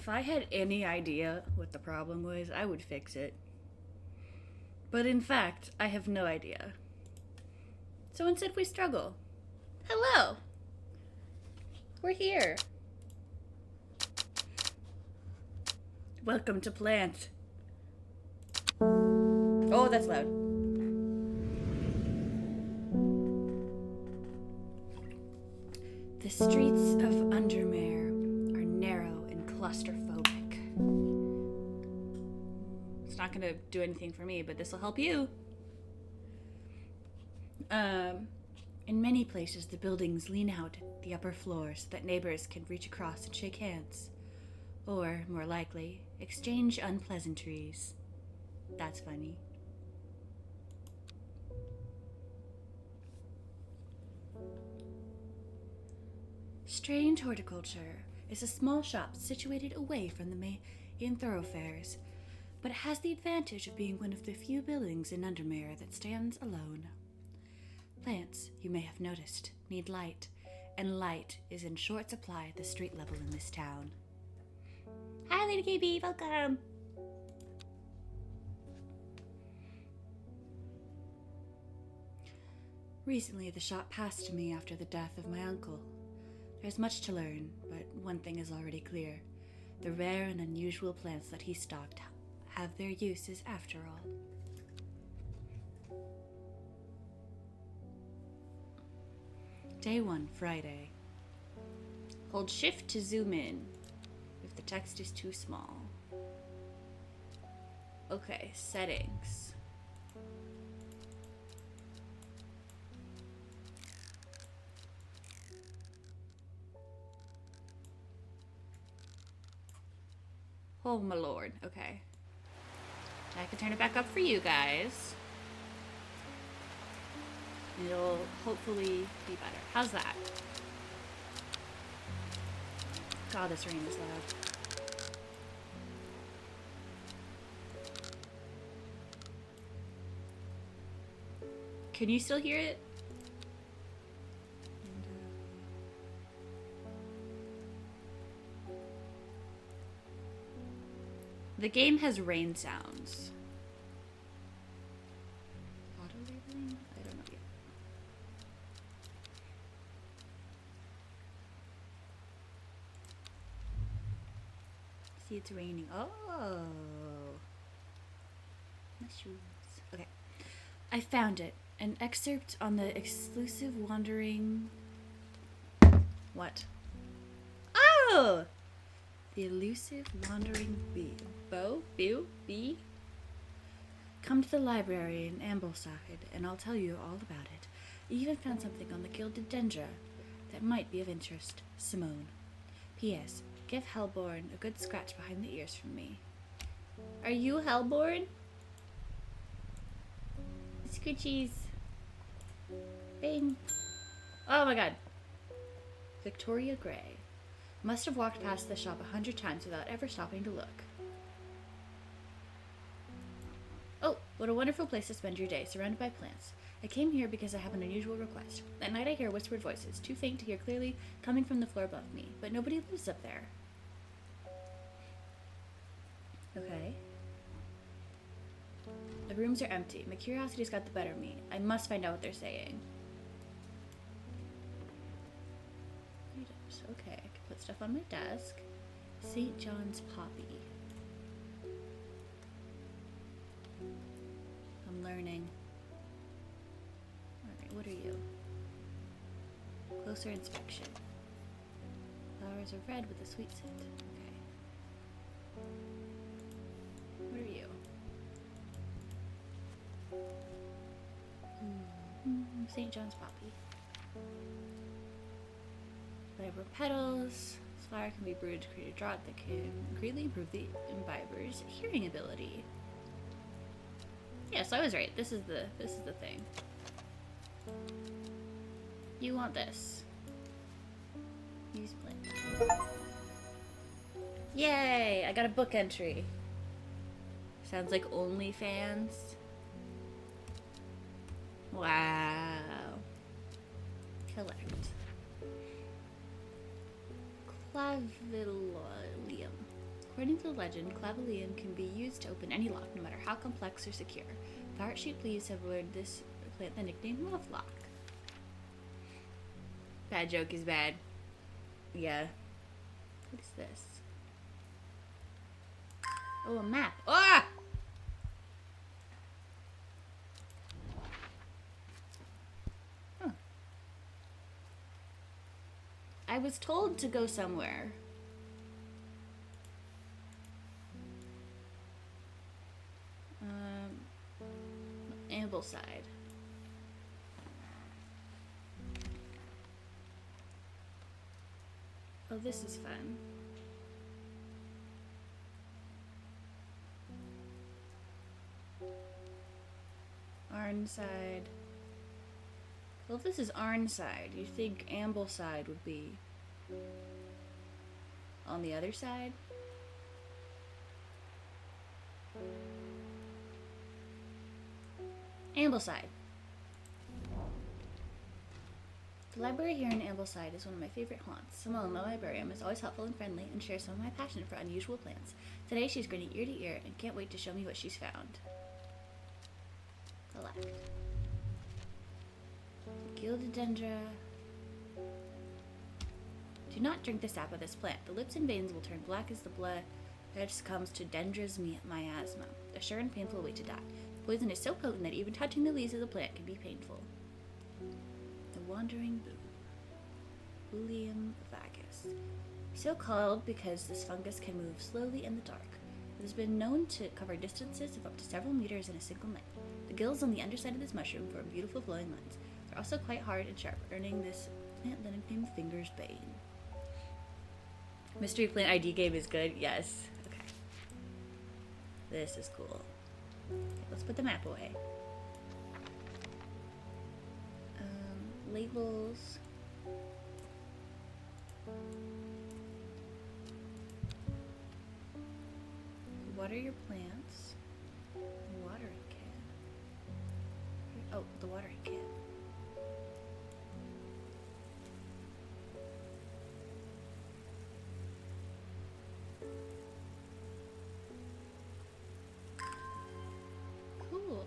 If I had any idea what the problem was, I would fix it. But in fact, I have no idea. So instead we struggle. Hello! We're here. Welcome to Plant. Oh, that's loud. The streets of Undermare are narrow and claustrophobic. It's not gonna do anything for me, but this will help you. In many places, the buildings lean out the upper floors so that neighbors can reach across and shake hands. Or, more likely, exchange unpleasantries. That's funny. Strange Horticulture is a small shop situated away from the main thoroughfares, but it has the advantage of being one of the few buildings in Undermere that stands alone. Plants, you may have noticed, need light, and light is in short supply at the street level in this town. Hi, Lady KB, welcome! Recently, the shop passed to me after the death of my uncle. There's much to learn, but one thing is already clear. The rare and unusual plants that he stocked have their uses after all. Day 1, Friday. Hold shift to zoom in if the text is too small. Okay, settings. Oh my lord, okay. I can turn it back up for you guys. It'll hopefully be better. How's that? God, this rain is loud. Can you still hear it? The game has rain sounds. Auto labeling? I don't know yet. See, it's raining. Oh. Mushrooms. Okay. I found it. An excerpt on the exclusive wandering... What? Oh! The elusive wandering bee. Bee? Come to the library in Ambleside, and I'll tell you all about it. I even found something on the gilded dendra that might be of interest. Simone. P.S. Give Hellborn a good scratch behind the ears from me. Are you Hellborn? Scoochies. Bing. Oh my god. Victoria Gray. Must have walked past the shop 100 times without ever stopping to look. Oh, what a wonderful place to spend your day, surrounded by plants. I came here because I have an unusual request. At night I hear whispered voices, too faint to hear clearly, coming from the floor above me, but nobody lives up there. Okay. The rooms are empty. My curiosity's got the better of me. I must find out what they're saying. Okay, I can put stuff on my desk. St. John's Poppy. I'm learning. Alright, what are you? Closer inspection. Flowers are red with a sweet scent. Okay. What are you? St. John's Poppy. Vibrant petals. This flower can be brewed to create a draught that can greatly improve the imbiber's hearing ability. Yes, I was right. This is the thing. You want this. Use plant. Yay! I got a book entry. Sounds like OnlyFans. Wow. Collect. Clavillolium. According to the legend, clavelium can be used to open any lock, no matter how complex or secure. The heart-shaped leaves have lured this plant the nickname Lovelock. Bad joke is bad. Yeah. What is this? Oh, a map. Ah! Huh. I was told to go somewhere. Ambleside. Oh, this is fun. Arnside. Well, if this is Arnside, you think Ambleside would be on the other side? Ambleside. The library here in Ambleside is one of my favorite haunts. Simone, my librarian, is always helpful and friendly and shares some of my passion for unusual plants. Today she's grinning ear to ear and can't wait to show me what she's found. Collect. Gilded dendra. Do not drink the sap of this plant. The lips and veins will turn black as the blood succumbs to dendra's miasma. A sure and painful way to die. The poison is so potent that even touching the leaves of the plant can be painful. The wandering boo. Bullium vagus. So called because this fungus can move slowly in the dark. It has been known to cover distances of up to several meters in a single night. The gills on the underside of this mushroom form beautiful flowing lines. They're also quite hard and sharp, earning this plant the nickname Finger's Bane. Mystery plant ID game is good? Yes. Okay. This is cool. Okay, let's put the map away. Labels. Water your plants. Watering can. Oh, the watering can. Cool.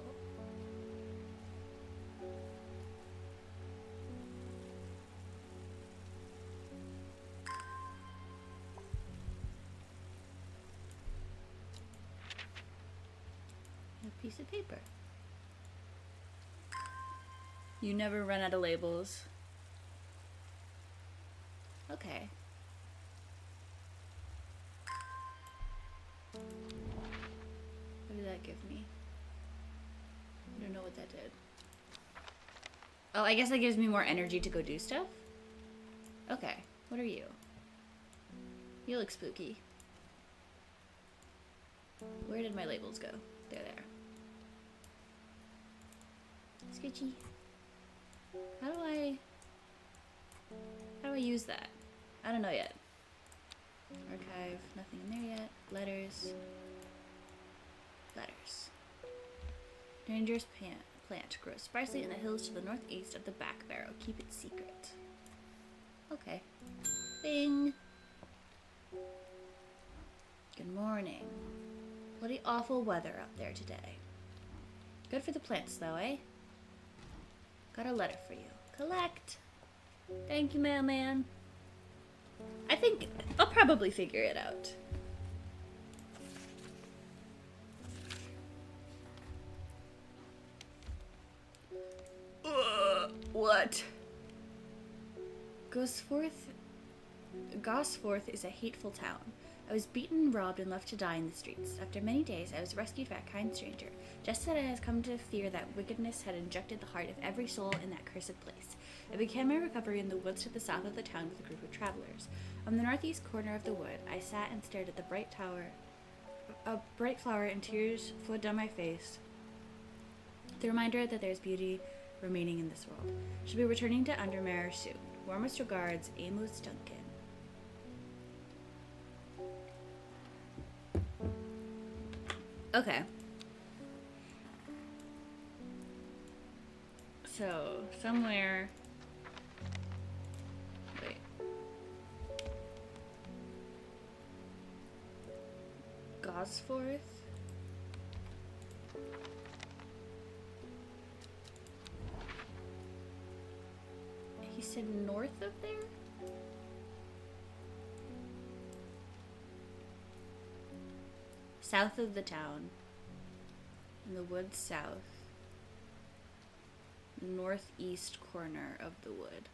A piece of paper. You never run out of labels. Okay. What did that give me? I don't know what that did. Oh, I guess that gives me more energy to go do stuff? Okay. What are you? You look spooky. Where did my labels go? They're there. Sketchy. How do I use that? I don't know yet. Archive, nothing in there yet. Letters. Letters. Dangerous plant grows sparsely in the hills to the northeast of the back barrow. Keep it secret. Okay. Bing. Good morning. Bloody awful weather out there today. Good for the plants though, eh? Got a letter for you. Collect. Thank you, mailman. I think I'll probably figure it out. What? Gosforth is a hateful town. I was beaten, robbed, and left to die in the streets. After many days, I was rescued by a kind stranger, just as I had come to fear that wickedness had injected the heart of every soul in that cursed place. I began my recovery in the woods to the south of the town with a group of travelers. On the northeast corner of the wood, I sat and stared at the bright flower, and tears flowed down my face. The reminder that there's beauty remaining in this world. Should be returning to Undermere soon. Warmest regards, Amos Duncan. Okay. So, somewhere... Wait. Gosforth? He said north of there? South of the town. In the woods south. Northeast corner of the wood.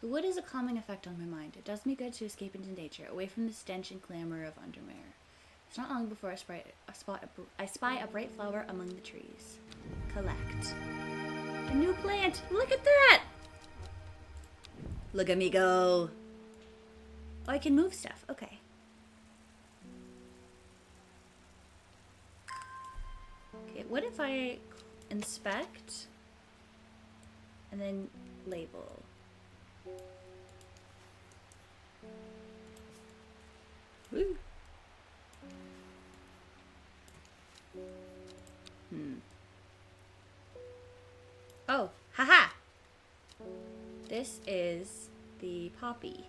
The wood has a calming effect on my mind. It does me good to escape into nature, away from the stench and clamor of Undermere. It's not long before I spy a bright flower among the trees. Collect. A new plant! Look at that! Look at me go! Oh, I can move stuff. Okay. Okay, what if I inspect and then label? Woo. Oh, haha! This is the poppy.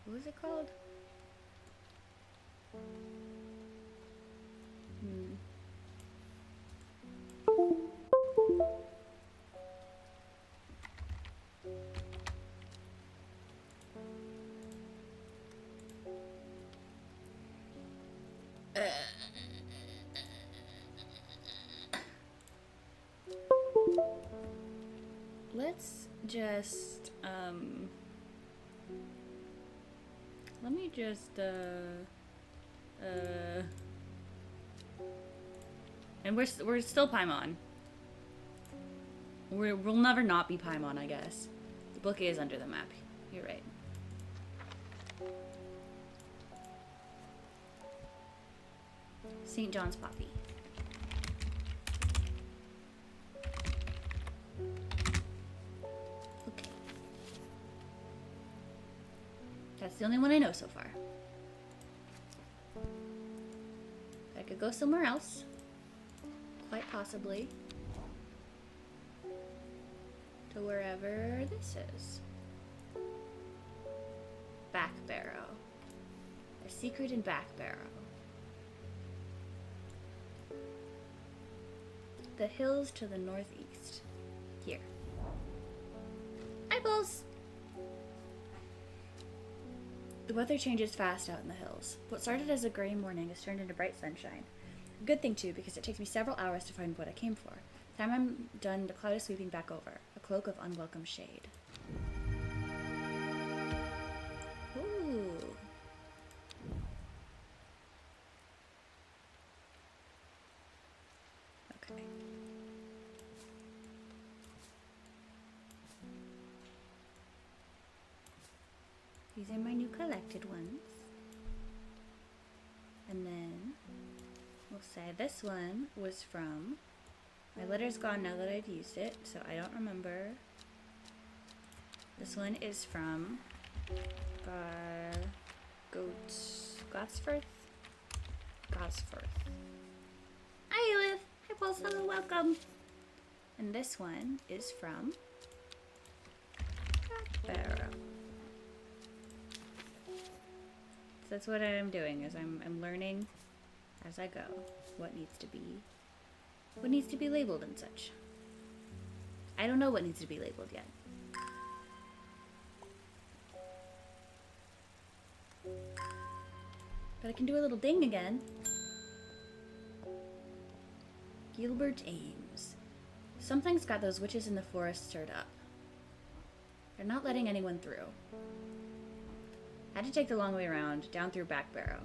What was it called? Let's just, let me just, and we're still Paimon. We'll never not be Paimon, I guess. The book is under the map. You're right. St. John's Poppy. Okay. That's the only one I know so far. I could go somewhere else. Quite possibly. To wherever this is. Back Barrow. A secret in Back Barrow. The hills to the northeast. Here. Eyeballs! The weather changes fast out in the hills. What started as a gray morning has turned into bright sunshine. A good thing, too, because it takes me several hours to find what I came for. The time I'm done, the cloud is sweeping back over. A cloak of unwelcome shade. Ooh. Okay. These are my new collected ones. And then we'll say this one was from... My letter's gone now that I've used it, so I don't remember. This one is from Gosforth? Gosforth. Hi, Elif! Hi, Pulse. Hello, welcome! And this one is from Barrow. So that's what I'm doing, is I'm learning as I go what needs to be labeled and such. I don't know what needs to be labeled yet. But I can do a little ding again. Gilbert Ames. Something's got those witches in the forest stirred up. They're not letting anyone through. Had to take the long way around, down through Back Barrow.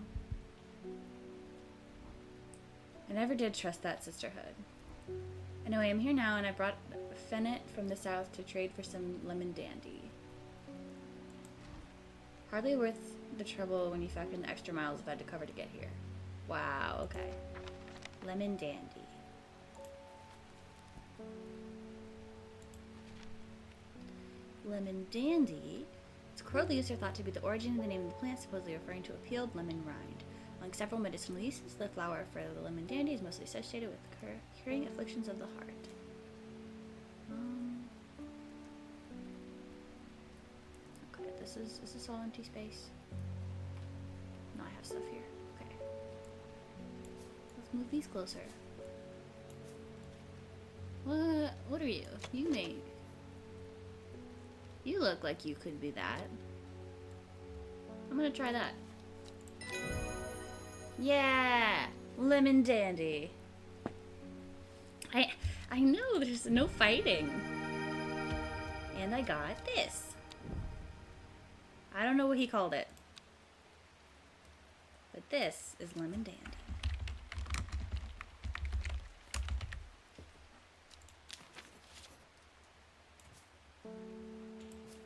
I never did trust that sisterhood. Anyway, I'm here now, and I brought Fennet from the south to trade for some lemon dandy. Hardly worth the trouble when you factor in the extra miles I've had to cover to get here. Wow, okay. Lemon dandy. Lemon dandy. Its coral leaves are thought to be the origin of the name of the plant, supposedly referring to a peeled lemon rind. Among several medicinal uses, the flower for the lemon dandy is mostly associated with curing afflictions of the heart. Okay, Is this all empty space? No, I have stuff here. Okay. Let's move these closer. What are you? You look like you could be that. I'm gonna try that. Yeah! Lemon dandy. I know, there's no fighting. And I got this. I don't know what he called it. But this is lemon dandy.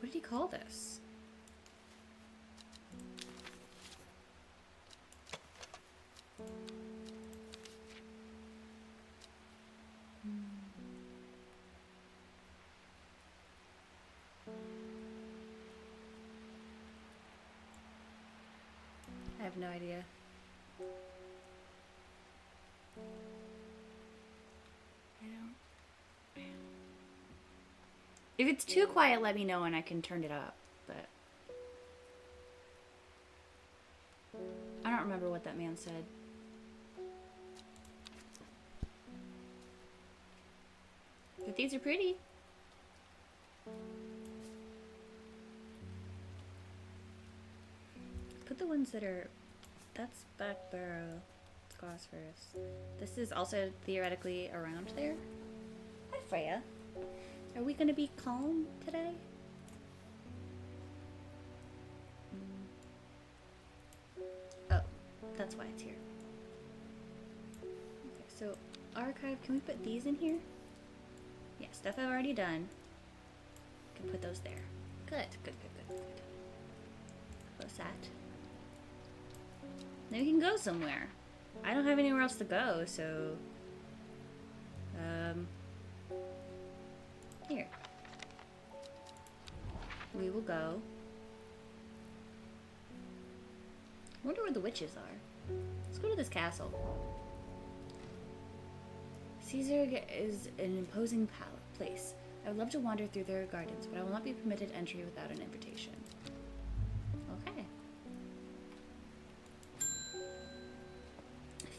What did he call this? I have no idea. If it's too quiet, let me know and I can turn it up, but I don't remember what that man said. But these are pretty. Put the ones that are... That's back barrel. It's phosphorus. This is also theoretically around there. Hi, Freya. Are we gonna be calm today? Oh, that's why it's here. Okay, so archive, can we put these in here? Yeah, stuff I've already done. Can put those there. Good. Close that. Now we can go somewhere. I don't have anywhere else to go, so... Here. We will go. I wonder where the witches are. Let's go to this castle. Caesar is an imposing place. I would love to wander through their gardens, but I will not be permitted entry without an invitation. Okay.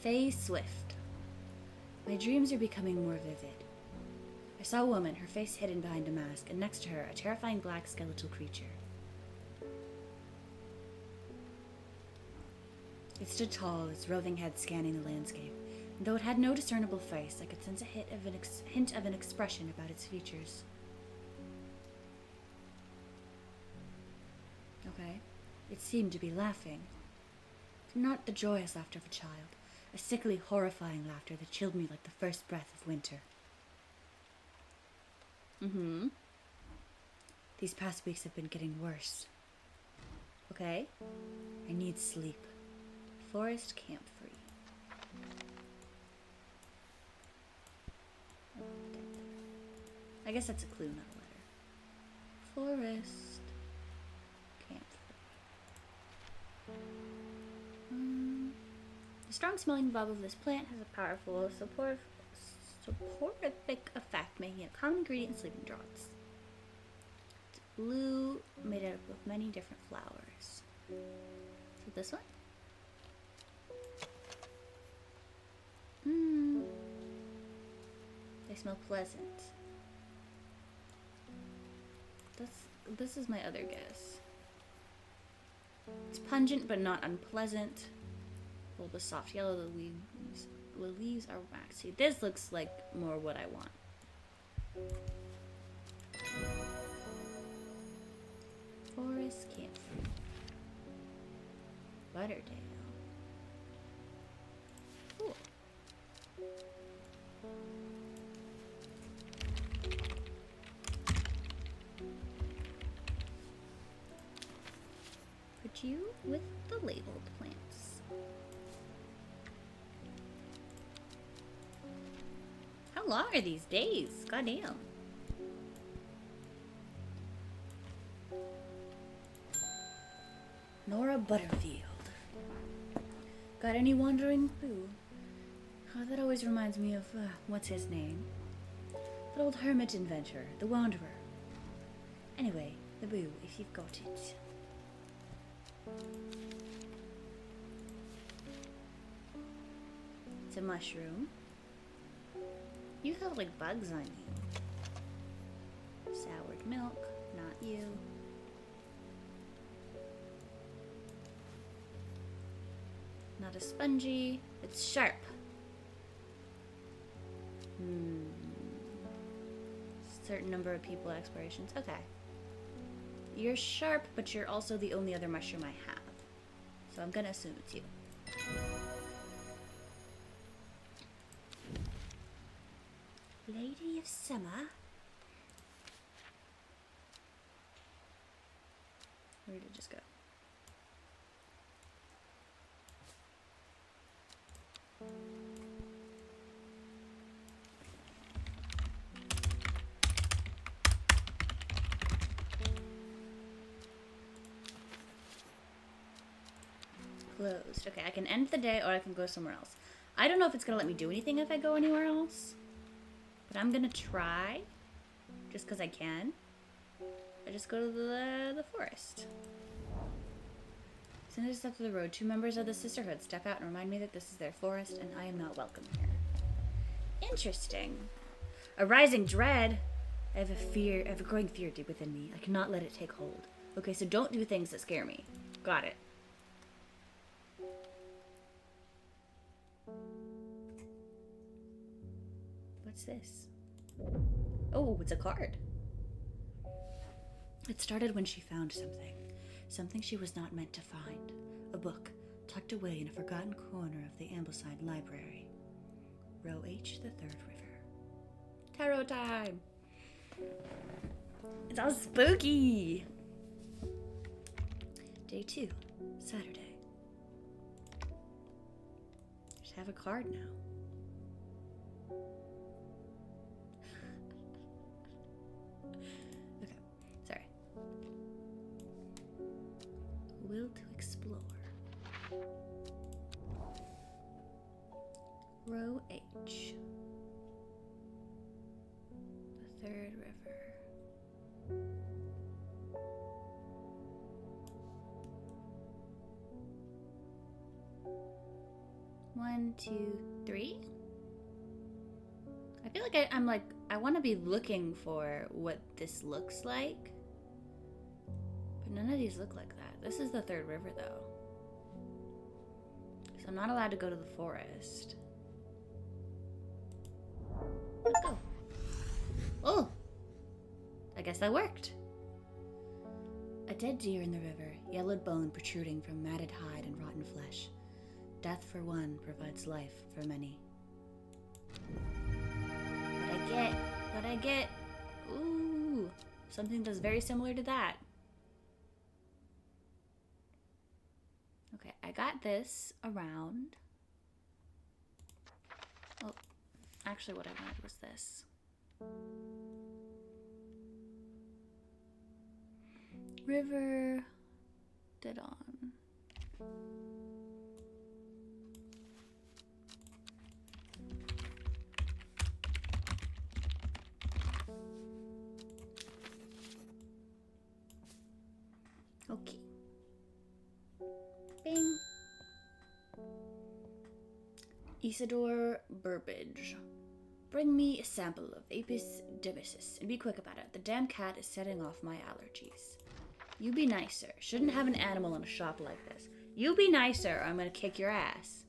Faye Swift. My dreams are becoming more vivid. I saw a woman, her face hidden behind a mask, and next to her, a terrifying black skeletal creature. It stood tall, its roving head scanning the landscape, and though it had no discernible face, I could sense a hint of an expression about its features. Okay. It seemed to be laughing. Not the joyous laughter of a child, a sickly, horrifying laughter that chilled me like the first breath of winter. These past weeks have been getting worse. Okay? I need sleep. Forest camp free. I guess that's a clue, not a letter. Forest camp free. The strong smelling bulb of this plant has a powerful soporific effect, making it a common ingredient in sleeping draughts. It's blue, made up of many different flowers. So this one? They smell pleasant. This is my other guess. It's pungent but not unpleasant. A little bit soft yellow. The leaves are waxy. This looks like more what I want. Forest camp fruit. Butterdale. Cool. Put you with the labeled plants. How long are these days? Goddamn. Nora Butterfield. Got any wandering boo? Oh, that always reminds me of, what's his name? That old hermit inventor, the Wanderer. Anyway, the boo, if you've got it. It's a mushroom. You have like bugs on you. Soured milk, not you. Not a spongy. It's sharp. Certain number of people explorations. Okay. You're sharp, but you're also the only other mushroom I have. So I'm gonna assume it's you. Lady of Summer. Where did it just go? Closed. Okay, I can end the day or I can go somewhere else. I don't know if it's gonna let me do anything if I go anywhere else. But I'm gonna try. Just because I can. I just go to the forest. As soon as I step to the road, 2 members of the Sisterhood step out and remind me that this is their forest and I am not welcome here. Interesting. A rising dread. I have a growing fear deep within me. I cannot let it take hold. Okay, so don't do things that scare me. Got it. What's this? Oh, it's a card. It started when she found something. Something she was not meant to find. A book, tucked away in a forgotten corner of the Ambleside Library. Row H, the Third River. Tarot time! It's all spooky! Day 2, Saturday. Just have a card now. Okay, sorry. Will to explore. Row H. The Third River. One, two, three. I feel like I want to be looking for what this looks like. But none of these look like that. This is the Third River, though. So I'm not allowed to go to the forest. Let's go. Oh! I guess that worked. A dead deer in the river, yellowed bone protruding from matted hide and rotten flesh. Death for one provides life for many. What I get? Ooh, something that's very similar to that. Okay, I got this around. Oh, actually what I wanted was this. River Dedon. Okay. Bing. Isidore Burbage. Bring me a sample of Apis demesis, and be quick about it. The damn cat is setting off my allergies. You be nicer. Shouldn't have an animal in a shop like this. You be nicer or I'm gonna kick your ass.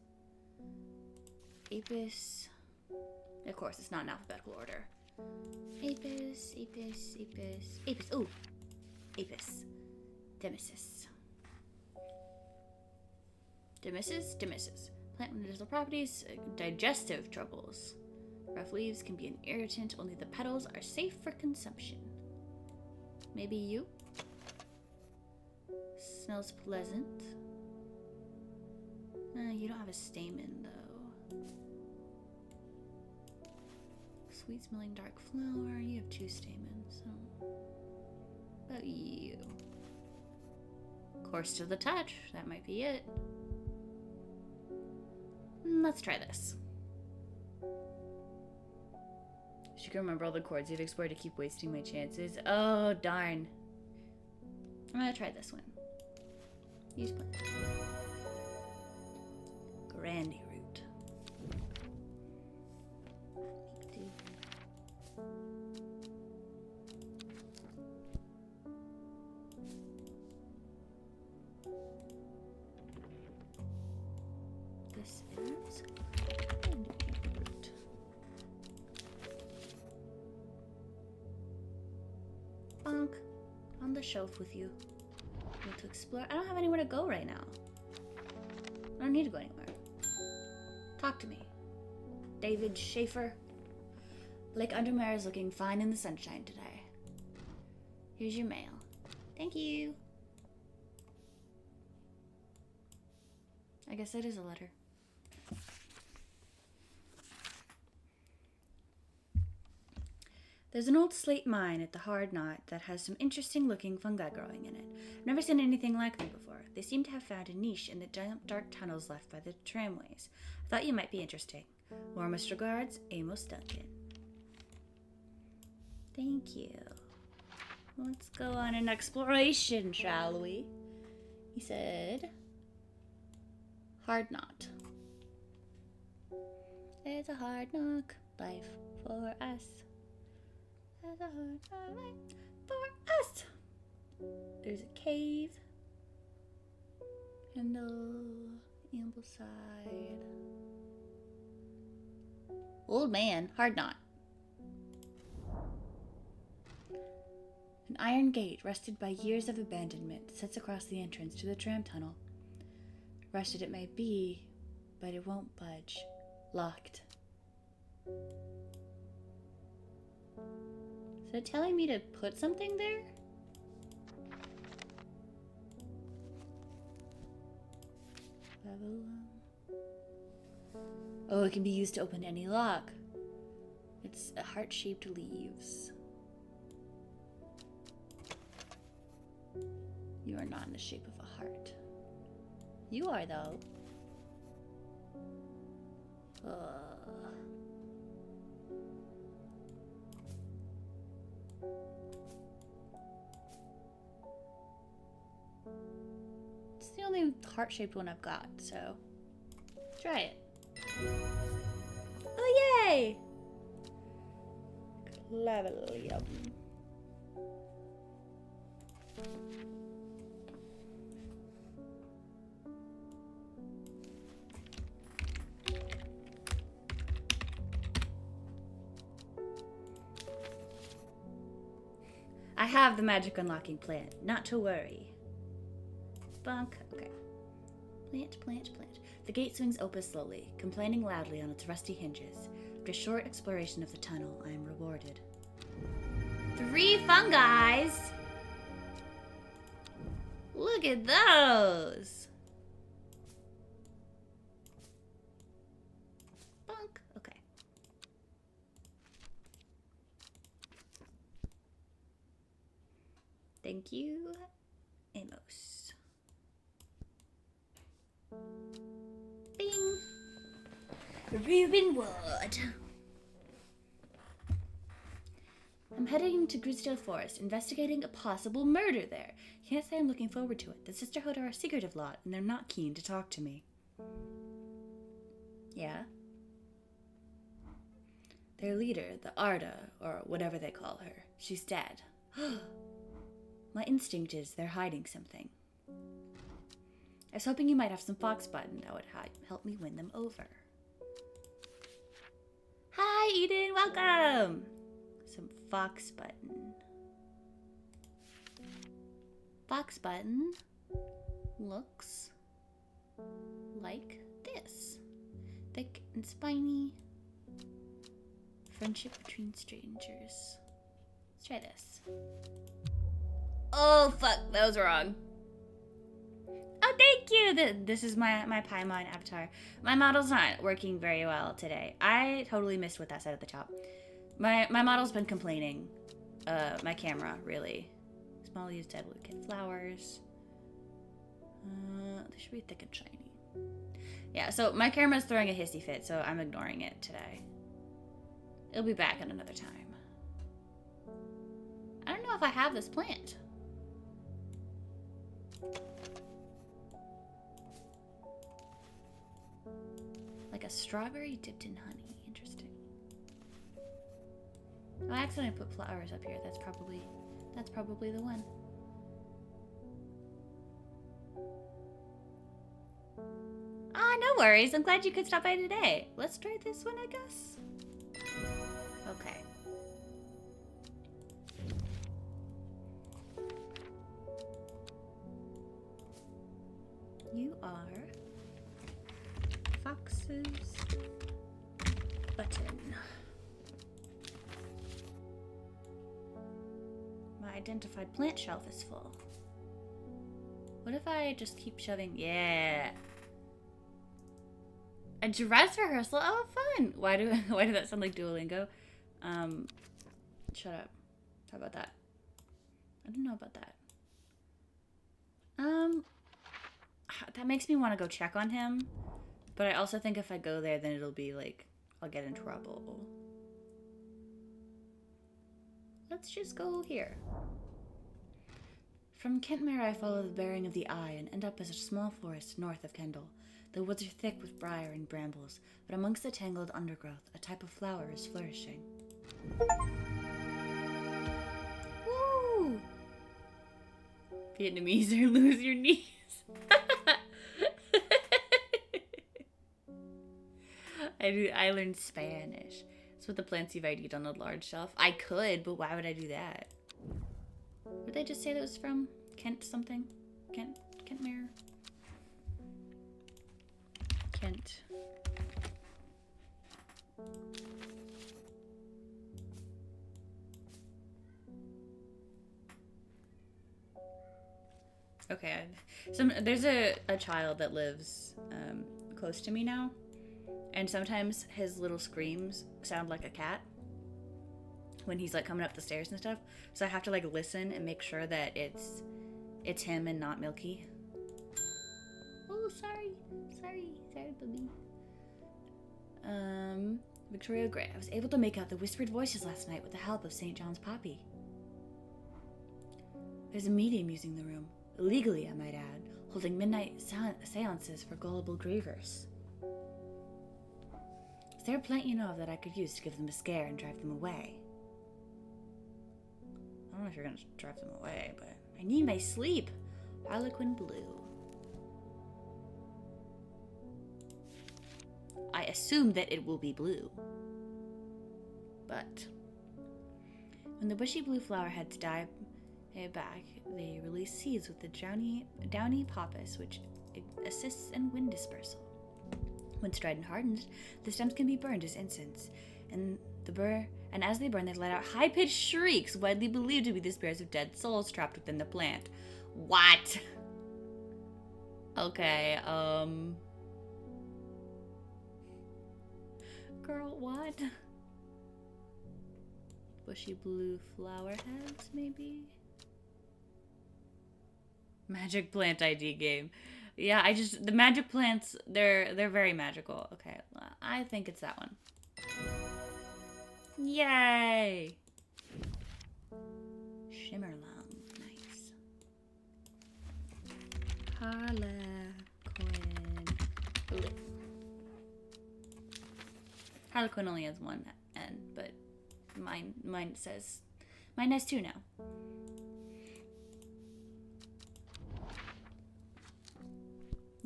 Apis. Of course, it's not in alphabetical order. Apis. Ooh. Apis. Demesis. Demesis. Plant medicinal properties, digestive troubles. Rough leaves can be an irritant, only the petals are safe for consumption. Maybe you? Smells pleasant. You don't have a stamen, though. Sweet smelling dark flower. You have 2 stamens. So. About you. Coarse to the touch. That might be it. Let's try this. She can remember all the chords you've explored to keep wasting my chances. Oh, darn. I'm gonna try this one. Use plant. Grandy root. This is grandy root. Bonk. On the shelf with you. Need to explore. I don't have anywhere to go right now. I don't need to go anywhere. Talk to me. David Schaefer. Lake Undermere is looking fine in the sunshine today. Here's your mail. Thank you. I guess that is a letter. There's an old slate mine at the Hard Knot that has some interesting looking fungi growing in it. I've never seen anything like them before. They seem to have found a niche in the giant dark tunnels left by the tramways. I thought you might be interesting. Warmest regards, Amos Duncan. Thank you. Let's go on an exploration, shall we? He said, Hard Knot. It's a hard knock life for us. It's a hard knock life for us. There's a cave. And the Ambleside. Old man, Hard Knot. An iron gate, rusted by years of abandonment, sits across the entrance to the tram tunnel. Rusted it may be, but it won't budge. Locked. Is it telling me to put something there? Oh, it can be used to open any lock. It's a heart-shaped leaves. You are not in the shape of a heart. You are, though. It's the only heart-shaped one I've got, so try it. Oh, yay! Clavelium. I have the magic unlocking plant, not to worry. Bunk. Okay. Plant, plant, plant. The gate swings open slowly, complaining loudly on its rusty hinges. After a short exploration of the tunnel, I am rewarded. 3 fungi! Look at those! Bunk. Okay. Thank you, Amos. Bing! Reuben Wood. I'm heading to Grisdale Forest, investigating a possible murder there. Can't say I'm looking forward to it. The Sisterhood are a secretive lot, and they're not keen to talk to me. Yeah? Their leader, the Arda, or whatever they call her, she's dead. My instinct is they're hiding something. I was hoping you might have some fox button that would help me win them over. Hi, Eden, welcome! Some fox button. Fox button looks like this. Thick and spiny. Friendship between strangers. Let's try this. Oh, fuck, that was wrong. Oh, thank you! This is my Paimon avatar. My model's not working very well today. I totally missed what that said at the top. My model's been complaining. My camera, really. Small used dead wood kit flowers. They should be thick and shiny. Yeah, so my camera's throwing a hissy fit, so I'm ignoring it today. It'll be back at another time. I don't know if I have this plant. Like a strawberry dipped in honey. Interesting. Oh, I accidentally put flowers up here. That's probably the one. Ah, no worries. I'm glad you could stop by today. Let's try this one, I guess. Okay. You are Fox's button. My identified plant shelf is full. What if I just keep shoving? Yeah. A dress rehearsal? Oh, fun. Why did that sound like Duolingo? Shut up. How about that? I don't know about that. That makes me want to go check on him. But I also think if I go there, then it'll be like, I'll get in trouble. Let's just go here. From Kentmere, I follow the bearing of the eye and end up as a small forest north of Kendal. The woods are thick with briar and brambles, but amongst the tangled undergrowth, a type of flower is flourishing. Woo! Vietnamese or lose your knees. I learned Spanish. It's what the plants you've ID'd on a large shelf. I could, but why would I do that? What did they just say that was from? Kent something? Kentmere? Kent. Okay, there's a child that lives close to me now, and sometimes his little screams sound like a cat when he's like coming up the stairs and stuff. So I have to like listen and make sure that it's him and not Milky. Oh, sorry, baby. Victoria Gray. I was able to make out the whispered voices last night with the help of St. John's Poppy. There's a medium using the room. Illegally, I might add, holding midnight seances for gullible grievers. Is there a plant you know of that I could use to give them a scare and drive them away? I don't know if you're going to drive them away, but I need my sleep. Harlequin blue. I assume that it will be blue. But when the bushy blue flower heads die back, they release seeds with the downy pappus, which assists in wind dispersal. When dried and hardened, the stems can be burned as incense, and as they burn, they let out high-pitched shrieks, widely believed to be the spirits of dead souls trapped within the plant. What? Okay, girl, what? Bushy blue flower heads, maybe? Magic plant ID game. Yeah, the magic plants, they're very magical. Okay, I think it's that one. Yay! Shimmerlung, nice. Harlequin blue. Harlequin only has one N, but mine has two now.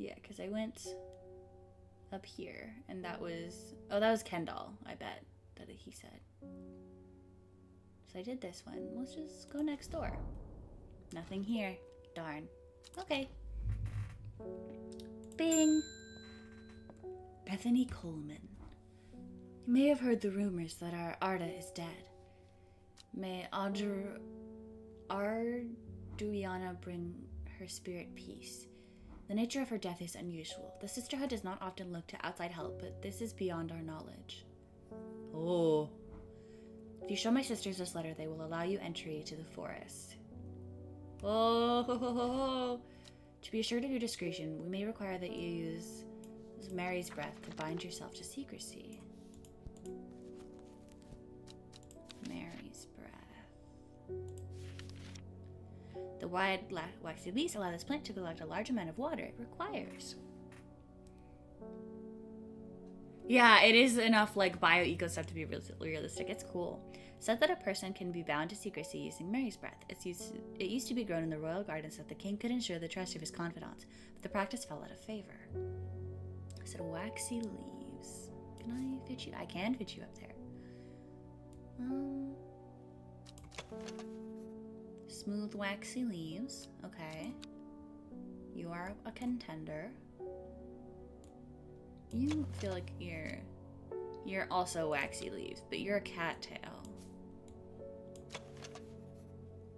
Yeah, because I went up here, and that was Kendall, I bet, that he said. So I did this one. Let's just go next door. Nothing here. Darn. Okay. Bing! Bethany Coleman. You may have heard the rumors that our Arda is dead. May Arduiana bring her spirit peace. The nature of her death is unusual. The Sisterhood does not often look to outside help, but this is beyond our knowledge. Oh. If you show my sisters this letter, they will allow you entry to the forest. Oh, ho, ho, ho, ho. To be assured of your discretion, we may require that you use Mary's breath to bind yourself to secrecy. Mary's breath. The wide, waxy leaves allow this plant to collect a large amount of water it requires. Yeah, it is enough like bio-eco stuff to be realistic. It's cool. Said that a person can be bound to secrecy using Mary's breath. It used to be grown in the royal gardens so that the king could ensure the trust of his confidants, but the practice fell out of favor. I said waxy leaves. Can I fit you? I can fit you up there. Smooth waxy leaves. Okay. You are a contender. You feel like you're also waxy leaves, but you're a cattail.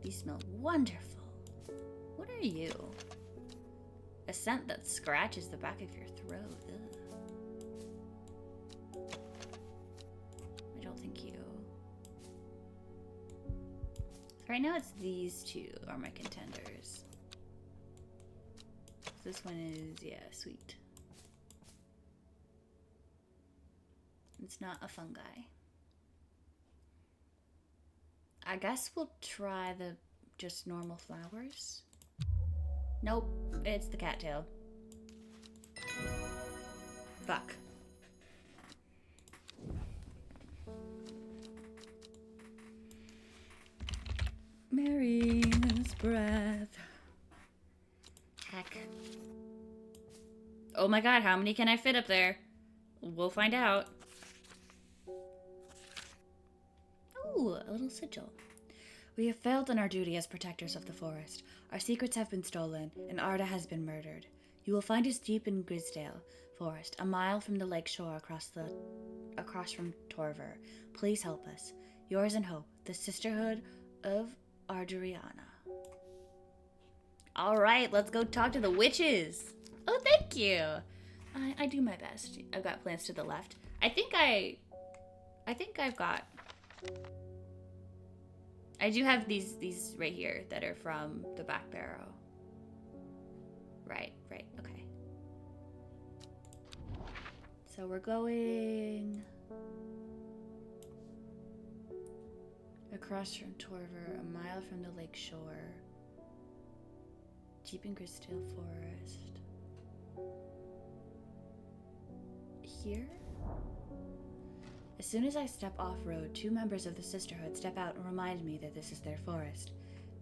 These smell wonderful. What are you? A scent that scratches the back of your throat. Ugh. I don't think you. Right now it's these two are my contenders. This one is, yeah, sweet. It's not a fungi. I guess we'll try the just normal flowers. Nope, it's the cattail. Fuck. Mary's breath. Heck. Oh my god, how many can I fit up there? We'll find out. Ooh, a little sigil. We have failed in our duty as protectors of the forest. Our secrets have been stolen, and Arda has been murdered. You will find us deep in Grisdale Forest, a mile from the lake shore across from Torver. Please help us. Yours in hope, the Sisterhood of Arduriana. All right, let's go talk to the witches. Oh, thank you. I do my best. I've got plans to the left. I think I've got. I do have these right here that are from the back barrow. Right, okay. So we're going across from Torver, a mile from the lake shore, deep in Grisdale Forest. Here? As soon as I step off-road, 2 members of the Sisterhood step out and remind me that this is their forest.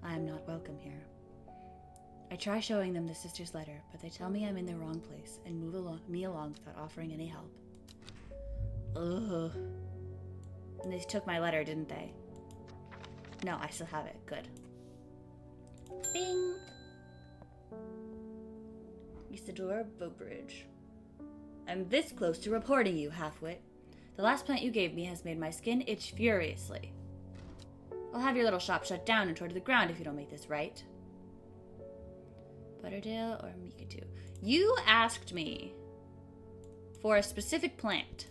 I am not welcome here. I try showing them the sister's letter, but they tell me I'm in the wrong place and move me along without offering any help. Ugh. And they took my letter, didn't they? No, I still have it. Good. Bing! Isidore Bobridge. I'm this close to reporting you, halfwit. The last plant you gave me has made my skin itch furiously. I'll have your little shop shut down and towed to the ground if you don't make this right. Butterdale or Mikatu? You asked me for a specific plant.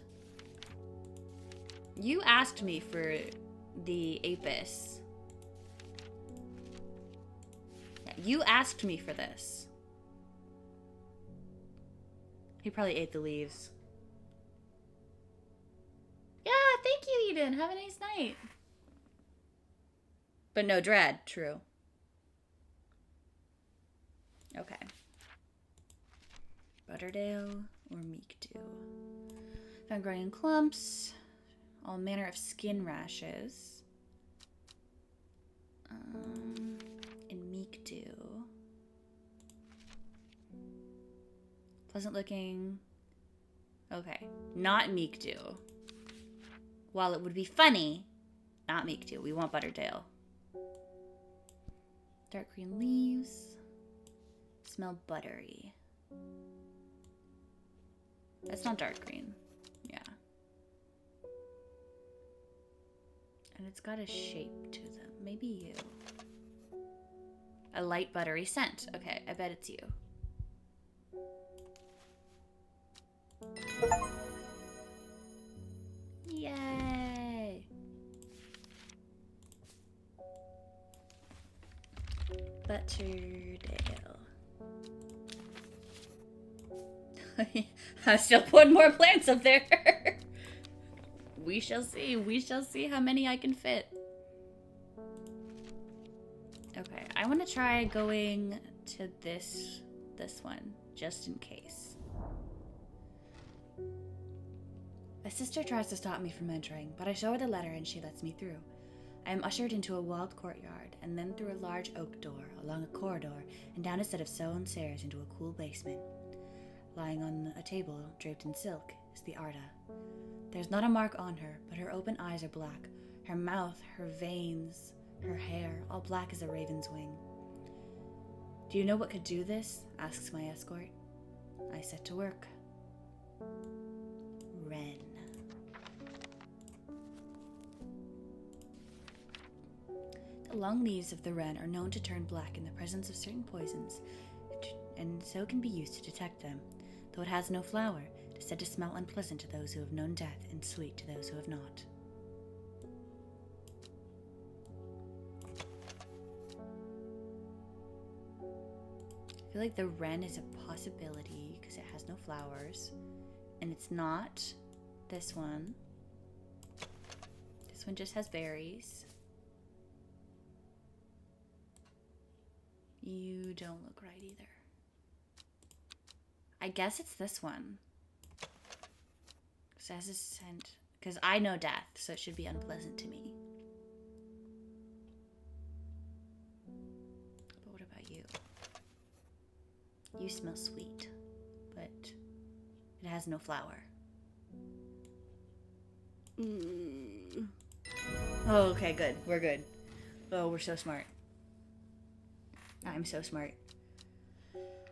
You asked me for the apis. Yeah, you asked me for this. He probably ate the leaves. Yeah, thank you, Eden. Have a nice night. But no dread, true. Okay. Butterdale or Meekdew. Found growing in clumps. All manner of skin rashes. In Meekdew. Pleasant looking. Okay. Not Meekdew. While it would be funny, not Meekdew. We want Butterdale. Dark green leaves. Smell buttery. That's not dark green. Yeah. And it's got a shape to them. Maybe you. A light buttery scent. Okay, I bet it's you. Yay! Butterdale. I still put more plants up there. We shall see. We shall see how many I can fit. Okay, I want to try going to this one, just in case. A sister tries to stop me from entering, but I show her the letter and she lets me through. I am ushered into a walled courtyard, and then through a large oak door, along a corridor, and down a set of stone stairs into a cool basement. Lying on a table, draped in silk, is the Arda. There's not a mark on her, but her open eyes are black. Her mouth, her veins, her hair, all black as a raven's wing. Do you know what could do this? Asks my escort. I set to work. Wren. The long leaves of the wren are known to turn black in the presence of certain poisons, and so can be used to detect them. Though it has no flower, it is said to smell unpleasant to those who have known death and sweet to those who have not. I feel like the wren is a possibility because it has no flowers, and it's not this one. This one just has berries. You don't look right either. I guess it's this one. Because it has a scent. Because I know death, so it should be unpleasant to me. But what about you? You smell sweet, but it has no flower. Oh, okay, good. We're good. Oh, we're so smart. I'm so smart.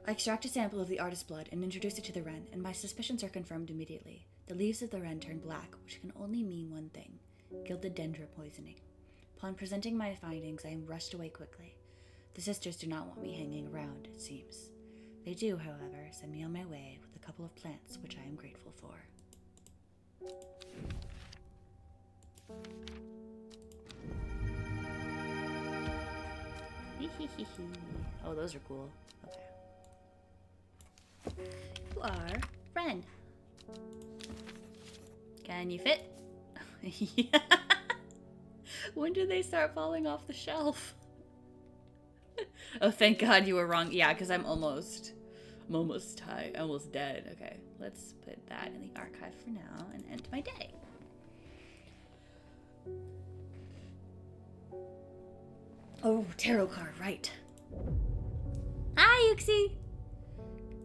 I extract a sample of the artist's blood and introduce it to the wren, and my suspicions are confirmed immediately. The leaves of the wren turn black, which can only mean one thing: gilded dendra poisoning. Upon presenting my findings, I am rushed away quickly. The sisters do not want me hanging around, it seems. They do, however, send me on my way with a couple of plants, which I am grateful for. Oh, those are cool. Okay. You are Wren. Can you fit? Yeah. When did they start falling off the shelf? Oh, thank God you were wrong. Yeah, because I'm almost dead. Okay, let's put that in the archive for now and end my day. Oh, tarot card, right. Hi, Yuxi!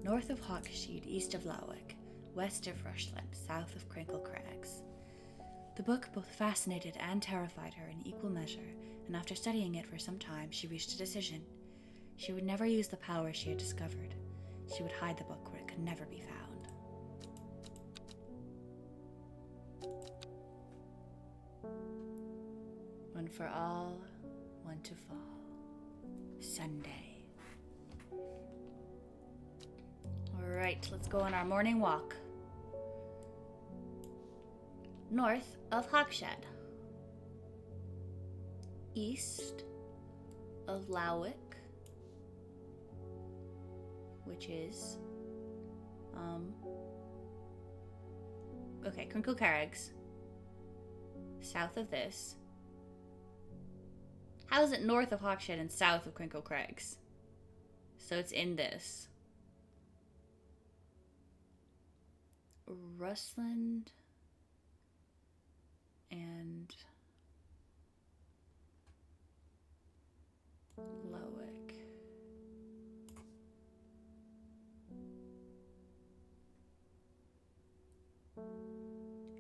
North of Hawksheed, east of Lawick, west of Rushland, south of Crinkle Crags. The book both fascinated and terrified her in equal measure, and after studying it for some time, she reached a decision. She would never use the power she had discovered. She would hide the book where it could never be found. One for all, one to fall. Sunday. Alright, let's go on our morning walk. North of Hawkshead. East of Lawick, which is okay, Crinkle Crags. South of this. How is it north of Hawkshead and south of Crinkle Crags? So it's in this. Rushland and Lowick.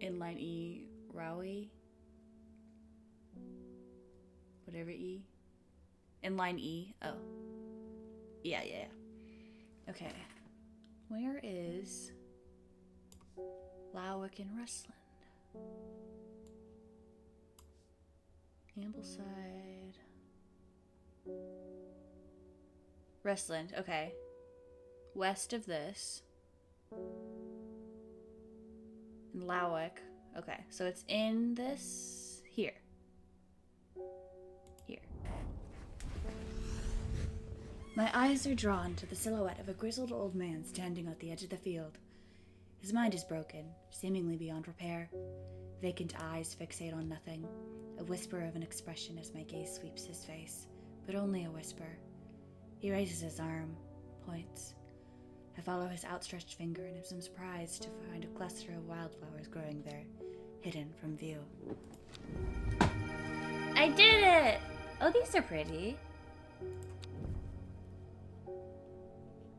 Inline E, Rowie. Whatever E. Inline E. Oh. Yeah. Okay. Where is Lawick and Rushland? Ambleside. Rushland, okay. West of this. And Lawick. Okay, so it's in this here. My eyes are drawn to the silhouette of a grizzled old man standing at the edge of the field. His mind is broken, seemingly beyond repair. Vacant eyes fixate on nothing. A whisper of an expression as my gaze sweeps his face, but only a whisper. He raises his arm, points. I follow his outstretched finger and am surprised to find a cluster of wildflowers growing there, hidden from view. I did it! Oh, these are pretty.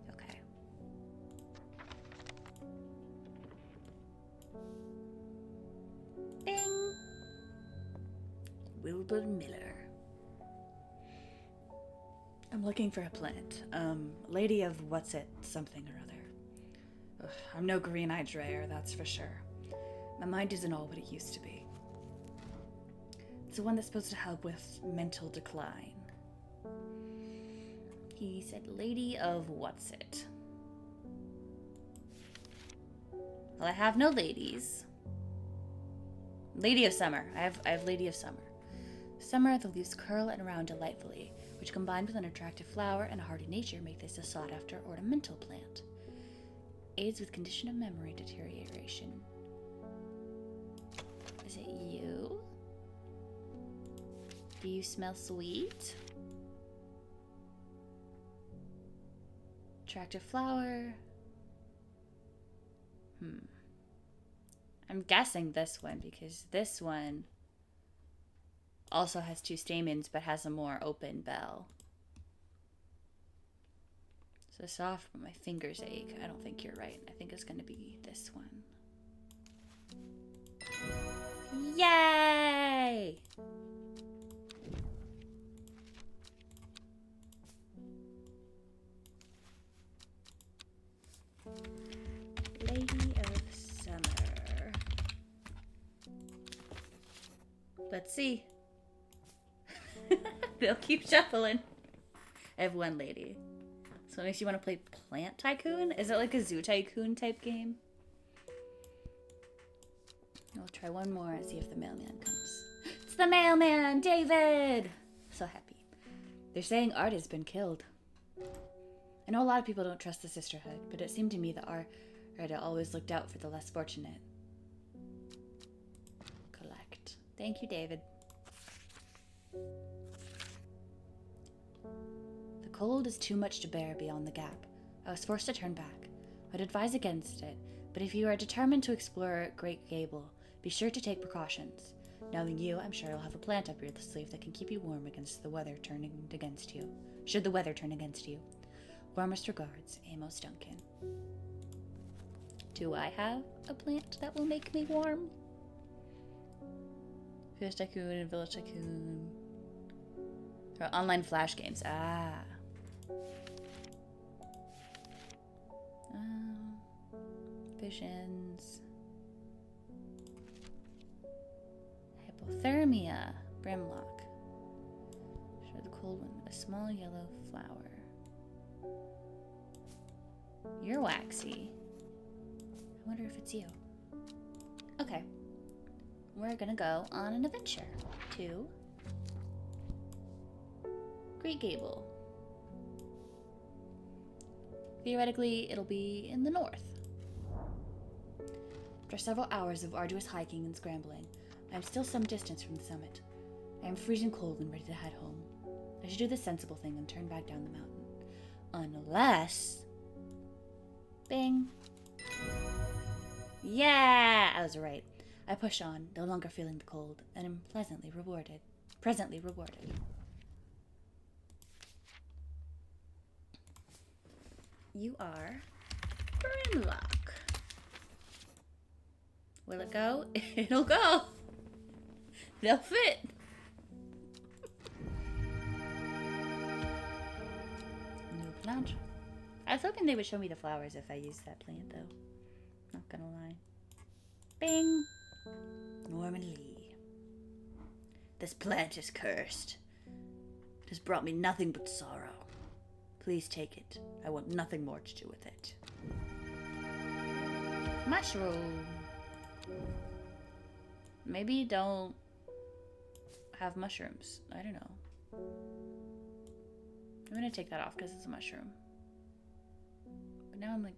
Okay. Bing! Wilbur Miller. I'm looking for a plant. Lady of what's it, something or other. Ugh, I'm no green-eyed drayer, that's for sure. My mind isn't all what it used to be. It's the one that's supposed to help with mental decline. He said Lady of what's it. Well, I have no ladies. Lady of Summer. I have Lady of Summer. Summer, the leaves curl and round delightfully, which combined with an attractive flower and a hardy nature make this a sought-after ornamental plant. Aids with condition of memory deterioration. Is it you? Do you smell sweet? Attractive flower. I'm guessing this one because this one also has 2 stamens but has a more open bell. So soft, but my fingers ache. I don't think you're right. I think it's gonna be this one. Yay! Lady of Summer. Let's see. They'll keep shuffling. I have 1 lady. So it makes you want to play Plant Tycoon? Is it like a Zoo Tycoon type game? I'll try one more and see if the mailman comes. It's the mailman, David! So happy. They're saying Art has been killed. I know a lot of people don't trust the sisterhood, but it seemed to me that Arda always looked out for the less fortunate. Collect. Thank you, David. The cold is too much to bear beyond the gap. I was forced to turn back. I'd advise against it, but if you are determined to explore Great Gable, be sure to take precautions. Knowing you, I'm sure you'll have a plant up your sleeve that can keep you warm against the weather turning against you. Should the weather turn against you. Warmest regards, Amos Duncan. Do I have a plant that will make me warm? Fish Tycoon and Village Tycoon. There are online flash games. Ah. Visions. Hypothermia. Brimlock. Show the cold one with a small yellow flower. You're waxy. I wonder if it's you. Okay. We're gonna go on an adventure to Great Gable. Theoretically, it'll be in the north. After several hours of arduous hiking and scrambling, I am still some distance from the summit. I am freezing cold and ready to head home. I should do the sensible thing and turn back down the mountain. Unless... Bing. Yeah! I was right. I push on, no longer feeling the cold, and am presently rewarded. You are Brimlock. Will it go? It'll go. They'll fit. New plant. I was hoping they would show me the flowers if I used that plant, though. Not gonna lie. Bing. Norman Lee. This plant is cursed. It has brought me nothing but sorrow. Please take it. I want nothing more to do with it. Mushroom. Maybe don't have mushrooms. I don't know. I'm gonna take that off because it's a mushroom. But now I'm like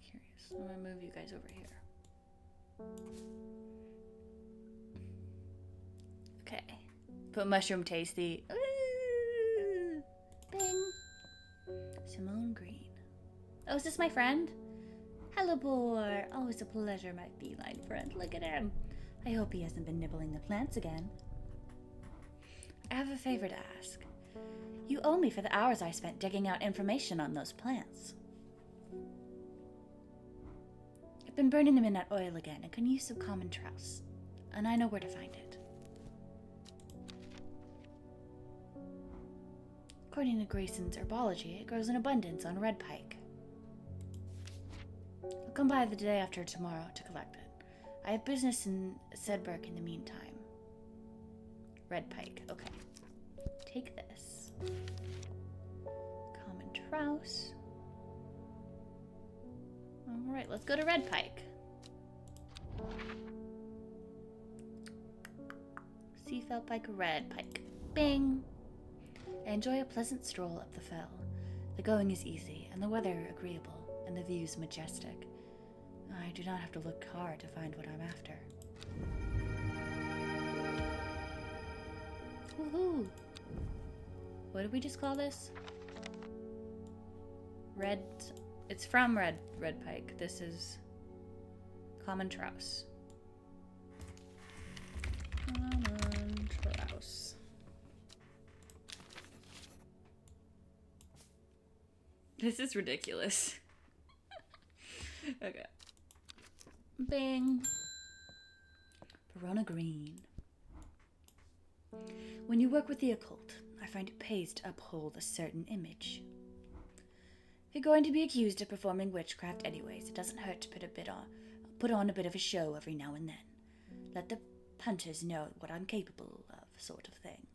curious. I'm gonna move you guys over here. Okay. Put mushroom tasty. Ooh. Bing. Simone Green. Oh, is this my friend? Hello, boy. Always a pleasure, my feline friend. Look at him. I hope he hasn't been nibbling the plants again. I have a favor to ask. You owe me for the hours I spent digging out information on those plants. I've been burning them in that oil again and can use some common trowse. And I know where to find it. According to Grayson's herbology, it grows in abundance on red pike. I'll come by the day after tomorrow to collect it. I have business in Sedberg in the meantime. Red pike, okay. Take this. Common trowse. Alright, let's go to red pike. Seafell pike, red pike. Bing! I enjoy a pleasant stroll up the fell. The going is easy, and the weather agreeable, and the views majestic. I do not have to look hard to find what I'm after. Woohoo! What did we just call this? Red... It's from red pike. This is common trowse. Common trowse. This is ridiculous. Okay. Bing. Verona Green. When you work with the occult, I find it pays to uphold a certain image. If you're going to be accused of performing witchcraft anyways, it doesn't hurt to put on a bit of a show every now and then. Let the punters know what I'm capable of, sort of thing.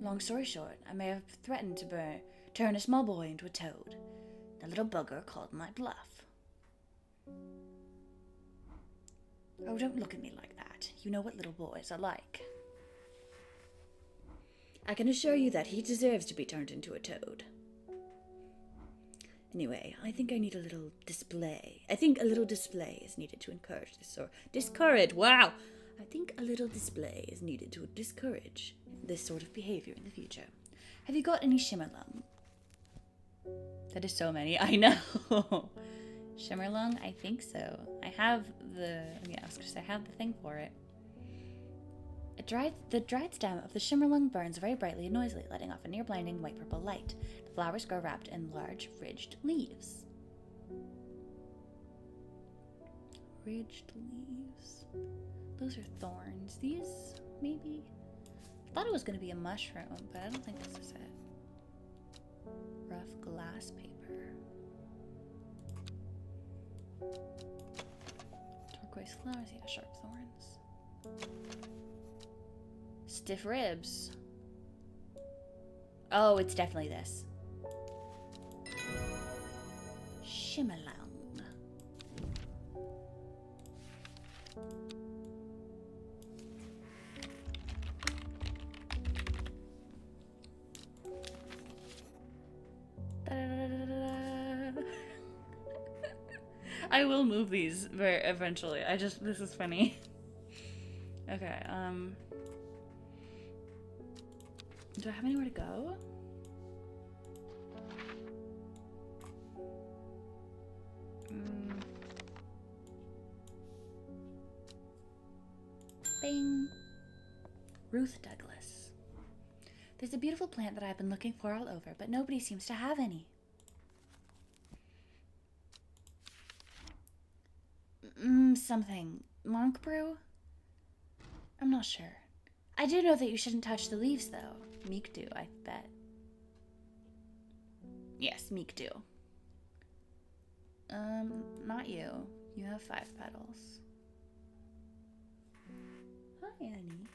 Long story short, I may have threatened to turn a small boy into a toad. The little bugger called my bluff. Oh, don't look at me like that. You know what little boys are like. I can assure you that he deserves to be turned into a toad. Anyway, I think I need a little display. I think a little display is needed to encourage this sort... Discourage! Wow! I think a little display is needed to discourage this sort of behavior in the future. Have you got any shimmerlung? That is so many. I know! Shimmerlung? I think so. I have the... Yeah, I was going to say, I have the thing for it. The dried stem of the shimmerlung burns very brightly and noisily, letting off a near-blinding white-purple light. The flowers grow wrapped in large, ridged leaves. Ridged leaves. Those are thorns. These, maybe? I thought it was going to be a mushroom, but I don't think this is it. Rough glass paper. Turquoise flowers, yeah, sharp thorns. Stiff ribs. Oh, it's definitely this. Shimmerlung. I will move these eventually. This is funny. Okay, do I have anywhere to go? Bing. Ruth Douglas. There's a beautiful plant that I've been looking for all over, but nobody seems to have any. Something. Monk brew? I'm not sure. I do know that you shouldn't touch the leaves, though. Meek do, I bet. Yes, Meek do. Not you. You have 5 petals. Hi, Annie.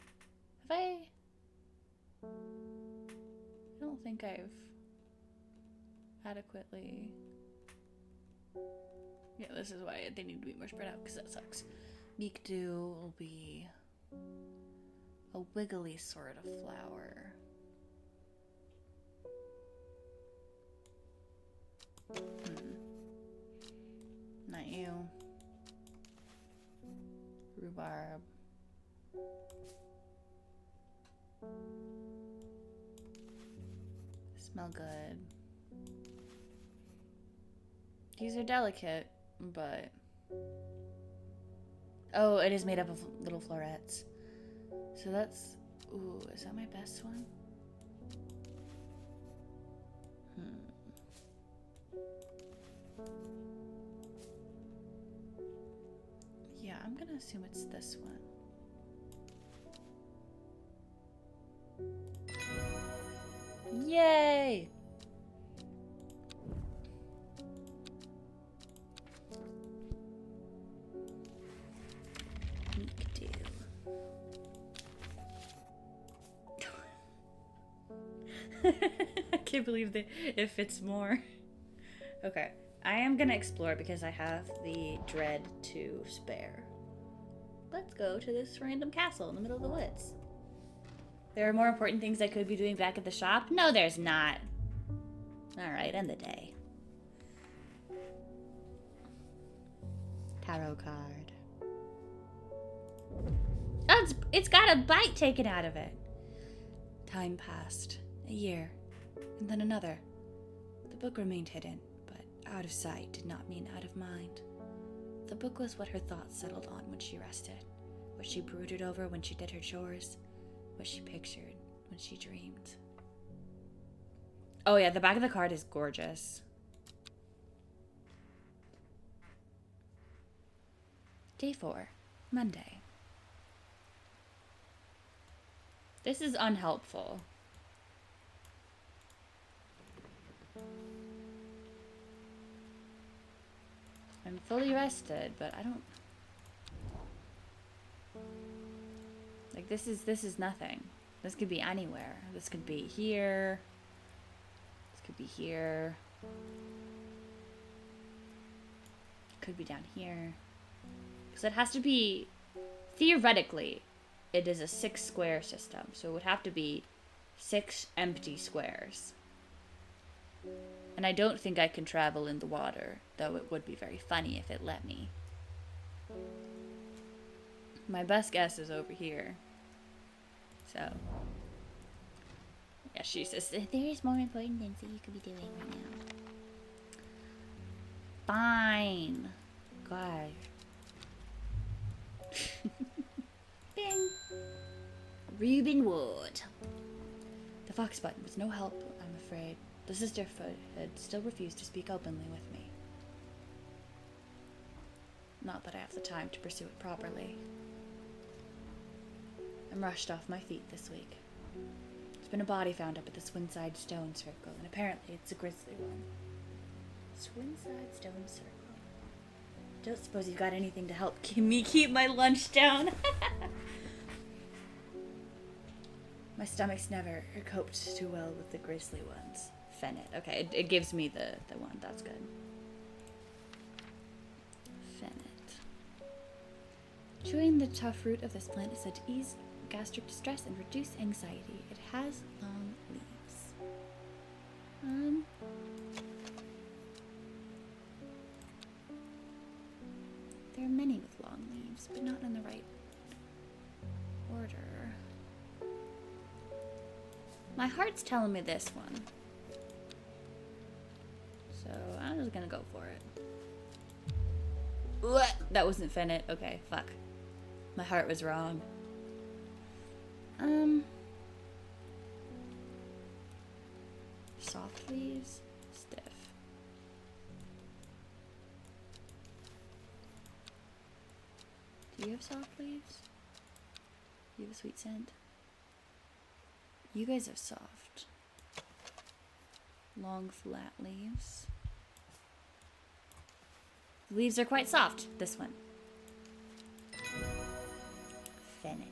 I don't think I've adequately... Yeah, this is why they need to be more spread out, because that sucks. Meek do will be a wiggly sort of flower. Not you. Rhubarb. smell good. These are delicate, but... Oh, it is made up of little florets. So that's... Ooh, is that my best one? Yeah, I'm gonna assume it's this one. Yay! Meek deal. I can't believe that it fits more. Okay, I am gonna explore because I have the dread to spare. Let's go to this random castle in the middle of the woods. There are more important things I could be doing back at the shop? No, there's not. Alright, end the day. Tarot card. Oh, it's got a bite taken out of it. Time passed. A year. And then another. The book remained hidden, but out of sight did not mean out of mind. The book was what her thoughts settled on when she rested, what she brooded over when she did her chores, what she pictured when she dreamed. Oh yeah, the back of the card is gorgeous. Day 4, Monday. This is unhelpful. I'm fully rested, but I don't... Like, this is nothing. This could be anywhere. This could be here. This could be here. Could be down here. Because it has to be... Theoretically, it is a 6 square system. So it would have to be 6 empty squares. And I don't think I can travel in the water, though it would be very funny if it let me. My best guess is over here. So, yeah, she says, there is more important things that you could be doing right now. Fine. God. Bing. Reuben Wood. The fox button was no help, I'm afraid. The sisterhood had still refused to speak openly with me. Not that I have the time to pursue it properly. I'm rushed off my feet this week. There's been a body found up at the Swinside Stone Circle, and apparently it's a grisly one. Swinside Stone Circle. Don't suppose you've got anything to help me keep my lunch down. My stomach's never coped too well with the grisly ones. Fennet. Okay, it gives me the one. That's good. Fennet. Chewing the tough root of this plant is said to ease gastric distress and reduce anxiety. It has long leaves. There are many with long leaves, but not in the right order. My heart's telling me this one. So I'm just gonna go for it. What? That wasn't Fennet. Okay, fuck. My heart was wrong. Soft leaves, stiff. Do you have soft leaves? You have a sweet scent? You guys have soft. Long, flat leaves. The leaves are quite soft. This one. Fennet.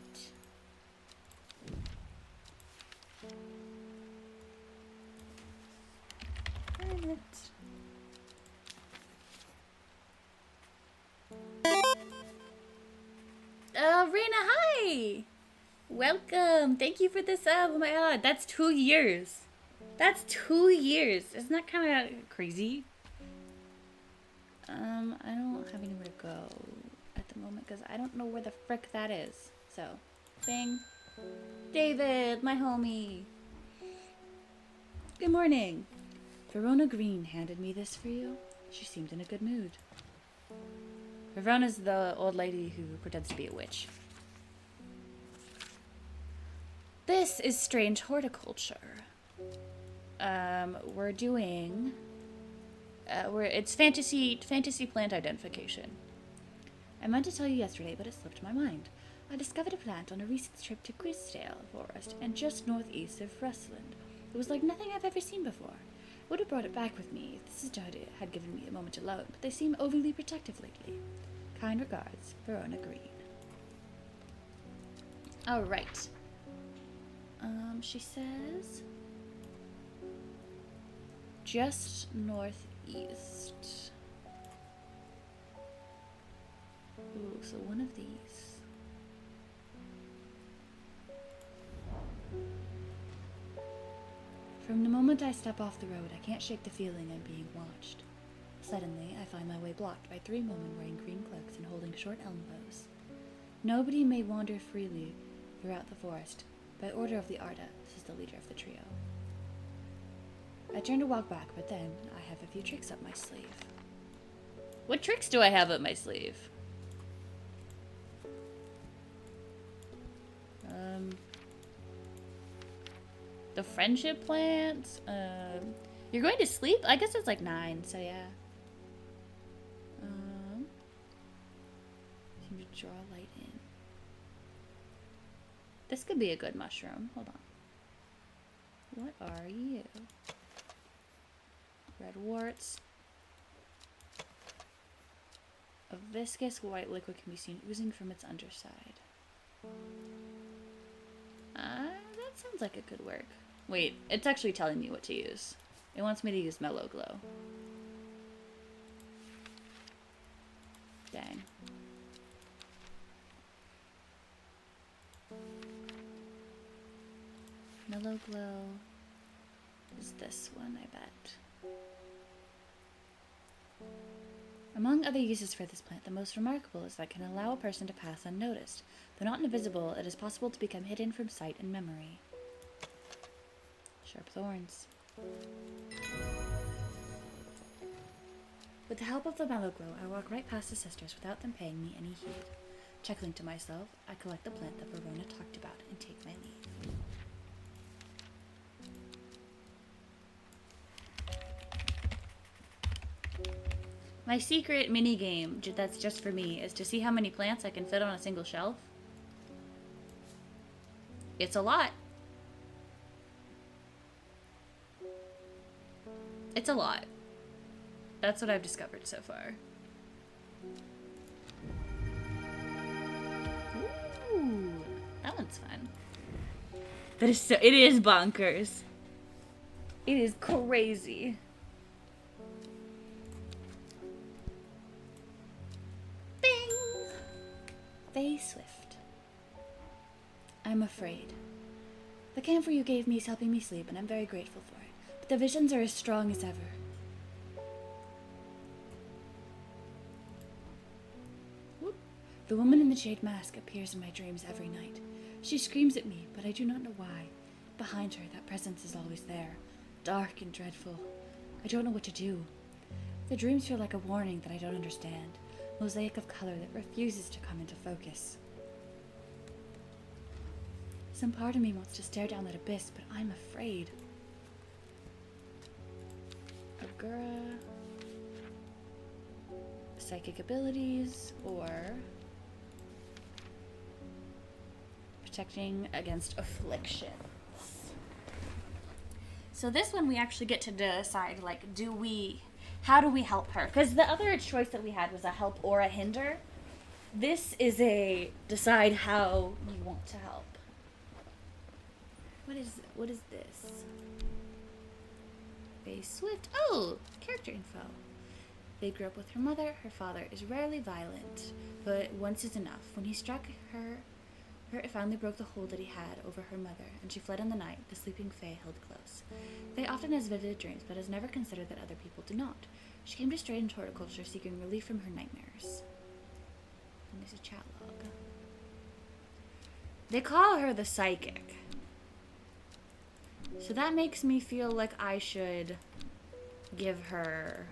Fennet. Raina, hi! Welcome! Thank you for the sub. Oh my god, that's 2 years. That's 2 years. Isn't that kind of crazy? I don't have anywhere to go at the moment because I don't know where the frick that is. So, bing. David, my homie. Good morning. Verona Green handed me this for you. She seemed in a good mood. Verona's the old lady who pretends to be a witch. This is strange horticulture. We're doing... it's fantasy plant identification. I meant to tell you yesterday, but it slipped my mind. I discovered a plant on a recent trip to Quistdale Forest and just northeast of Rustland. It was like nothing I've ever seen before. I would have brought it back with me if the sister had given me a moment alone, but they seem overly protective lately. Kind regards, Verona Green. Alright. She says... just northeast. Ooh, so one of these. From the moment I step off the road, I can't shake the feeling I'm being watched. Suddenly, I find my way blocked by 3 women wearing green cloaks and holding short elm bows. Nobody may wander freely throughout the forest. By order of the Arda, says the leader of the trio. I turn to walk back, but then I have a few tricks up my sleeve. What tricks do I have up my sleeve? The friendship plant. You're going to sleep? I guess it's like 9, so yeah. Seem to draw light in. This could be a good mushroom. Hold on. What are you? Red warts. A viscous white liquid can be seen oozing from its underside. That sounds like it could work. Wait, it's actually telling me what to use. It wants me to use Mellow Glow. Dang. Mellow Glow is this one, I bet. Among other uses for this plant, the most remarkable is that it can allow a person to pass unnoticed. Though not invisible, it is possible to become hidden from sight and memory. Sharp thorns. With the help of the Mellow Glow, I walk right past the sisters without them paying me any heed. Chuckling to myself, I collect the plant that Verona talked about and take my leave. My secret mini-game that's just for me is to see how many plants I can fit on a single shelf. It's a lot. It's a lot. That's what I've discovered so far. Ooh, that one's fun. That is so, it is bonkers. It is crazy. Bing! Swift. I'm afraid. The camphor you gave me is helping me sleep, and I'm very grateful for it. But the visions are as strong as ever. Whoop. The woman in the jade mask appears in my dreams every night. She screams at me, but I do not know why. Behind her, that presence is always there, dark and dreadful. I don't know what to do. The dreams feel like a warning that I don't understand. Mosaic of color that refuses to come into focus. Some part of me wants to stare down that abyss, but I'm afraid. Agura. Psychic abilities, or protecting against afflictions. So this one we actually get to decide, like, how do we help her? Because the other choice that we had was a help or a hinder. This is a decide how you want to help. What is this? Faye Swift. Oh, character info. They grew up with her mother. Her father is rarely violent, but once is enough. When he struck her, it finally broke the hold that he had over her mother, and she fled in the night. The sleeping Faye held close. Faye often has vivid dreams, but has never considered that other people do not. She came to strange horticulture seeking relief from her nightmares. And there's a chat log. They call her the psychic. So that makes me feel like I should give her...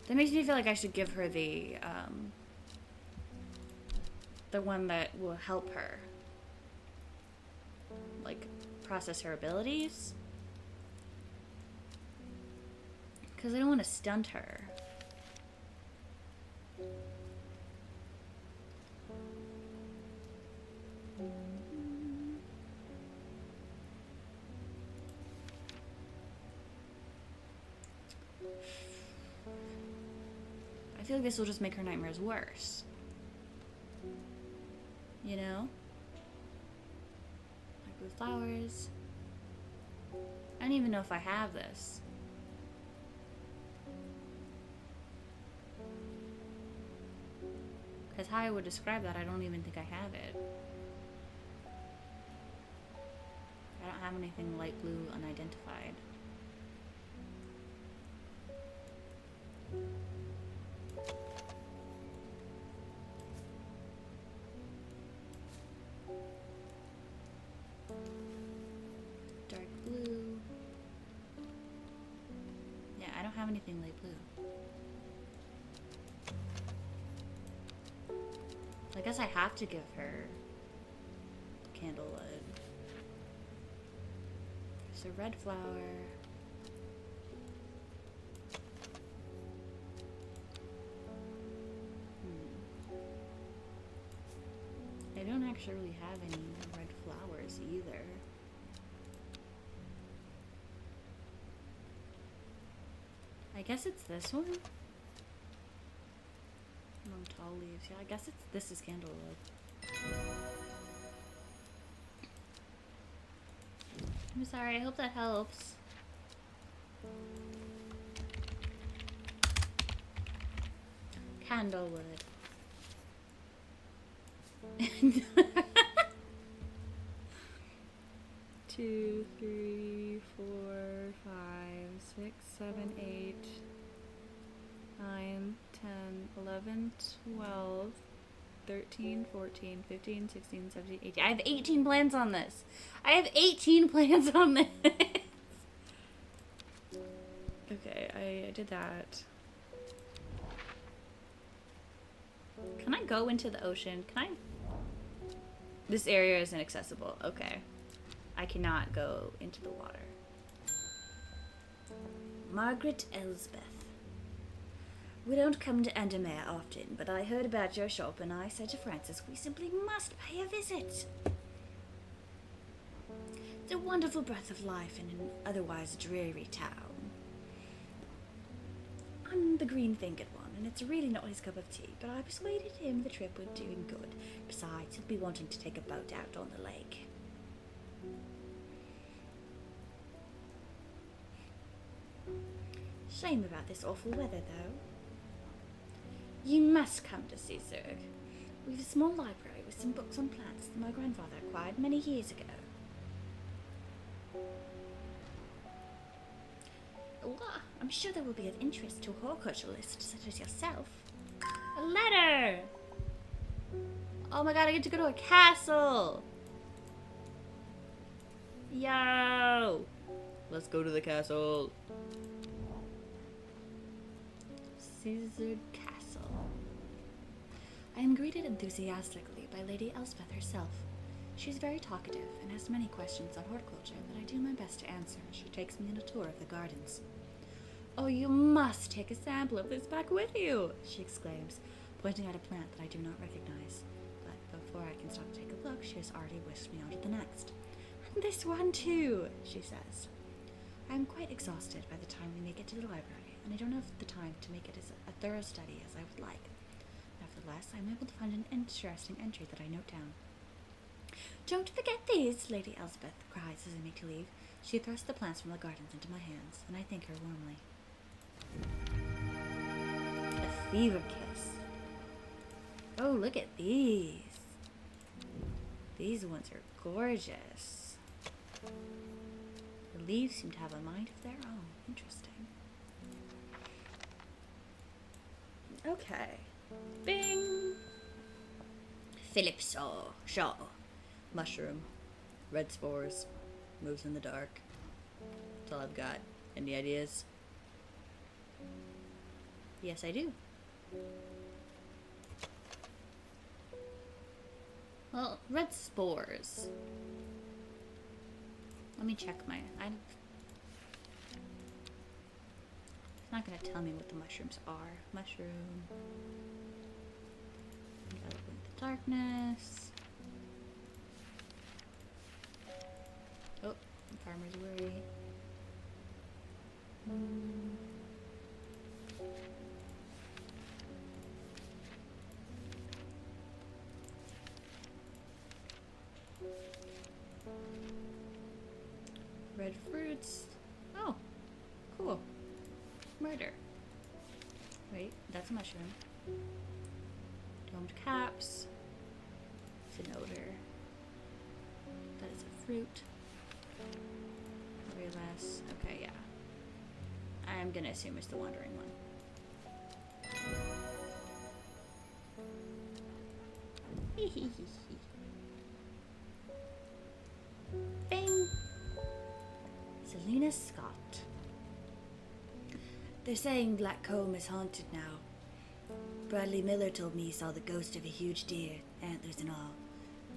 That makes me feel like I should give her the one that will help her. Like, process her abilities. Because I don't want to stunt her. I feel like this will just make her nightmares worse. You know? Like blue flowers. I don't even know if I have this. Because how I would describe that, I don't even think I have it. I don't have anything light blue unidentified. Dark blue. Yeah, I don't have anything light blue. I guess I have to give her candlewood. There's a red flower. I don't actually really have any red flowers either. I guess it's this one? Among tall leaves. Yeah, I guess this is candlewood. I'm sorry, I hope that helps. Candlewood. 2, 3, 4, 5, 6, 7, 8, 9, 10, 11, 12, 13, 14, 15, 16, 17, 18. I have 18 plans on this. I have 18 plans on this. Okay, I did that. Can I go into the ocean? Can I? This area is inaccessible. Okay. I cannot go into the water. Margaret Elsbeth. We don't come to Andermere often, but I heard about your shop and I said to Francis we simply must pay a visit. It's a wonderful breath of life in an otherwise dreary town. I'm the green-fingered one, and it's really not his cup of tea, but I persuaded him the trip would do him good. Besides, he'll be wanting to take a boat out on the lake. Shame about this awful weather, though. You must come to see Zurich. We've a small library with some books on plants that my grandfather acquired many years ago. Well, I'm sure there will be of interest to a horticulturalist such as yourself. A letter! Oh my god, I get to go to a castle! Yo! Let's go to the castle. Caesar Castle. I am greeted enthusiastically by Lady Elspeth herself. She's very talkative and has many questions on horticulture that I do my best to answer as she takes me on a tour of the gardens. Oh, you must take a sample of this back with you, she exclaims, pointing at a plant that I do not recognize. But before I can stop to take a look, she has already whisked me on to the next. And this one too, she says. I am quite exhausted by the time we make it to the library, and I don't have the time to make it as a thorough study as I would like. Nevertheless, I am able to find an interesting entry that I note down. Don't forget these, Lady Elspeth cries as I make to leave. She thrusts the plants from the gardens into my hands, and I thank her warmly. A fever kiss. Oh, look at these. These ones are gorgeous. The leaves seem to have a mind of their own. Interesting. Okay. Bing! Phillips Shaw. Mushroom. Red spores. Moves in the dark. That's all I've got. Any ideas? Yes, I do. Well, red spores. Let me check my... It's not gonna tell me what the mushrooms are. Mushroom. Developing the darkness. Oh, farmer's worry. Red fruits. Oh, cool. Murder. Wait, that's a mushroom. Domed caps. It's an odor. That is a fruit. Very less. Okay, yeah. I'm gonna assume it's the wandering one. Bing! Selena Scott. They're saying Black Comb is haunted now. Bradley Miller told me he saw the ghost of a huge deer, antlers and all.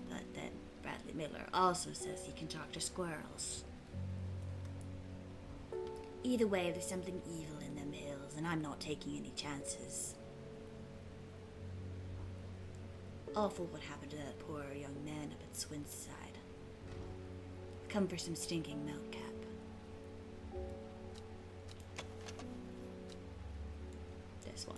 But then Bradley Miller also says he can talk to squirrels. Either way, there's something evil in them hills, and I'm not taking any chances. Awful what happened to that poor young man up at Swinside. Come for some stinking milk cap. This one.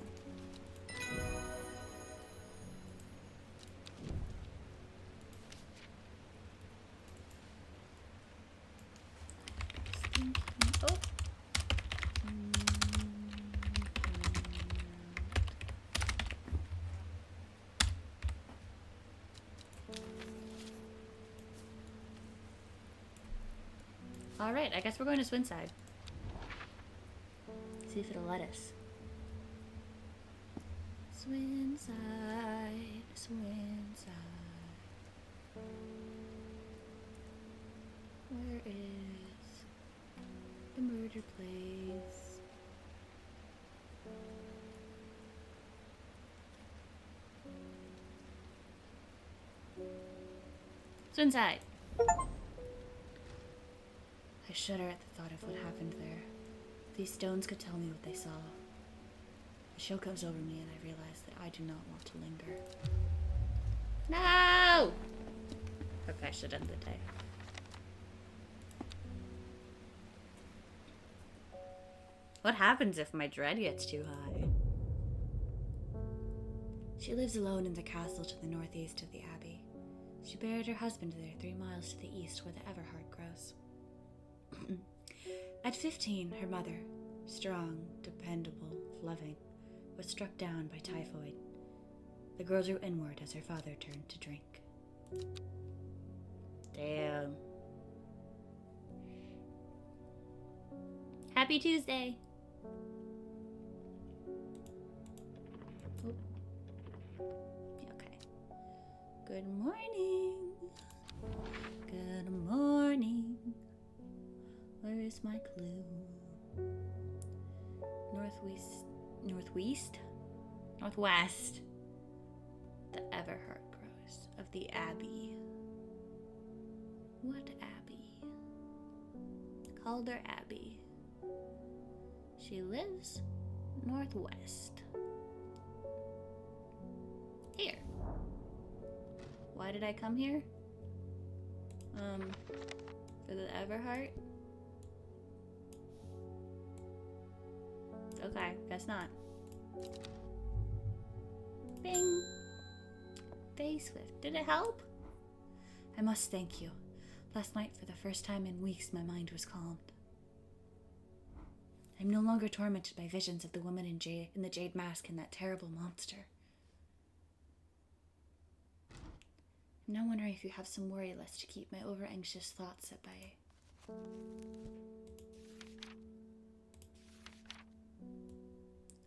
Stinking. Oh. Alright, I guess we're going to Swinside. See if it'll let us. Swinside, Swinside. Where is the murder place? Swinside! I shudder at the thought of what happened there. These stones could tell me what they saw. A chill comes over me and I realize that I do not want to linger. No! Okay, I should end the day. What happens if my dread gets too high? She lives alone in the castle to the northeast of the abbey. She buried her husband there 3 miles to the east where the Everheart grows. At 15, her mother, strong, dependable, loving, was struck down by typhoid. The girl drew inward as her father turned to drink. Damn. Happy Tuesday! Oh. Okay. Good morning. Good morning. Where is my clue? Northwest? The Everheart grows of the Abbey. What Abbey? Calder Abbey. She lives northwest. Here. Why did I come here? For the Everheart? Okay, guess not. Bing! Facelift. Did it help? I must thank you. Last night, for the first time in weeks, my mind was calmed. I'm no longer tormented by visions of the woman in the jade mask and that terrible monster. I'm now wondering if you have some worry list to keep my over-anxious thoughts at bay.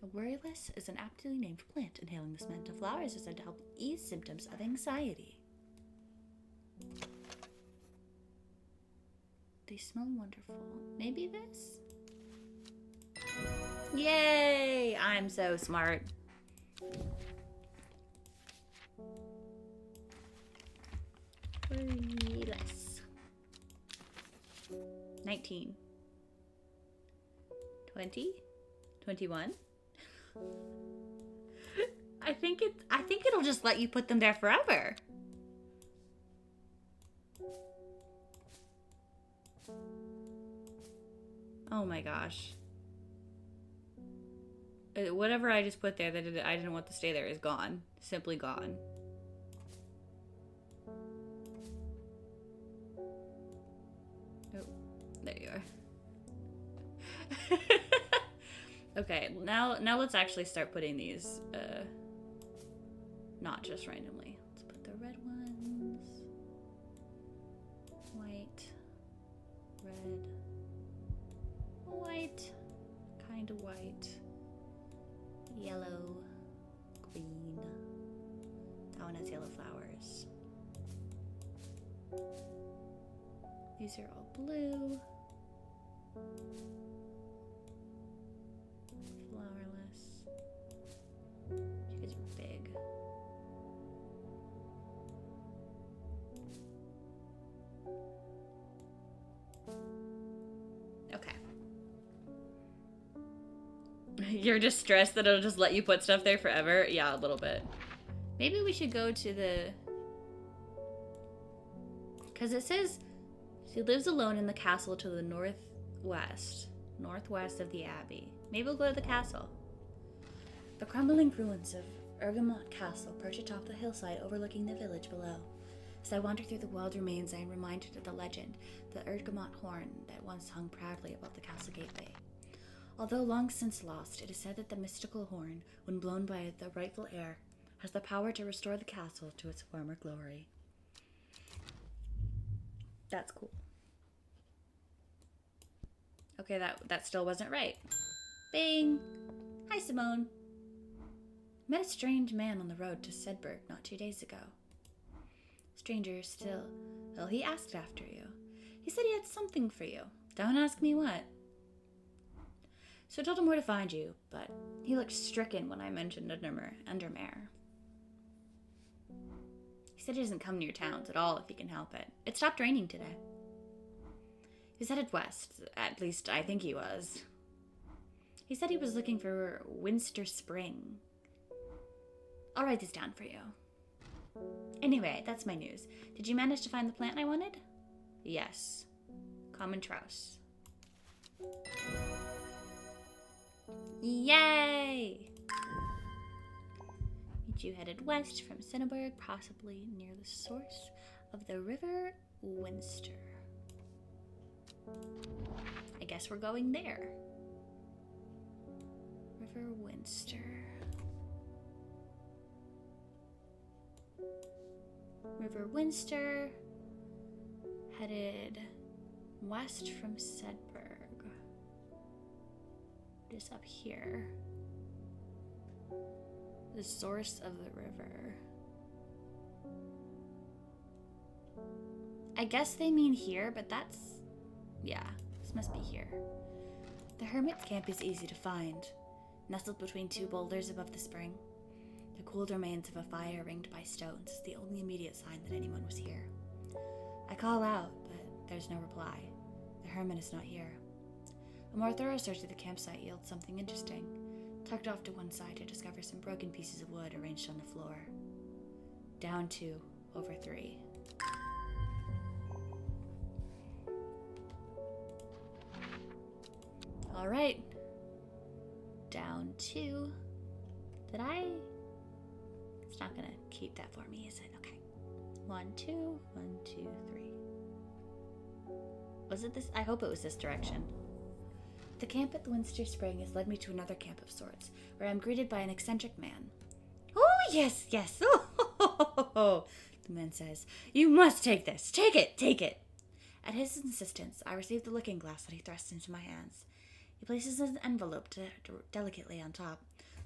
A worryless is an aptly named plant. Inhaling the scent of flowers is said to help ease symptoms of anxiety. They smell wonderful. Maybe this? Yay! I'm so smart. Less. 19. 20? 21? I think it'll just let you put them there forever. Oh my gosh. Whatever I just put there that I didn't want to stay there is gone. Simply gone. Oh, there you are. Okay, now let's actually start putting these, not just randomly. Let's put the red ones. White. Red. White. Kind of white. Yellow. Green. That one has yellow flowers. These are all blue. Flowerless. You guys are big. Okay. You're just stressed that it'll just let you put stuff there forever? Yeah, a little bit. Maybe we should go to the... Because it says she lives alone in the castle to the northwest of the abbey. Maybe we'll go to the castle. The crumbling ruins of Ergamont Castle perch atop the hillside overlooking the village below. As I wander through the wild remains, I am reminded of the legend, the Ergamont horn that once hung proudly above the castle gateway. Although long since lost, it is said that the mystical horn, when blown by the rightful heir, has the power to restore the castle to its former glory. That's cool. Okay, that still wasn't right. Bing! Hi, Simone. Met a strange man on the road to Sedberg not 2 days ago. Stranger still. Well, he asked after you. He said he had something for you. Don't ask me what. So I told him where to find you, but he looked stricken when I mentioned Undermare. He said he doesn't come near towns at all if he can help it. It stopped raining today. He was headed west. At least I think he was. He said he was looking for Winster Spring. I'll write this down for you. Anyway, that's my news. Did you manage to find the plant I wanted? Yes. Common Trouse. Yay! You headed west from Cinnaberg, possibly near the source of the River Winster. I guess we're going there. River Winster. River Winster. Headed west from Sedberg. Just up here. The source of the river. I guess they mean here, but that's... Yeah, this must be here. The hermit's camp is easy to find. Nestled between two boulders above the spring. The cooled remains of a fire ringed by stones is the only immediate sign that anyone was here. I call out, but there's no reply. The hermit is not here. A more thorough search of the campsite yields something interesting. Tucked off to one side to discover some broken pieces of wood arranged on the floor. Down 2 over 3. All right. Down 2. Did I? It's not gonna keep that for me, is it? Okay. 1, 2, 1, 2, 3. Was it this? I hope it was this direction. The camp at the Winster Spring has led me to another camp of sorts, where I'm greeted by an eccentric man. Oh, yes, yes. Oh, the man says. You must take this. Take it, take it. At his insistence, I receive the looking glass that he thrusts into my hands. He places an envelope delicately on top.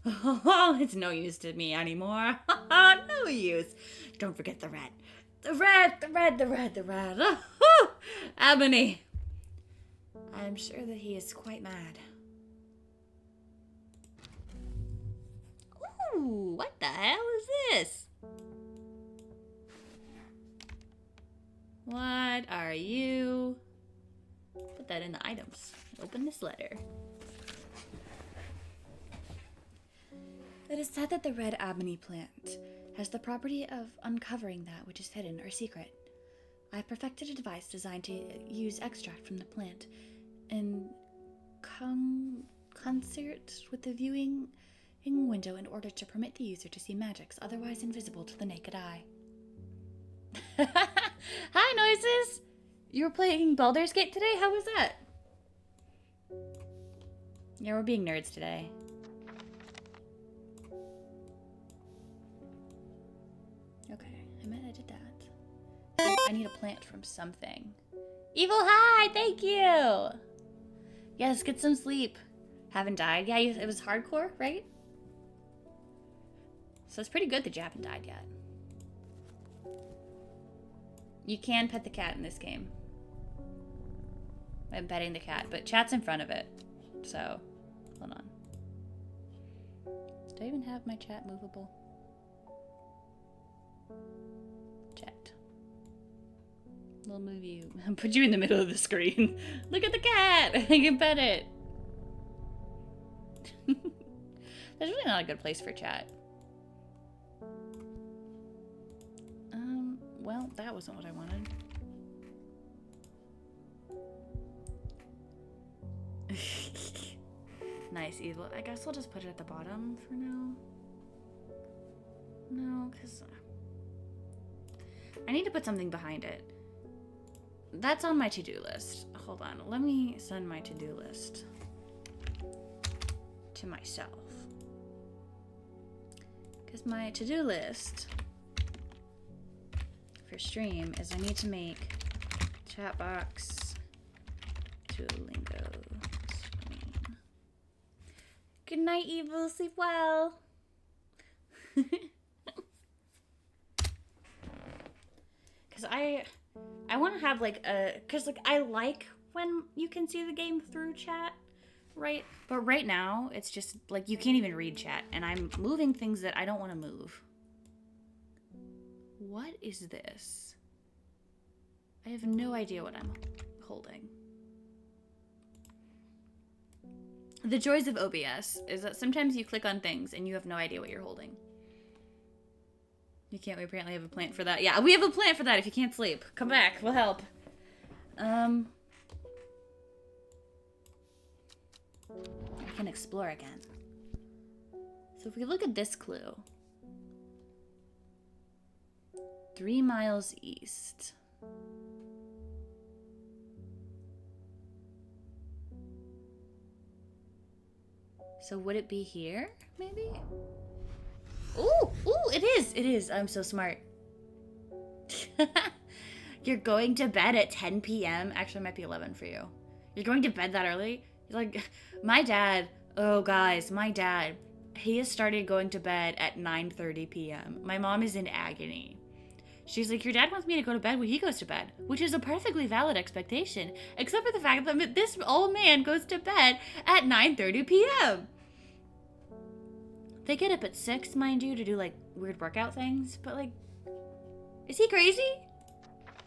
Oh, it's no use to me anymore. No use. Don't forget the red. The red. Oh, Ebony. I'm sure that he is quite mad. Ooh, what the hell is this? What are you? Put that in the items. Open this letter. It is said that the red ebony plant has the property of uncovering that which is hidden or secret. I have perfected a device designed to use extract from the plant in concert with the viewing window in order to permit the user to see magics otherwise invisible to the naked eye. Hi, Noises! You were playing Baldur's Gate today? How was that? Yeah, we're being nerds today. Okay, I meant I did that. I need a plant from something. Evil, hi! Thank you! Yes, get some sleep. Haven't died? Yeah, it was hardcore, right? So it's pretty good that you haven't died yet. You can pet the cat in this game. I'm petting the cat, but chat's in front of it. So, hold on. Do I even have my chat movable? Chat. We'll move you. Put you in the middle of the screen. Look at the cat! I can pet it. That's really not a good place for chat. Well, that wasn't what I wanted. Nice, Evil. I guess I'll just put it at the bottom for now. No, because I need to put something behind it. That's on my to-do list. Hold on. Let me send my to-do list to myself. Because my to-do list for stream is I need to make chat box Duolingo screen. Good night, Evil. Sleep well. Because I want to have like a, because like I like when you can see the game through chat, right? But right now it's just like you can't even read chat, and I'm moving things that I don't want to move. What is this? I have no idea what I'm holding. The joys of OBS is that sometimes you click on things and you have no idea what you're holding. You can't, we apparently have a plant for that. Yeah, we have a plant for that if you can't sleep. Come back, we'll help. I can explore again. So if we look at this clue. 3 miles east. So would it be here, maybe? Ooh, it is. It is. I'm so smart. You're going to bed at 10 p.m.? Actually, it might be 11 for you. You're going to bed that early? Like, my dad, oh, guys, my dad, he has started going to bed at 9:30 p.m. My mom is in agony. She's like, your dad wants me to go to bed when he goes to bed, which is a perfectly valid expectation, except for the fact that this old man goes to bed at 9:30 p.m. They get up at 6, mind you, to do, like, weird workout things, but, like, is he crazy?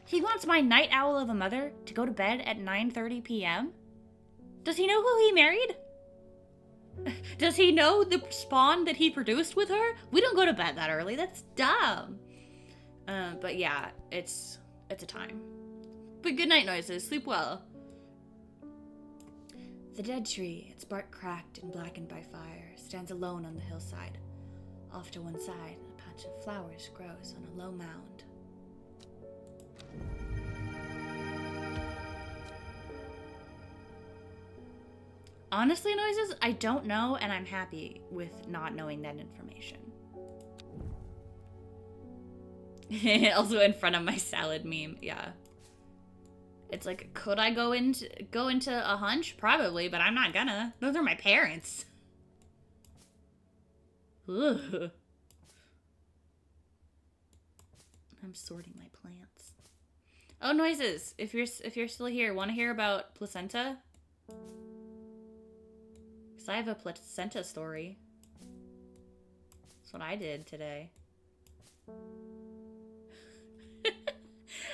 He wants my night owl of a mother to go to bed at 9:30 p.m.? Does he know who he married? Does he know the spawn that he produced with her? We don't go to bed that early. That's dumb. But yeah, it's a time. But good night, Noises. Sleep well. The dead tree, its bark cracked and blackened by fire, stands alone on the hillside. Off to one side, a patch of flowers grows on a low mound. Honestly, Noises, I don't know, and I'm happy with not knowing that information. Also in front of my salad meme, yeah. It's like, could I go into a hunch? Probably, but I'm not gonna. Those are my parents. Ugh. I'm sorting my plants. Oh, Noises! If you're still here, want to hear about placenta? Because I have a placenta story. That's what I did today.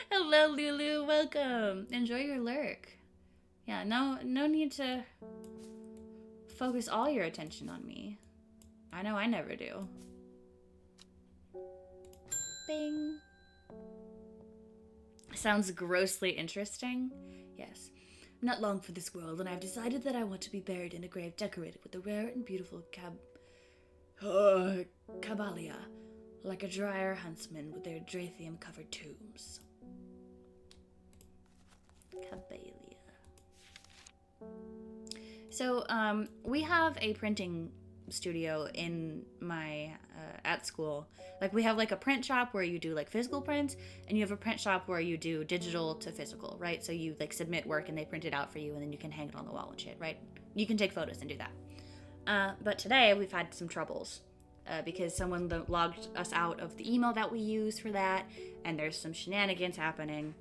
Hello, Lulu. Welcome. Enjoy your lurk. Yeah, no need to focus all your attention on me. I know I never do. Bing. Sounds grossly interesting. Yes. I'm not long for this world, and I've decided that I want to be buried in a grave decorated with the rare and beautiful Cabalia, like a dryer huntsman with their Dratheum-covered tombs. Cabalia. So, we have a printing studio in my, at school. Like, we have, like, a print shop where you do, like, physical prints, and you have a print shop where you do digital to physical, right? So you, like, submit work, and they print it out for you, and then you can hang it on the wall and shit, right? You can take photos and do that. But today, we've had some troubles, because someone logged us out of the email that we use for that, and there's some shenanigans happening.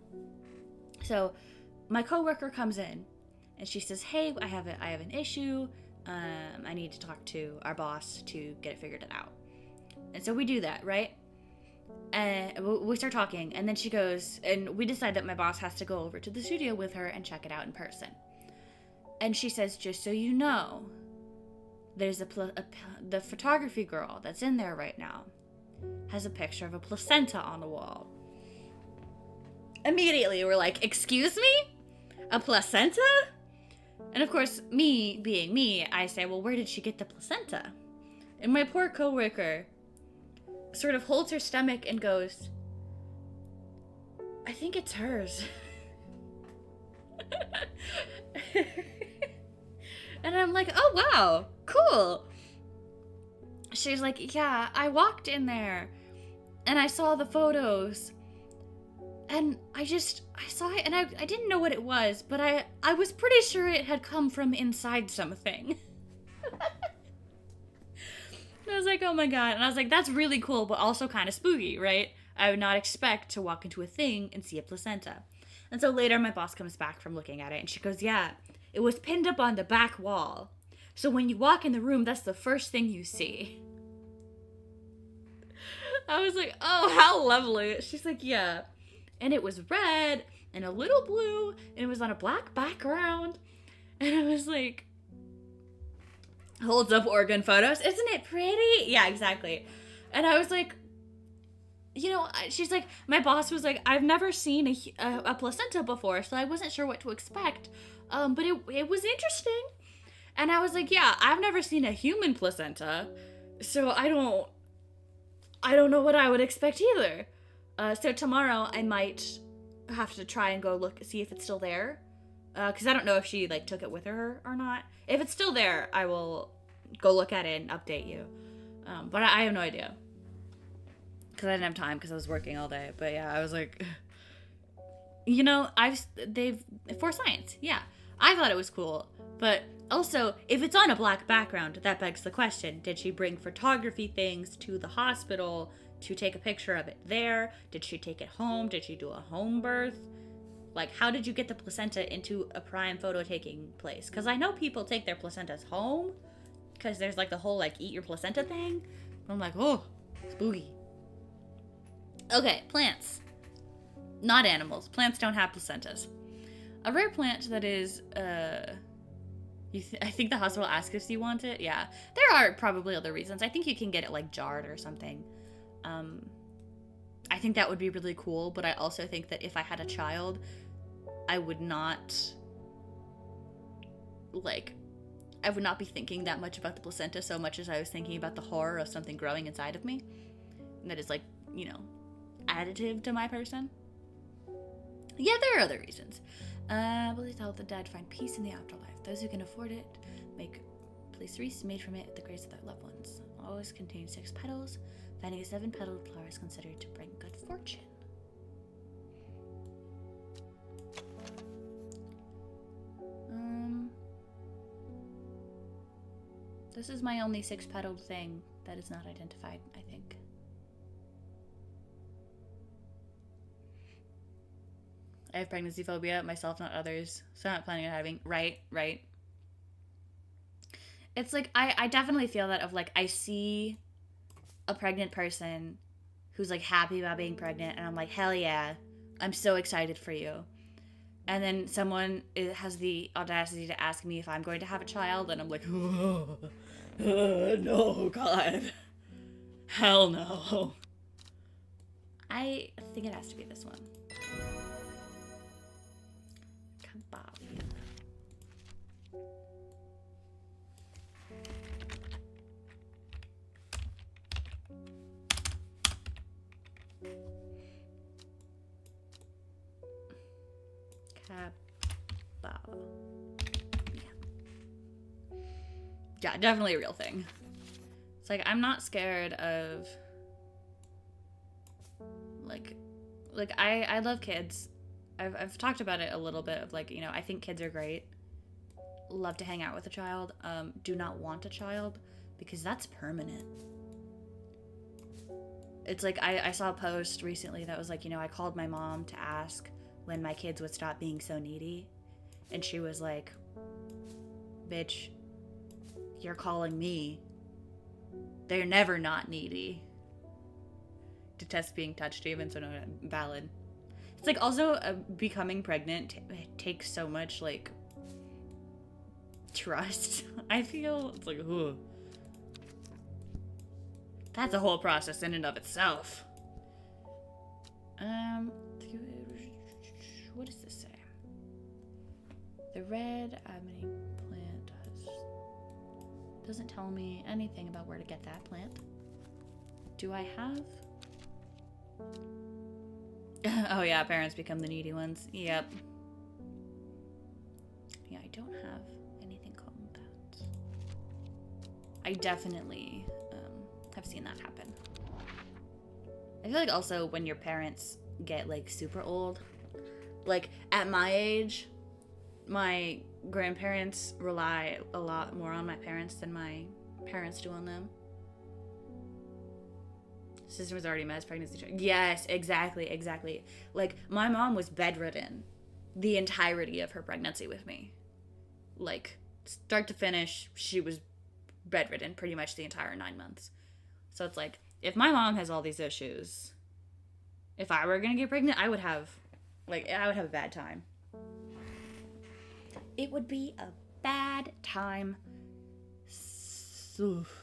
So, my coworker comes in, and she says, hey, I have an issue. I need to talk to our boss to get it figured out. And so we do that, right? And we start talking, and then she goes, and we decide that my boss has to go over to the studio with her and check it out in person. And she says, just so you know, there's the photography girl that's in there right now has a picture of a placenta on the wall. Immediately, we're like, excuse me? A placenta? And of course, me being me, I say, well, where did she get the placenta? And my poor coworker sort of holds her stomach and goes, I think it's hers. And I'm like, oh, wow, cool. She's like, yeah, I walked in there and I saw the photos. And I saw it, and I didn't know what it was, but I was pretty sure it had come from inside something. And I was like, oh my god. And I was like, that's really cool, but also kind of spooky, right? I would not expect to walk into a thing and see a placenta. And so later my boss comes back from looking at it, and she goes, yeah, it was pinned up on the back wall. So when you walk in the room, that's the first thing you see. I was like, oh, how lovely. She's like, yeah. And it was red and a little blue, and it was on a black background. And I was like, holds up organ photos. Isn't it pretty? Yeah, exactly. And I was like, you know, she's like, my boss was like, I've never seen a placenta before, so I wasn't sure what to expect. But it was interesting. And I was like, yeah, I've never seen a human placenta, so I don't know what I would expect either. So tomorrow I might have to try and go see if it's still there. Because I don't know if she, like, took it with her or not. If it's still there, I will go look at it and update you. But I have no idea. Because I didn't have time because I was working all day. But yeah, I was like, you know, for science, yeah. I thought it was cool. But also, if it's on a black background, that begs the question, did she bring photography things to the hospital to take a picture of it there? Did she take it home? Did she do a home birth? Like, how did you get the placenta into a prime photo taking place? Because I know people take their placentas home because there's like the whole like eat your placenta thing. I'm like, oh, spooky. Okay, plants. Not animals. Plants don't have placentas. A rare plant that is, I think the hospital asked if you want it. Yeah, there are probably other reasons. I think you can get it like jarred or something. I think that would be really cool, but I also think that if I had a child, I would not be thinking that much about the placenta so much as I was thinking about the horror of something growing inside of me. And that is like, you know, additive to my person. Yeah, there are other reasons. Believe how the dead find peace in the afterlife. Those who can afford it make place wreaths made from it at the graves of their loved ones. Always contain 6 petals. Finding a 7-petaled flower is considered to bring good fortune. This is my only 6-petaled thing that is not identified, I think. I have pregnancy phobia, myself, not others, so I'm not planning on having. Right, right. It's like, I definitely feel that of like, I see a pregnant person who's like happy about being pregnant, and I'm like, hell yeah, I'm so excited for you. And then someone has the audacity to ask me if I'm going to have a child, and I'm like, no, God. Hell no. I think it has to be this one. Kebab. Kebab. Yeah, definitely a real thing. It's like, I'm not scared of like I love kids. I've talked about it a little bit of like, you know, I think kids are great. Love to hang out with a child. Do not want a child because that's permanent. It's like I saw a post recently that was like, you know, I called my mom to ask when my kids would stop being so needy, and she was like, bitch, you're calling me. They're never not needy. Detest being touched even, so no, valid. It's like also becoming pregnant takes so much like trust. I feel it's like, ugh. That's a whole process in and of itself. What does this say? The red amity plant doesn't tell me anything about where to get that plant. Do I have? Oh yeah, parents become the needy ones. Yep. Yeah, I don't have anything called that. I definitely have seen that happen. I feel like also when your parents get like super old, like at my age, my grandparents rely a lot more on my parents than my parents do on them. Sister was already met as pregnancy. Yes, exactly. Like, my mom was bedridden the entirety of her pregnancy with me. Like, start to finish, she was bedridden pretty much the entire 9 months. So it's like, if my mom has all these issues, if I were gonna get pregnant, I would have a bad time. It would be a bad time. Oof.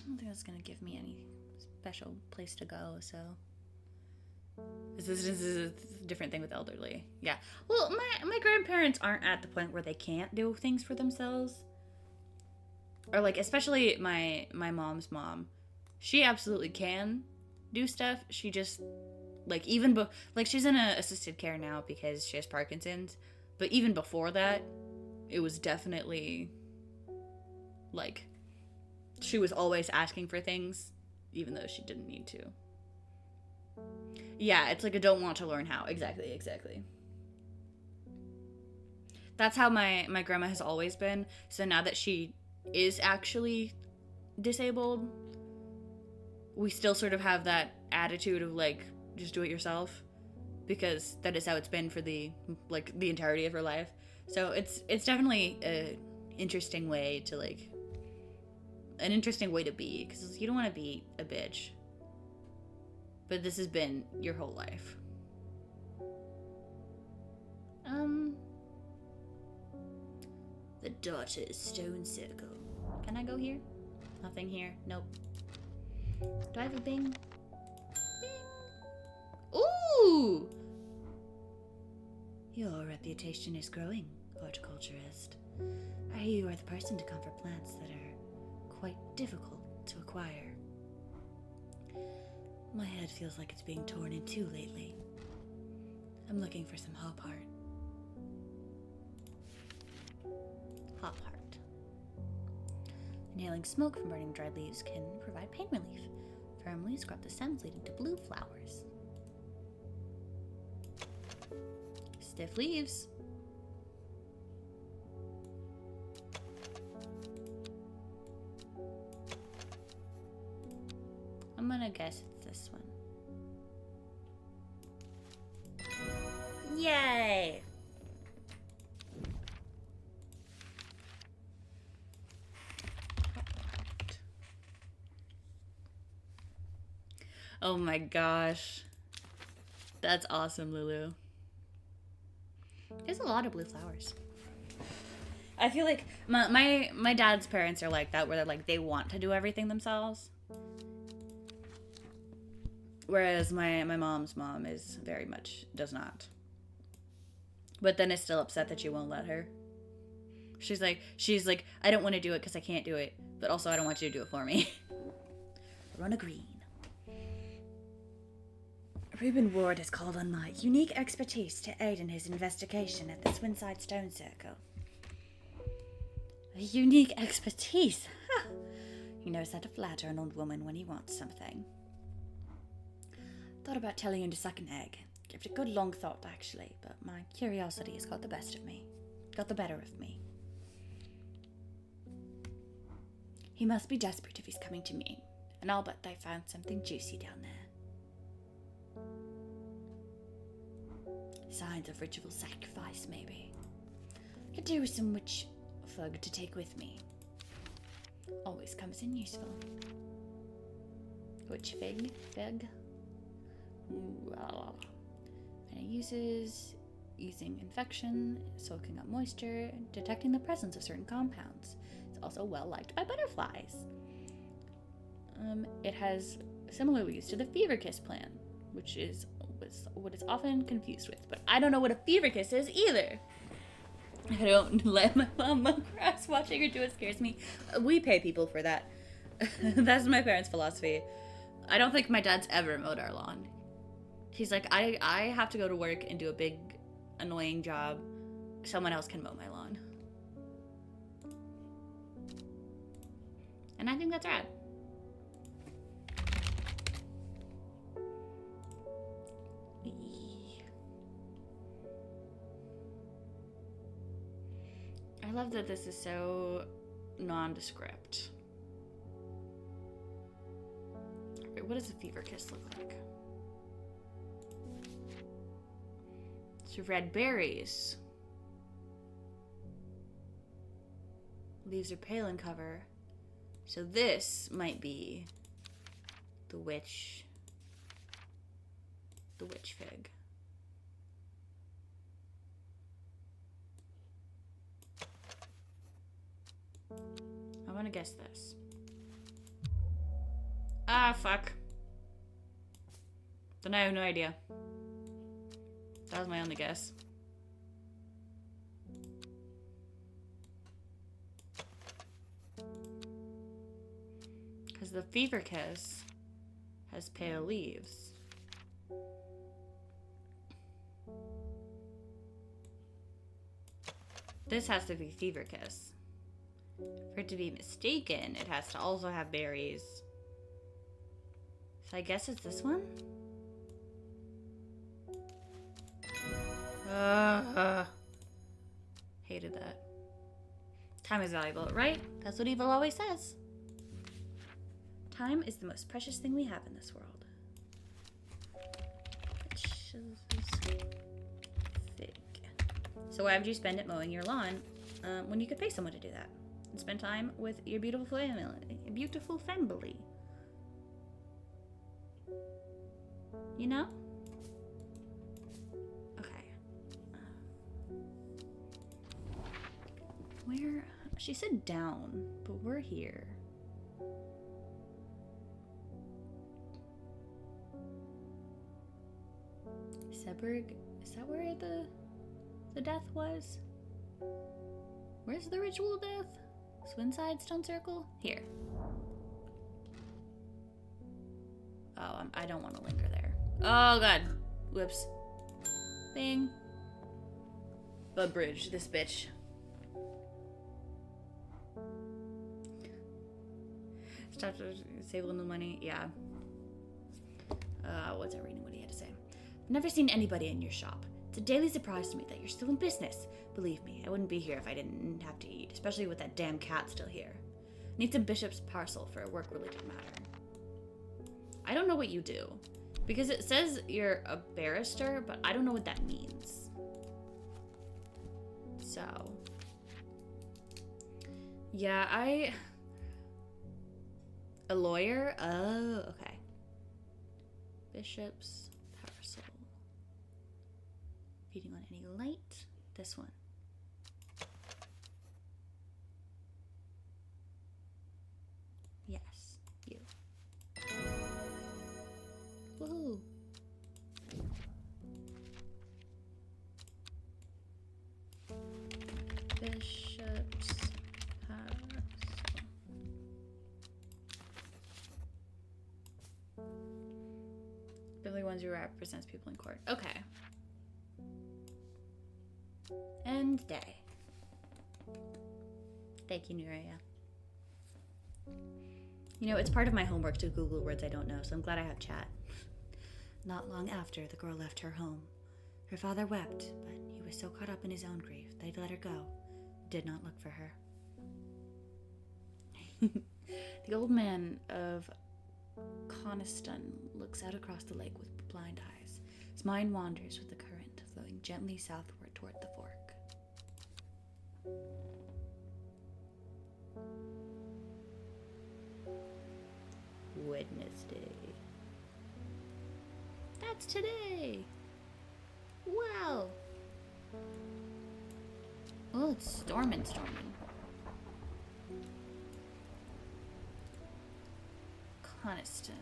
I don't think that's gonna give me any special place to go, so. This is a different thing with elderly. Yeah. Well, my grandparents aren't at the point where they can't do things for themselves. Or like, especially my mom's mom. She absolutely can do stuff. She just, like, like, she's in a assisted care now because she has Parkinson's. But even before that, it was definitely, like, she was always asking for things, even though she didn't need to. Yeah, it's like a don't want to learn how. Exactly. That's how my grandma has always been. So now that she is actually disabled, we still sort of have that attitude of like, just do it yourself, because that is how it's been for the entirety of her life. So it's definitely an interesting way to be, because you don't want to be a bitch, but this has been your whole life. The Daughter's Stone Circle. Can I go here? Nothing here. Nope. Do I have a bing? Bing. Ooh! Your reputation is growing, horticulturist. I hear you are the person to comfort plants that are quite difficult to acquire. My head feels like it's being torn in two lately. I'm looking for some hop heart. Hop heart. Inhaling smoke from burning dried leaves can provide pain relief. Firmly scrub the stems leading to blue flowers. Stiff leaves. I'm gonna guess it's this one. Yay! Oh my gosh. That's awesome, Lulu. There's a lot of blue flowers. I feel like my dad's parents are like that, where they're like, they want to do everything themselves. Whereas my mom's mom is very much does not. But then is still upset that you won't let her. She's like, I don't want to do it because I can't do it, but also I don't want you to do it for me. Run a green. Reuben Ward has called on my unique expertise to aid in his investigation at the Swinside Stone Circle. A unique expertise? Huh. He knows how to flatter an old woman when he wants something. Thought about telling him to suck an egg. Give it a good long thought, actually, but my curiosity has got the best of me. Got the better of me. He must be desperate if he's coming to me, and I'll bet they found something juicy down there. Signs of ritual sacrifice, maybe. Could do with some witch fug to take with me. Always comes in useful. Witch fig? Fig? And it uses easing infection, soaking up moisture, detecting the presence of certain compounds. It's also well liked by butterflies. It has similar use to the fever kiss plant, which is what it's often confused with. But I don't know what a fever kiss is either. I don't let my mom mow grass. Watching her do it scares me. We pay people for that. That's my parents' philosophy. I don't think my dad's ever mowed our lawn. He's like, I have to go to work and do a big, annoying job. Someone else can mow my lawn. And I think that's rad. I love that this is so nondescript. Wait, what does a fever kiss look like? It's red berries. Leaves are pale in color. So this might be the witch fig. I want to guess this. Ah, fuck. Then I have no idea. That was my only guess. Because the fever kiss has pale leaves. This has to be fever kiss. For it to be mistaken, it has to also have berries. So I guess it's this one? Hated that. Time is valuable, right? That's what evil always says. Time is the most precious thing we have in this world. Fig. So why would you spend it mowing your lawn when you could pay someone to do that? And spend time with your beautiful family. You know? Okay. Where? She said down, but we're here. Seberg? Is that where the death was? Where's the ritual death? Swinside Stone Circle? Here. Oh, I don't want to linger there. Oh, God. Whoops. Bing. But bridge, this bitch. Stop disabling the money. Yeah. What's I reading? What he had to say? I've never seen anybody in your shop. It's a daily surprise to me that you're still in business. Believe me, I wouldn't be here if I didn't have to eat, especially with that damn cat still here. Need some bishop's parcel for a work-related matter. I don't know what you do, because it says you're a barrister, but I don't know what that means. So, yeah, a lawyer? Oh, okay. Bishop's parcel. Feeding on any light. This one. Yes, you. Woohoo. Bishop's parcel. Billy ones who represents people in court. Okay. End day. Thank you, Nuria. You know, it's part of my homework to Google words I don't know, so I'm glad I have chat. Not long after, the girl left her home. Her father wept, but he was so caught up in his own grief that he let her go, did not look for her. The old man of Coniston looks out across the lake with blind eyes. His mind wanders with the current, flowing gently southward toward the fork. Wednesday. That's today! Wow! Oh, it's storming. Coniston.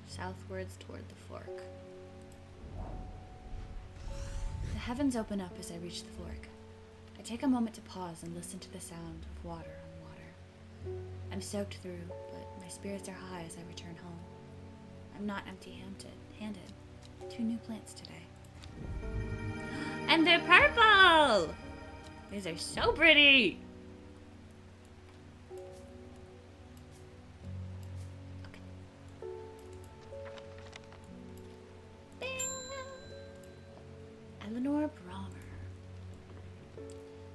Southwards toward the fork. The heavens open up as I reach the fork. I take a moment to pause and listen to the sound of water on water. I'm soaked through, but my spirits are high as I return home. I'm not empty-handed. 2 new plants today. And they're purple! These are so pretty! Okay. Bing! Eleanor Brommer.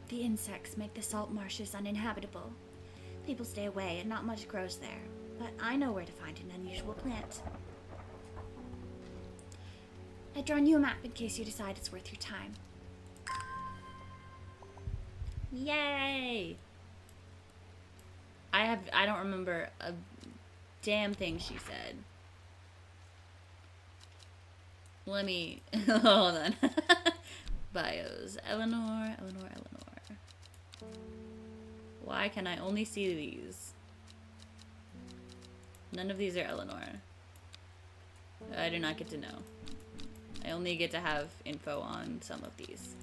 The insects make the salt marshes uninhabitable. People stay away and not much grows there, but I know where to find an unusual plant. I've drawn you a map in case you decide it's worth your time. Yay! I don't remember a damn thing she said. Let me hold on. Bios. Eleanor. Why can I only see these? None of these are Eleanor. I do not get to know. I only get to have info on some of these.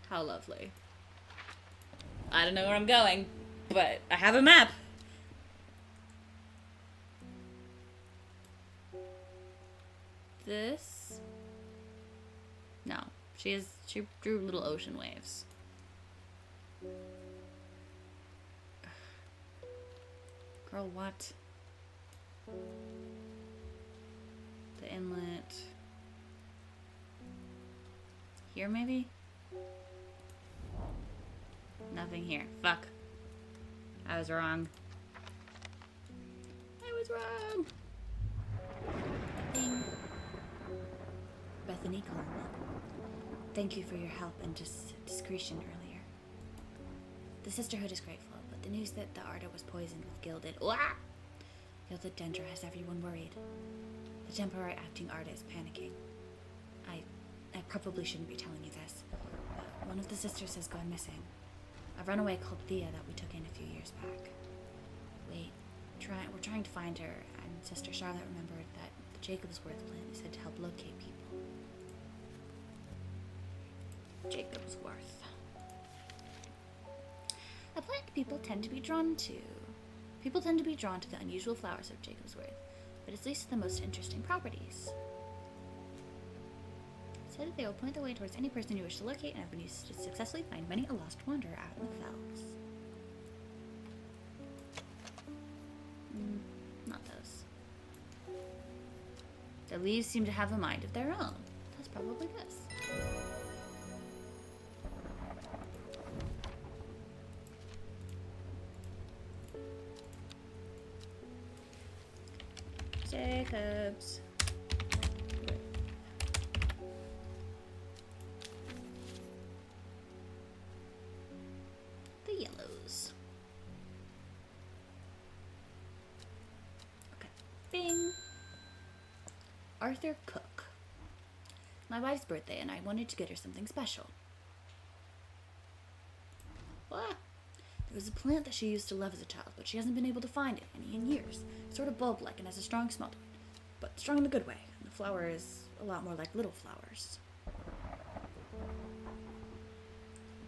How lovely. I don't know where I'm going, but I have a map. This? No. She drew little ocean waves. Girl, what? The inlet. Here, maybe? Nothing here. Fuck. I was wrong. Ding. Bethany Coleman. Thank you for your help and discretion earlier. The Sisterhood is grateful, but the news that the Arda was poisoned with gilded dendra has everyone worried. The temporary acting Arda is panicking. I probably shouldn't be telling you this, but one of the sisters has gone missing. A runaway called Thea that we took in a few years back. We're trying to find her, and Sister Charlotte remembered that the Jacobsworth plant is said to help locate people. Jacobsworth. A plant people tend to be drawn to. People tend to be drawn to the unusual flowers of Jacobsworth, but it's least the most interesting properties. Said that they will point the way towards any person you wish to locate and have been used to successfully find many a lost wanderer out in the fells. Not those. The leaves seem to have a mind of their own. That's probably this. Jacobs. The yellows. Okay. Bing. Arthur Cook. My wife's birthday, and I wanted to get her something special. What? There was a plant that she used to love as a child, but she hasn't been able to find it in years. Sort of bulb-like and has a strong smell to it, but strong in the good way. And the flower is a lot more like little flowers.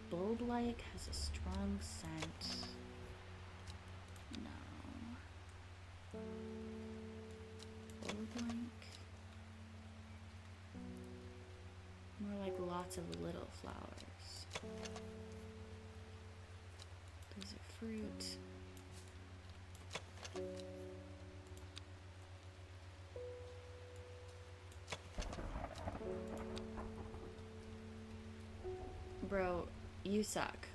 Bulb-like has a strong scent. No. Bulb-like. More like lots of little flowers. Those are fruit. Bro, you suck.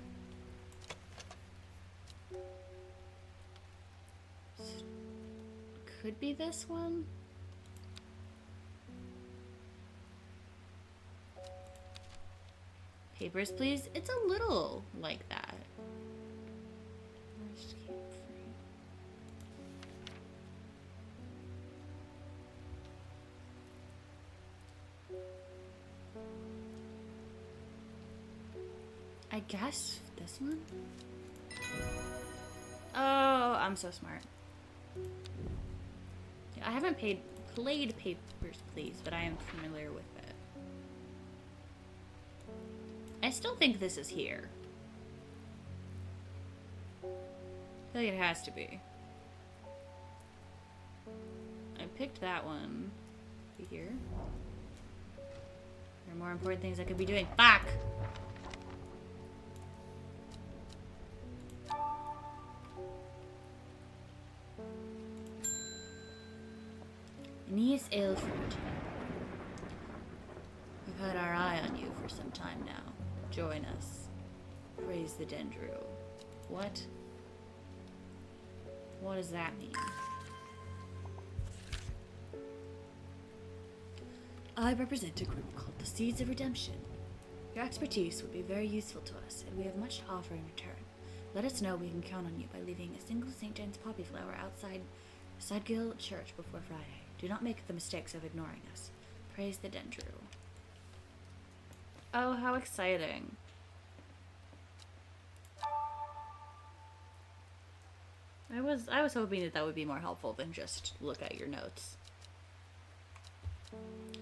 Could be this one? Papers, please. It's a little like that. I guess this one? Oh, I'm so smart. I haven't played Papers, Please, but I am familiar with it. I still think this is here. I feel like it has to be. I picked that one. Be here. There are more important things I could be doing. Fuck! Aeneas Aylford. We've had our eye on you for some time now. Join us. Praise the Dendru. What? What does that mean? I represent a group called the Seeds of Redemption. Your expertise would be very useful to us, and we have much to offer in return. Let us know we can count on you by leaving a single St. James poppy flower outside Sidgill Church before Friday. Do not make the mistakes of ignoring us. Praise the Dendru. Oh, how exciting. I was hoping that would be more helpful than just look at your notes.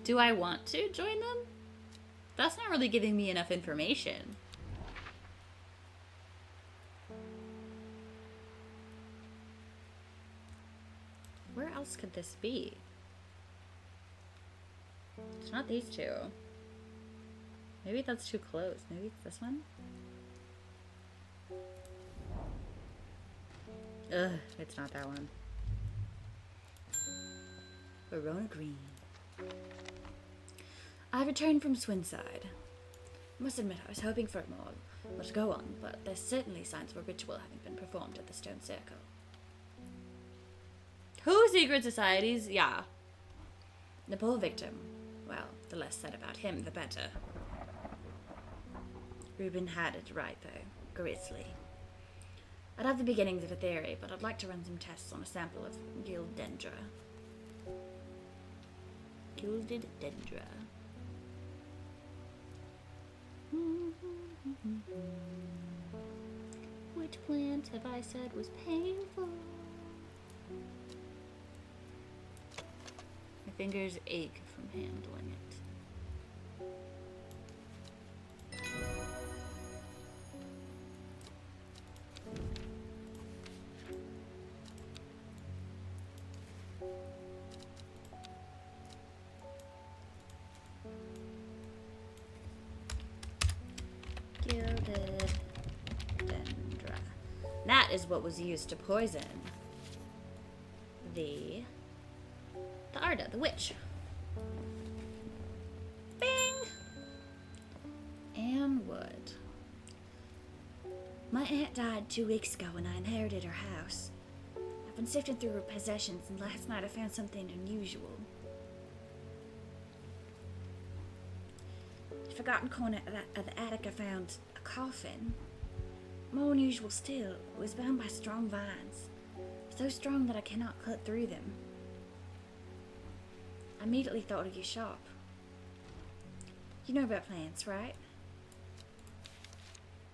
Do I want to join them? That's not really giving me enough information. Where else could this be? It's not these two. Maybe that's too close. Maybe it's this one? Ugh, it's not that one. Verona Green. I returned from Swinside. I must admit I was hoping for more to go on, but there's certainly signs of a ritual having been performed at the Stone Circle. Who secret societies? Yeah. The poor victim. Well, the less said about him, the better. Reuben had it right, though. Grisly. I'd have the beginnings of a theory, but I'd like to run some tests on a sample of Gildendra. Gilded Dendra. Which plant have I said was painful? My fingers ache from handling it. Gilded Dendra. That is what was used to poison the Arda, the witch. Bing! Anne Wood. My aunt died 2 weeks ago when I inherited her house. I've been sifting through her possessions, and last night I found something unusual. In the forgotten corner of the attic, I found a coffin. More unusual still, it was bound by strong vines, so strong that I cannot cut through them. I immediately thought of your shop. You know about plants, right?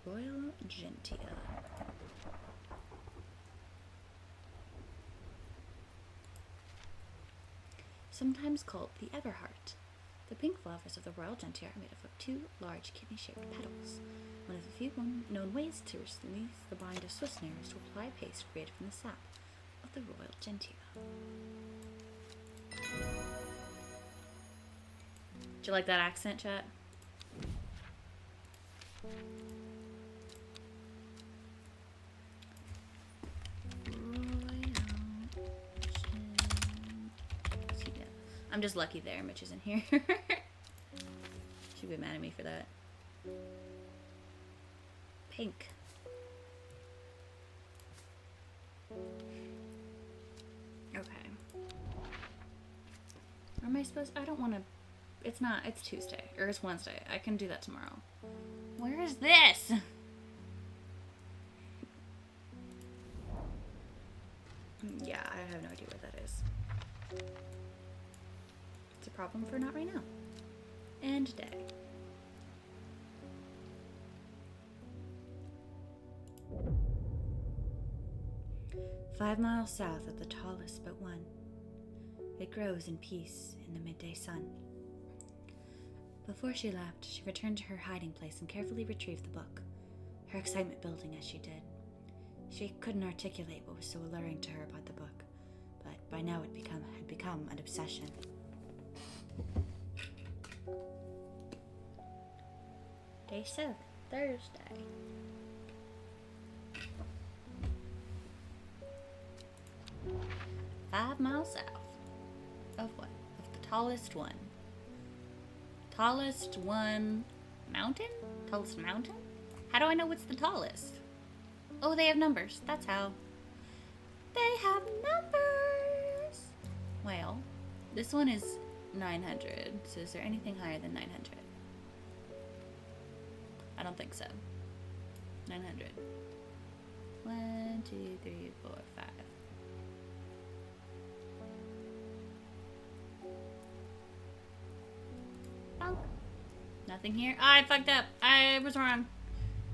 Royal Gentian. Sometimes called the Everheart. The pink flowers of the Royal Gentian are made up of two large kidney-shaped petals. One of the few known ways to release the bind of Swiss snares is to apply a paste created from the sap of the Royal Gentian. Do you like that accent, chat? I'm just lucky there. Mitch isn't here. She'd be mad at me for that. Pink. Okay. Am I supposed? I don't want to. It's not. It's Tuesday. Or it's Wednesday. I can do that tomorrow. Where is this? Yeah, I have no idea where that is. It's a problem for not right now. And day. "5 miles south of the tallest but one. It grows in peace in the midday sun." Before she left, she returned to her hiding place and carefully retrieved the book, her excitement building as she did. She couldn't articulate what was so alluring to her about the book, but by now it had become an obsession. Day 7, Thursday. "5 miles south of what? Of the tallest one. Tallest one mountain? Tallest mountain? How do I know what's the tallest? Oh, they have numbers. That's how. They have numbers! Well, this one is 900. So is there anything higher than 900? I don't think so. 900. 1, 2, 3, 4, 5. Bonk. Nothing here. Oh, I fucked up. I was wrong.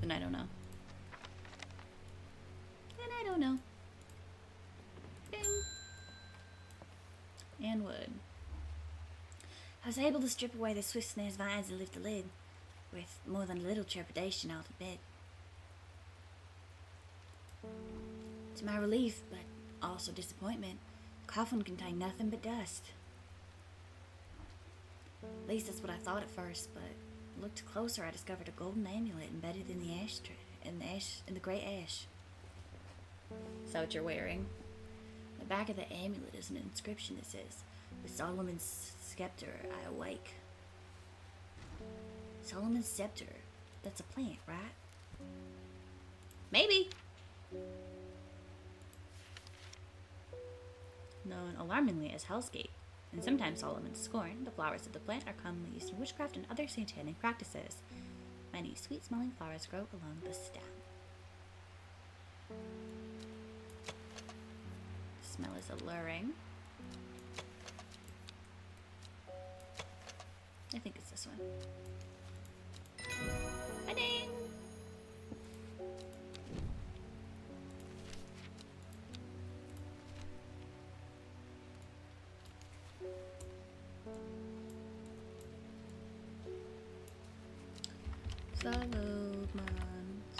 Then I don't know. Then I don't know. Bing. And wood. I was able to strip away the Swiss snare's vines and lift the lid, with more than a little trepidation, I'll admit. To my relief, but also disappointment, the coffin contained nothing but dust. At least that's what I thought at first, but looked closer, I discovered a golden amulet embedded in the in the great ash. Is that what you're wearing? On the back of the amulet is an inscription that says, "With Solomon's scepter, I awake." Solomon's scepter. That's a plant, right? Maybe. Known alarmingly as Hell's Gate, and sometimes Solomon's Scorn, the flowers of the plant are commonly used in witchcraft and other satanic practices. Many sweet-smelling flowers grow along the stem. The smell is alluring. I think it's this one. Ba-ding! Solomon's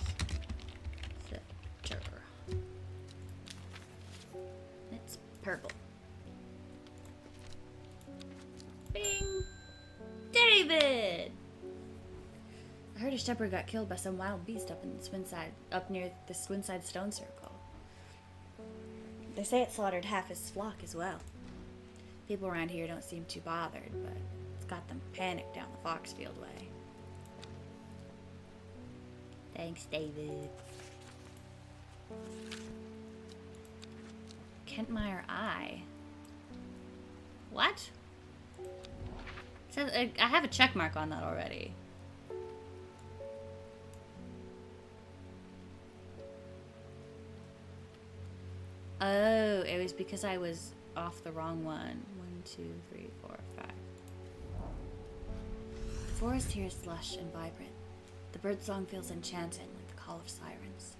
scepter. It's purple. Bing! David! I heard a shepherd got killed by some wild beast up near the Swinside Stone Circle. They say it slaughtered half his flock as well. People around here don't seem too bothered, but it's got them panicked down the Foxfield way. Thanks, David. Kentmire Eye. What? It says, I have a check mark on that already. Oh, it was because I was off the wrong one. 1, 2, 3, 4, 5. The forest here is lush and vibrant. The birdsong feels enchanting like the call of sirens.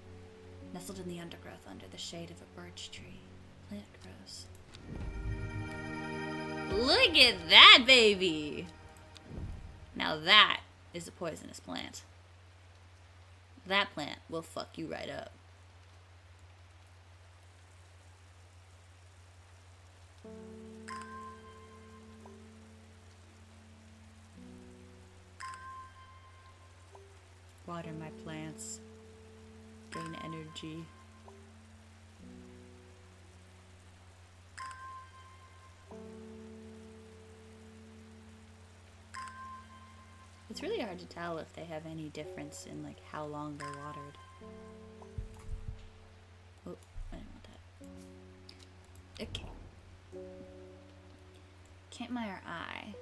Nestled in the undergrowth under the shade of a birch tree, plant grows. Look at that, baby! Now that is a poisonous plant. That plant will fuck you right up. Water my plants. Gain energy. It's really hard to tell if they have any difference in like how long they're watered. Oh, I didn't want that. Okay. Kentmire Eye.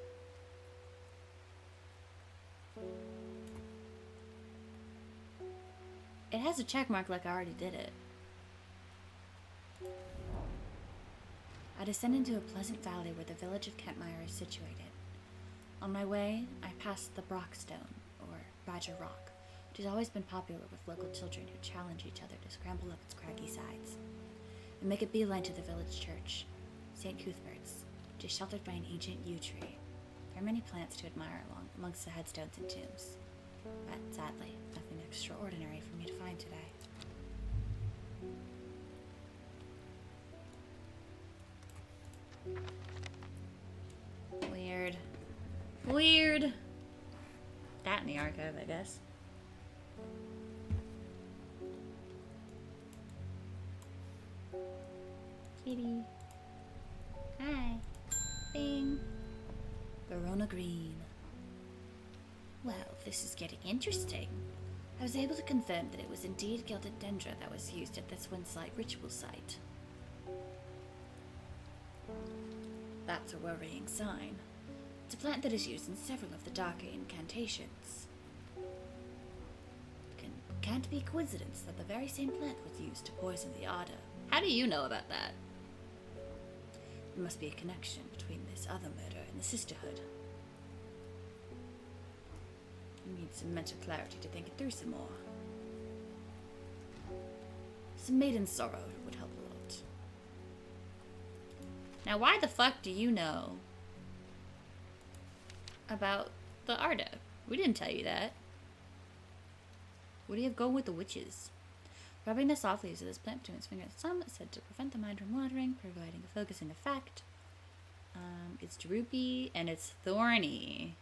It has a check mark like I already did it. I descend into a pleasant valley where the village of Kentmire is situated. On my way, I passed the Brockstone, or Badger Rock, which has always been popular with local children who challenge each other to scramble up its craggy sides. I make a beeline to the village church, St. Cuthbert's, which is sheltered by an ancient yew tree. There are many plants to admire amongst the headstones and tombs, but sadly, nothing extraordinary for me to find today. Weird. Weird. That in the archive, I guess. Kitty. Hi. Bing. Verona Green. Well, this is getting interesting. I was able to confirm that it was indeed gilded dendra that was used at this Winslight ritual site. That's a worrying sign. It's a plant that is used in several of the darker incantations. It can't be a coincidence that the very same plant was used to poison the Ardor. How do you know about that? There must be a connection between this other murder and the Sisterhood. I need some mental clarity to think it through some more. Some maiden sorrow would help a lot. Now, why the fuck do you know about the Ardor? We didn't tell you that. What do you have going with the witches? Rubbing the soft leaves of this plant between its fingers and thumb is said to prevent the mind from wandering, providing a focusing effect. It's droopy and it's thorny.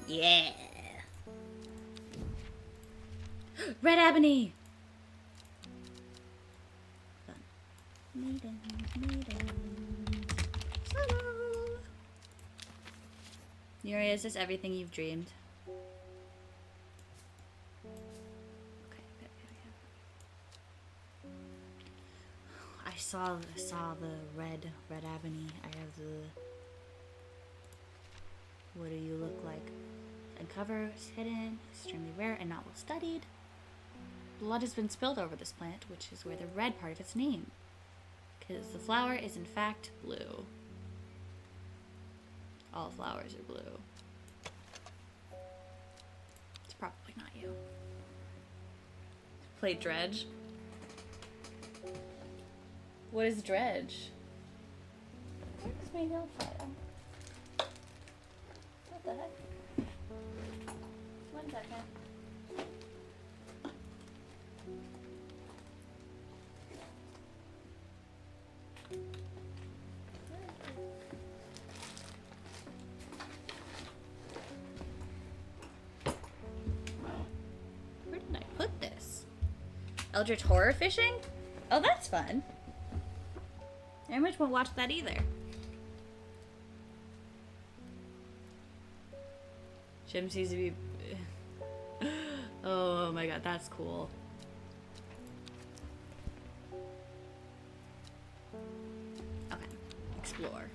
Yeah. Red ebony. Maiden. Yuri, is this everything you've dreamed? Okay. I saw the red ebony. I have the. What do you look like? Uncover is hidden, extremely rare and not well studied. Blood has been spilled over this plant, which is where the red part of its name. Because the flower is in fact blue. All flowers are blue. It's probably not you. Play Dredge. What is Dredge? Where's my note file? What the heck? 1 second. Where did I put this? Eldritch Horror Fishing? Oh, that's fun. I much won't watch that either. Jim seems to be Oh my god, that's cool. Okay, explore.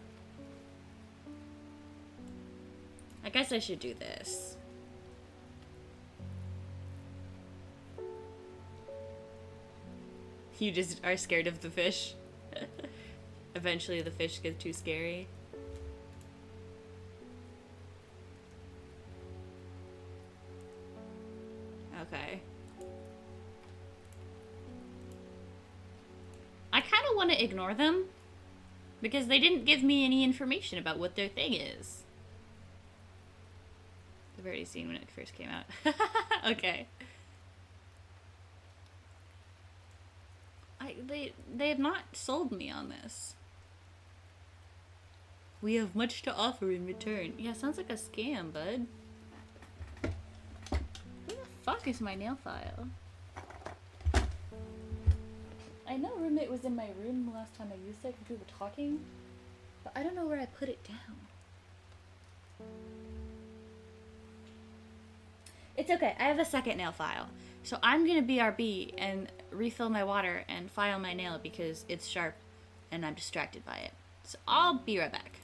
I guess I should do this. You just are scared of the fish. Eventually the fish get too scary. Okay. I kind of want to ignore them because they didn't give me any information about what their thing is. I've already seen when it first came out. Okay. They have not sold me on this. We have much to offer in return. Yeah, sounds like a scam, bud. Where the fuck is my nail file? I know roommate was in my room the last time I used it because we were talking, but I don't know where I put it down. It's okay, I have a second nail file. So I'm gonna BRB and refill my water and file my nail because it's sharp and I'm distracted by it. So I'll be right back.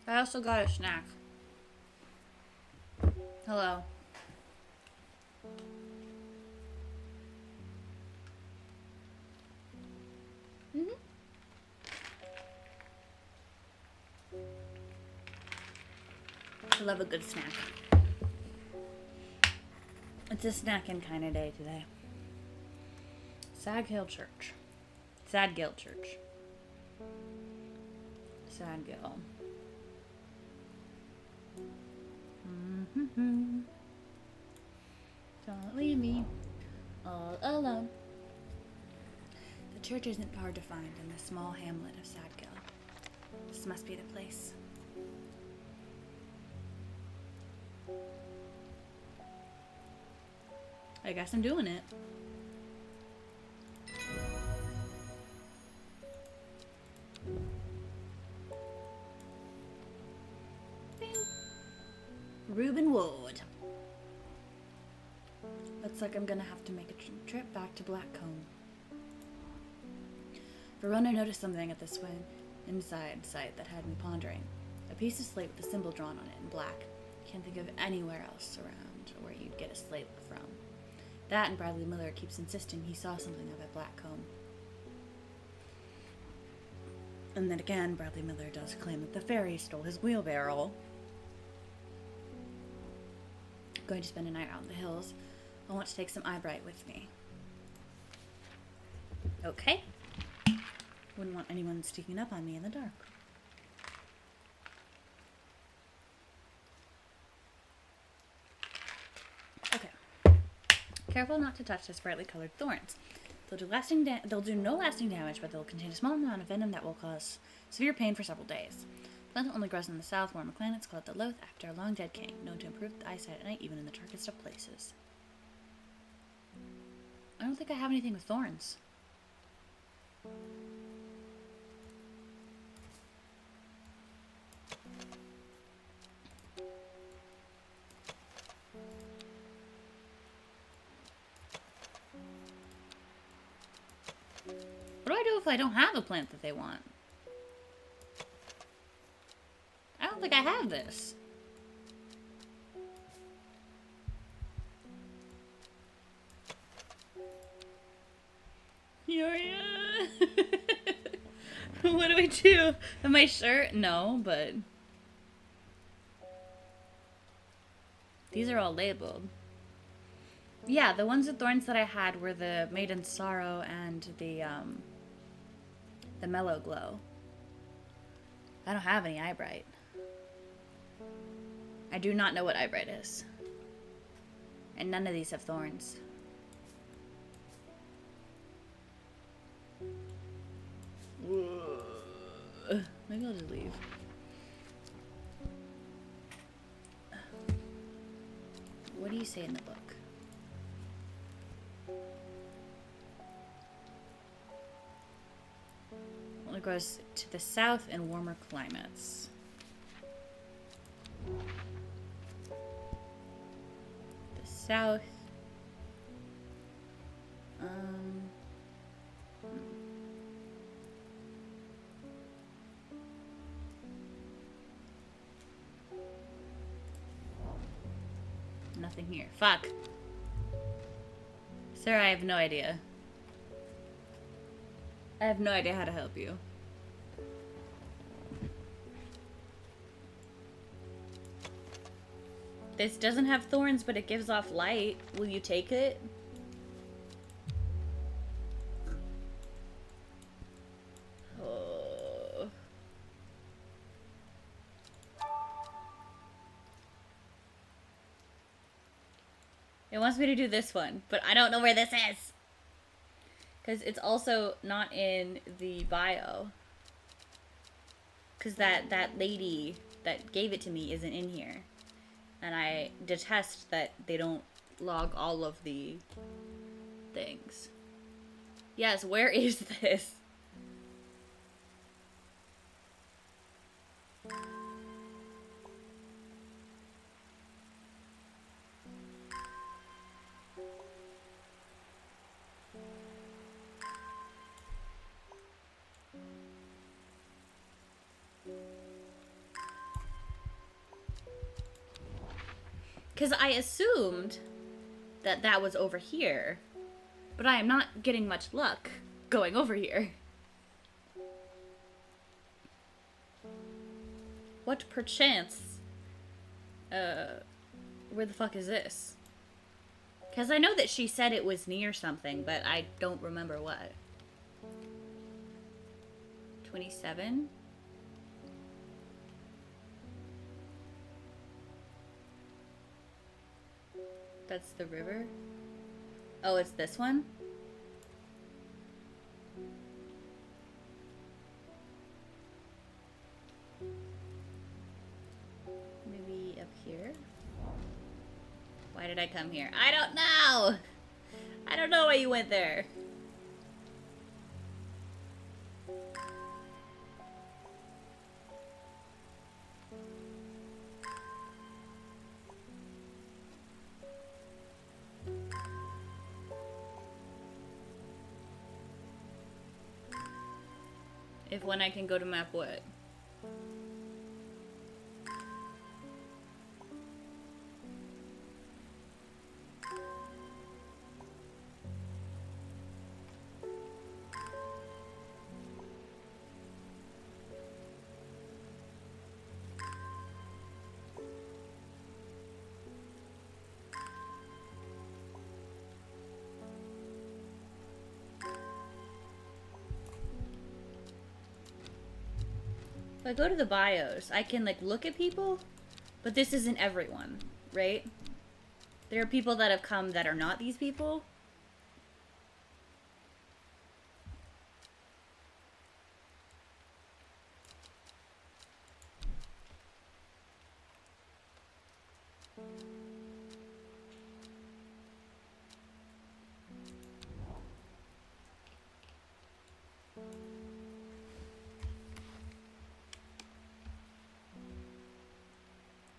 I also got a snack. Hello. I love a good snack. It's a snacking kind of day today. Sad Hill Church. Sad Gill Church. Sad Gill. Don't leave me all alone. The church isn't hard to find in the small hamlet of Sad Gill. This must be the place. I guess I'm doing it. Bing. Reuben Ward. Looks like I'm gonna have to make a trip back to Blackcomb. Verona noticed something at this inside sight that had me pondering. A piece of slate with a symbol drawn on it in black. Can't think of anywhere else around where you'd get a slate from. That and Bradley Miller keeps insisting he saw something of at Blackcomb. And then again, Bradley Miller does claim that the fairy stole his wheelbarrow. Going to spend a night out in the hills. I want to take some eyebright with me. Okay. Wouldn't want anyone sneaking up on me in the dark. Okay. Careful not to touch the brightly colored thorns. They'll do no lasting damage, but they'll contain a small amount of venom that will cause severe pain for several days. The plant only grows in the south, warmer climates, called the Loth after a long dead king, known to improve the eyesight at night, even in the darkest of places. I don't think I have anything with thorns. What do I do if I don't have a plant that they want? I don't think I have this. Yoria. What do I do? Am I sure? No, but these are all labeled. Yeah, the ones with thorns that I had were the Maiden's Sorrow and the Mellow Glow. I don't have any eyebright. I do not know what eyebright is. And none of these have thorns. Maybe I'll just leave. What do you say in the book? Well, it grows to the south in warmer climates. The south. Nothing here. Fuck. Sir, I have no idea. I have no idea how to help you. This doesn't have thorns, but it gives off light. Will you take it? Oh. It wants me to do this one, but I don't know where this is. Because it's also not in the bio. Because that lady that gave it to me isn't in here. And I detest that they don't log all of the things. Yes, where is this? Because I assumed that that was over here, but I am not getting much luck going over here. What perchance? Where the fuck is this? Because I know that she said it was near something, but I don't remember what. 27? That's the river? Oh, it's this one? Maybe up here? Why did I come here? I don't know! I don't know why you went there. If when I can go to map what? If I go to the bios, I can like look at people, but this isn't everyone, right? There are people that have come that are not these people.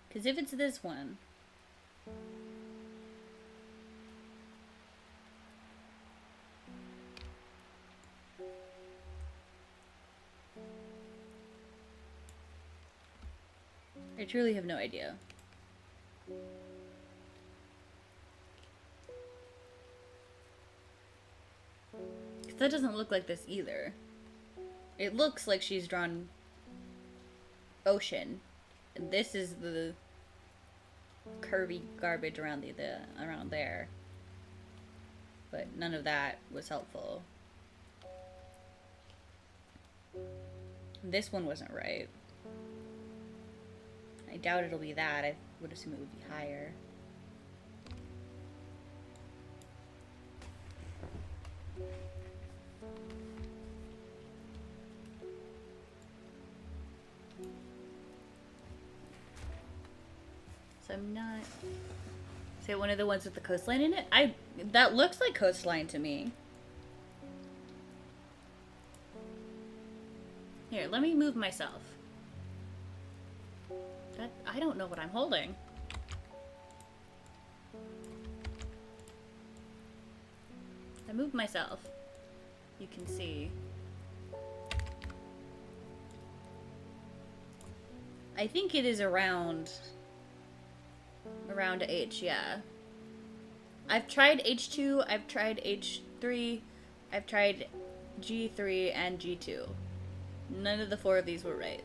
Because if it's this one, I truly have no idea. Because that doesn't look like this either. It looks like she's drawn ocean. And this is the curvy garbage around around there. But none of that was helpful. This one wasn't right. I doubt it'll be that. I would assume it would be higher. So I'm not... Is it one of the ones with the coastline in it? That looks like coastline to me. Here, let me move myself. I don't know what I'm holding. I moved myself. You can see. I think it is around H, yeah. I've tried H2, I've tried H3, I've tried G3 and G2. None of the 4 of these were right.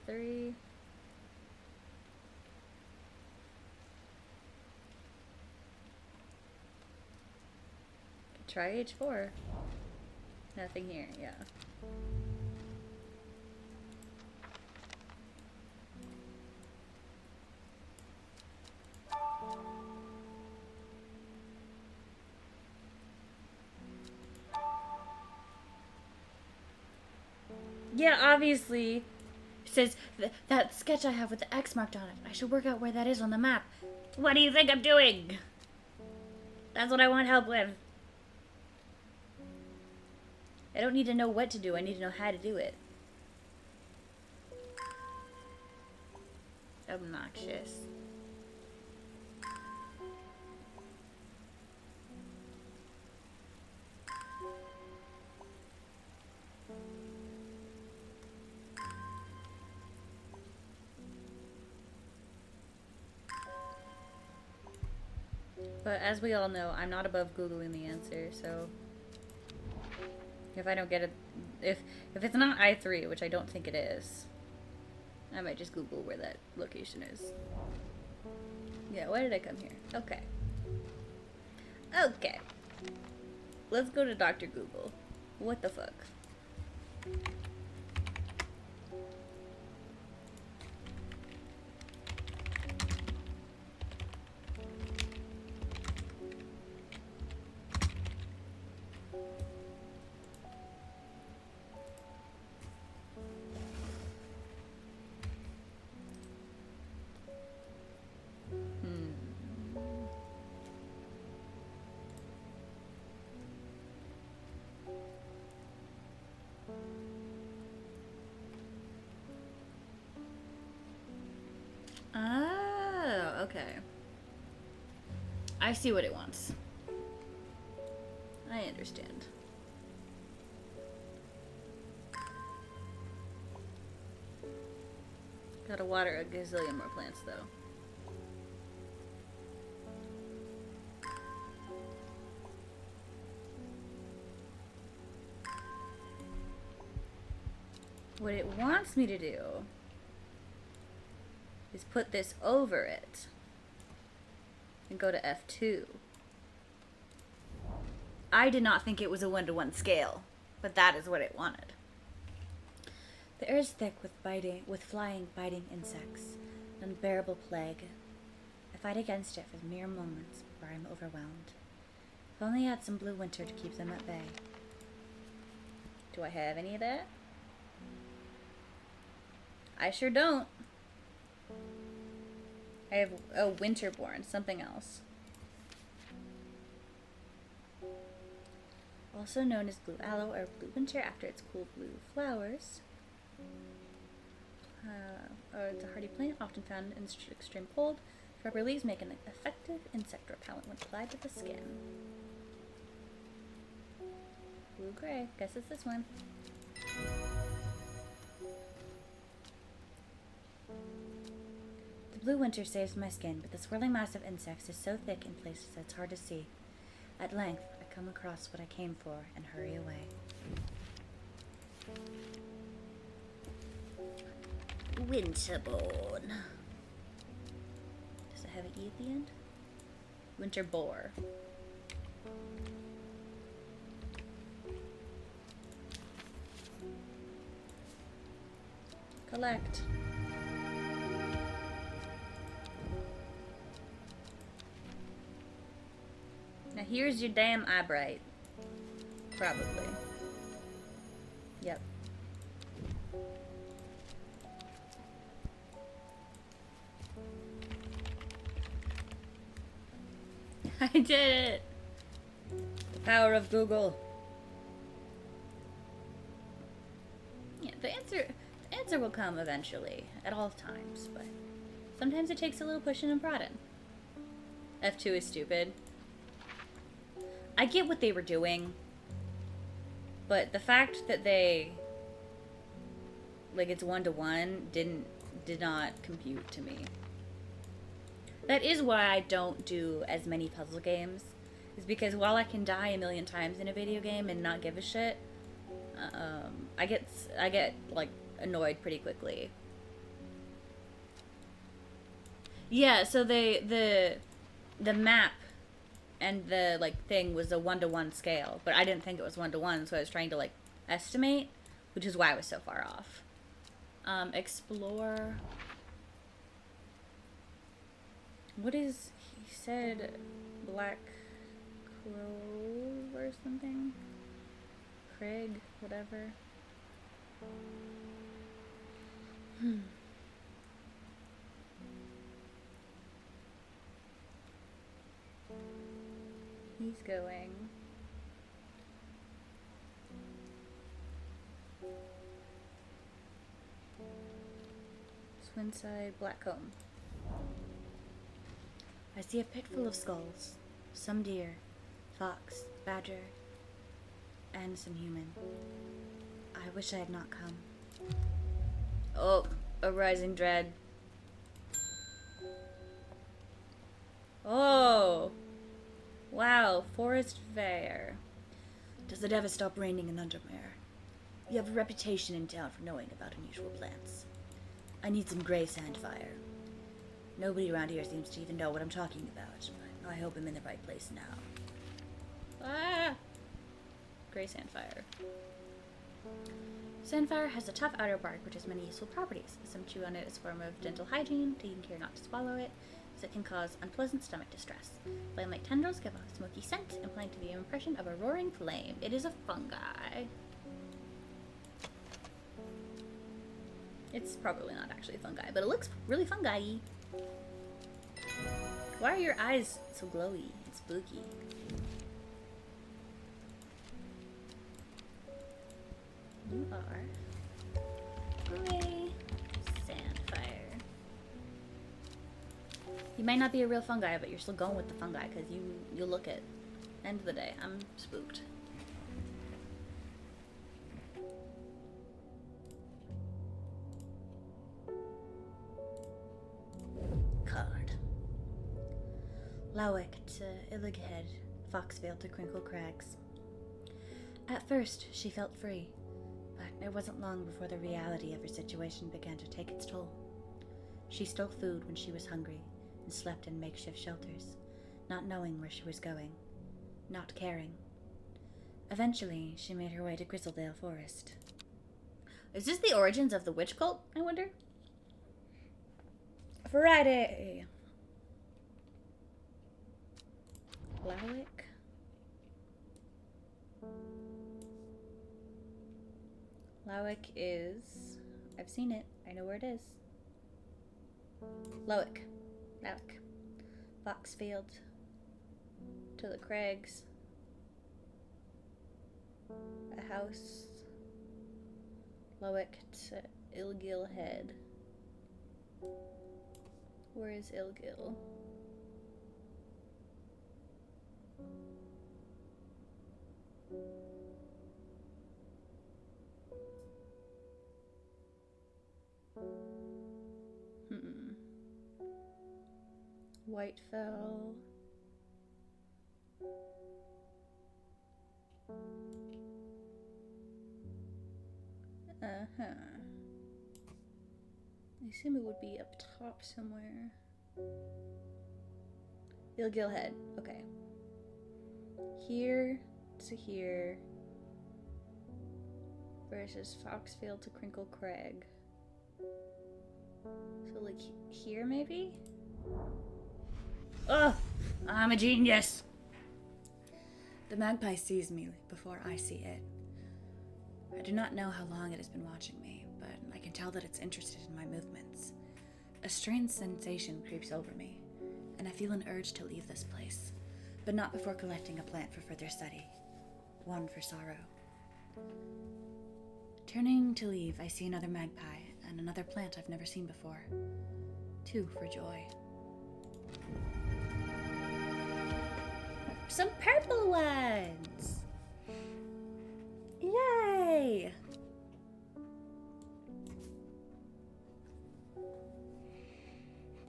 I3. Try H4. Nothing here, yeah. Yeah, obviously. It says, that sketch I have with the X marked on it. I should work out where that is on the map. What do you think I'm doing? That's what I want help with. I don't need to know what to do. I need to know how to do it. Obnoxious. But as we all know, I'm not above Googling the answer, so if I don't get it, if it's not I3, which I don't think it is, I might just Google where that location is. Yeah, why did I come here? Okay. Okay. Let's go to Dr. Google. What the fuck? Oh, okay. I see what it wants. I understand. Gotta water a gazillion more plants, though. What it wants me to do is put this over it and go to F2. I did not think it was a 1-to-1 scale, but that is what it wanted. The air is thick with flying, biting insects, an unbearable plague. I fight against it for mere moments before I'm overwhelmed. If only I had some blue winter to keep them at bay. Do I have any of that? I sure don't. I have, oh, Winterborn, something else. Also known as blue aloe or blue winter after its cool blue flowers. It's a hardy plant, often found in extreme cold. Rubber leaves make an effective insect repellent when applied to the skin. Blue-gray. Guess it's this one. The blue winter saves my skin, but the swirling mass of insects is so thick in places that it's hard to see. At length, I come across what I came for and hurry away. Winterborn. Does it have an E at the end? Winter boar. Collect. Now here's your damn eyebright. Probably. Yep. I did it! The power of Google. Yeah, the answer will come eventually, at all times, but sometimes it takes a little pushing and prodding. F2 is stupid. I get what they were doing, but the fact that they, like, it's 1-to-1 did not compute to me. That is why I don't do as many puzzle games, is because while I can die a million times in a video game and not give a shit, I get like annoyed pretty quickly. Yeah, so the map and the like thing was a 1-to-1 scale, but I didn't think it was 1-to-1, so I was trying to like estimate, which is why I was so far off. Explore. What is, he said Black Crow or something? Craig, whatever. He's going. Swinside Blackcomb. I see a pit full of skulls. Some deer, fox, badger, and some human. I wish I had not come. Oh, a rising dread. Oh! Wow, forest fair. Does it ever stop raining in Undermere? You have a reputation in town for knowing about unusual plants. I need some gray sandfire. Nobody around here seems to even know what I'm talking about, but I hope I'm in the right place now. Ah! Gray sandfire. Sandfire has a tough outer bark, which has many useful properties. Some chew on it as a form of dental hygiene, taking care not to swallow it, as it can cause unpleasant stomach distress. Flame-like tendrils give a smoky scent, implying the impression of a roaring flame. It is a fungi. It's probably not actually fungi, but it looks really fungi-y. Why are your eyes so glowy and spooky? You are gray sandfire. You might not be a real fungi, but you're still going with the fungi because you look it. End of the day, I'm spooked. Card. Lowick to Illighead, Foxvale to Crinkle Crags. At first, she felt free. But it wasn't long before the reality of her situation began to take its toll. She stole food when she was hungry and slept in makeshift shelters, not knowing where she was going, not caring. Eventually, she made her way to Grizzledale Forest. Is this the origins of the witch cult, I wonder? Friday! Lowick. Lowick is... I've seen it. I know where it is. Lowick. Lowick. Foxfield. To the Crags. A house. Lowick to Ilgil Head. Where is Ilgil? Whitefell. I assume it would be up top somewhere. Ilgil Head. Okay. Here to here versus Foxfield to Crinkle Crag. So like here maybe? Ugh! I'm a genius! The magpie sees me before I see it. I do not know how long it has been watching me, but I can tell that it's interested in my movements. A strange sensation creeps over me, and I feel an urge to leave this place, but not before collecting a plant for further study. One for sorrow. Turning to leave, I see another magpie and another plant I've never seen before. Two for joy. Some purple ones! Yay!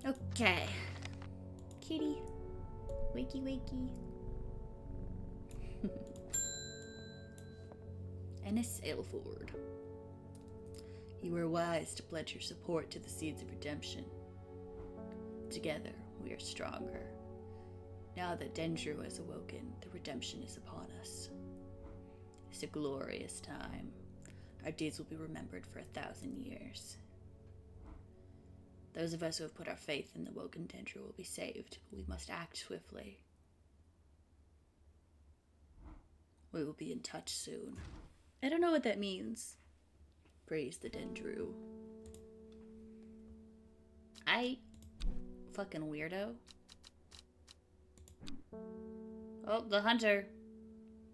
Okay. Kitty. Wakey wakey. Ennis Aylford. You were wise to pledge your support to the Seeds of Redemption. Together, we are stronger. Now that Dendru has awoken, the redemption is upon us. It's a glorious time. Our deeds will be remembered for 1,000 years. Those of us who have put our faith in the woken Dendru will be saved, but we must act swiftly. We will be in touch soon. I don't know what that means. Praise the Dendru. I fucking weirdo. Oh, the hunter.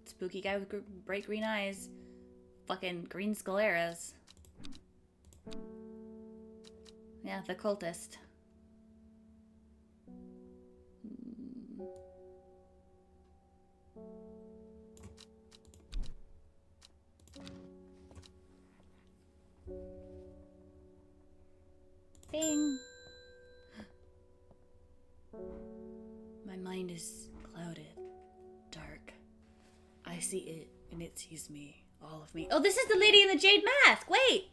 Spooky guy with bright green eyes. Fucking green scleras. Yeah, the cultist. Bing. My mind is clouded, dark. I see it, and it sees me, all of me. Oh, this is the lady in the jade mask! Wait!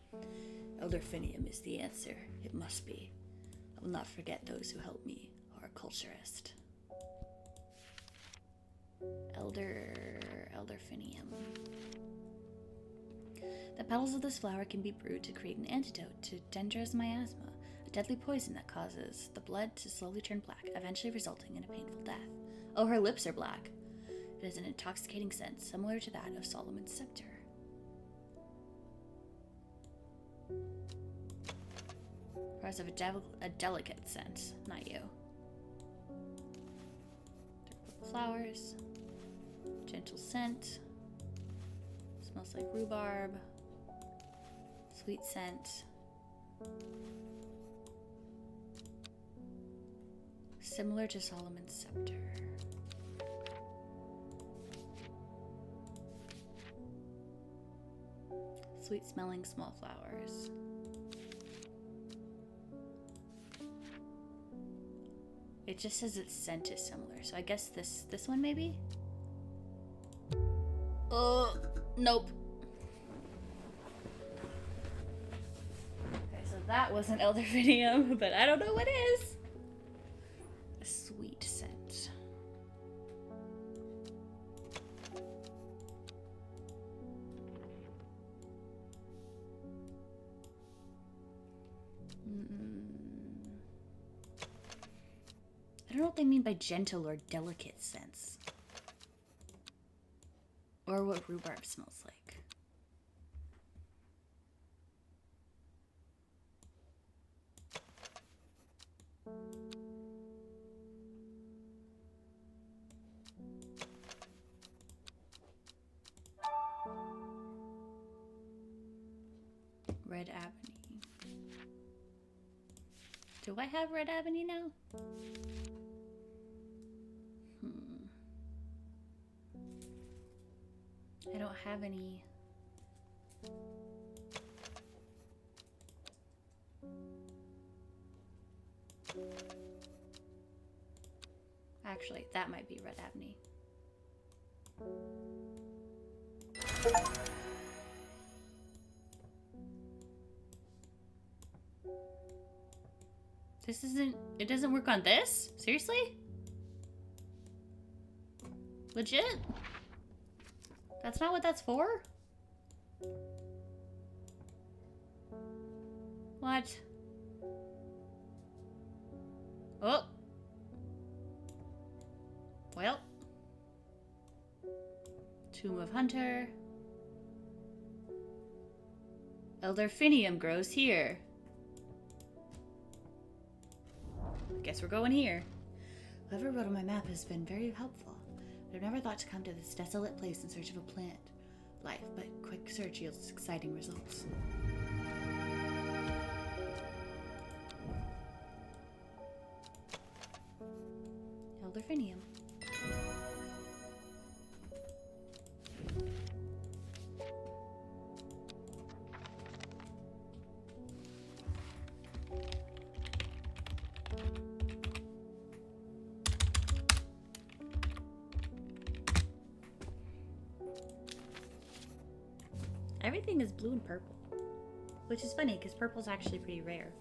Elder Finium is the answer. It must be. I will not forget those who helped me, horticulturist. Elder Finium. The petals of this flower can be brewed to create an antidote to dendros miasma, a deadly poison that causes the blood to slowly turn black, eventually resulting in a painful death. Oh, her lips are black. It has an intoxicating scent, similar to that of Solomon's scepter. Price of a delicate scent, not you. Flowers. Gentle scent. Smells like rhubarb. Sweet scent. Similar to Solomon's scepter. Sweet smelling small flowers. It just says its scent is similar, so I guess this one maybe? Oh, nope. Okay, so that was an elderfinium, but I don't know what is. A sweet scent. I don't know what they mean by gentle or delicate scents. Or what rhubarb smells like. Red Ebony. Do I have Red Ebony now? I don't have any. Actually, that might be Red Ebony. This isn't. It doesn't work on this? Seriously? Legit? That's not what that's for? What? Oh. Well. Tomb of Hunter. Elderfinium grows here. I guess we're going here. Whoever wrote on my map has been very helpful. I've never thought to come to this desolate place in search of a plant life, but quick search yields exciting results. Elderfinium. Everything is blue and purple, which is funny because purple's actually pretty rare.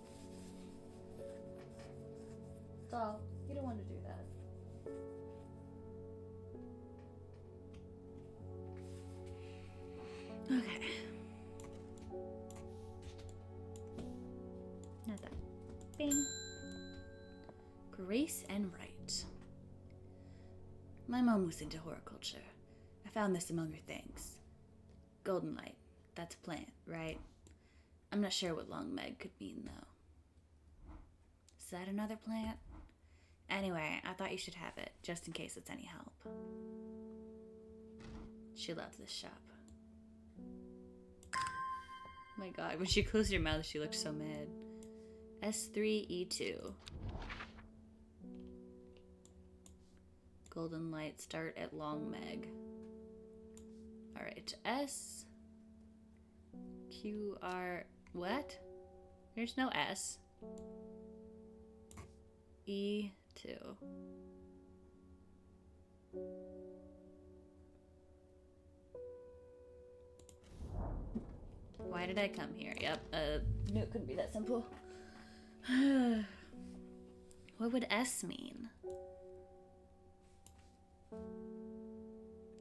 So, you don't want to do that. Okay. Not that. Bing. Grace and Right. My mom was into horticulture. I found this among her things. Golden light. That's a plant, right? I'm not sure what long Meg could mean, though. Is that another plant? Anyway, I thought you should have it, just in case it's any help. She loved this shop. My god, when she closed her mouth, she looked so mad. S3E2. Golden light start at Long Meg. Alright, S... QR... What? There's no S. E2. Why did I come here? Yep, knew it couldn't be that simple. What would S mean?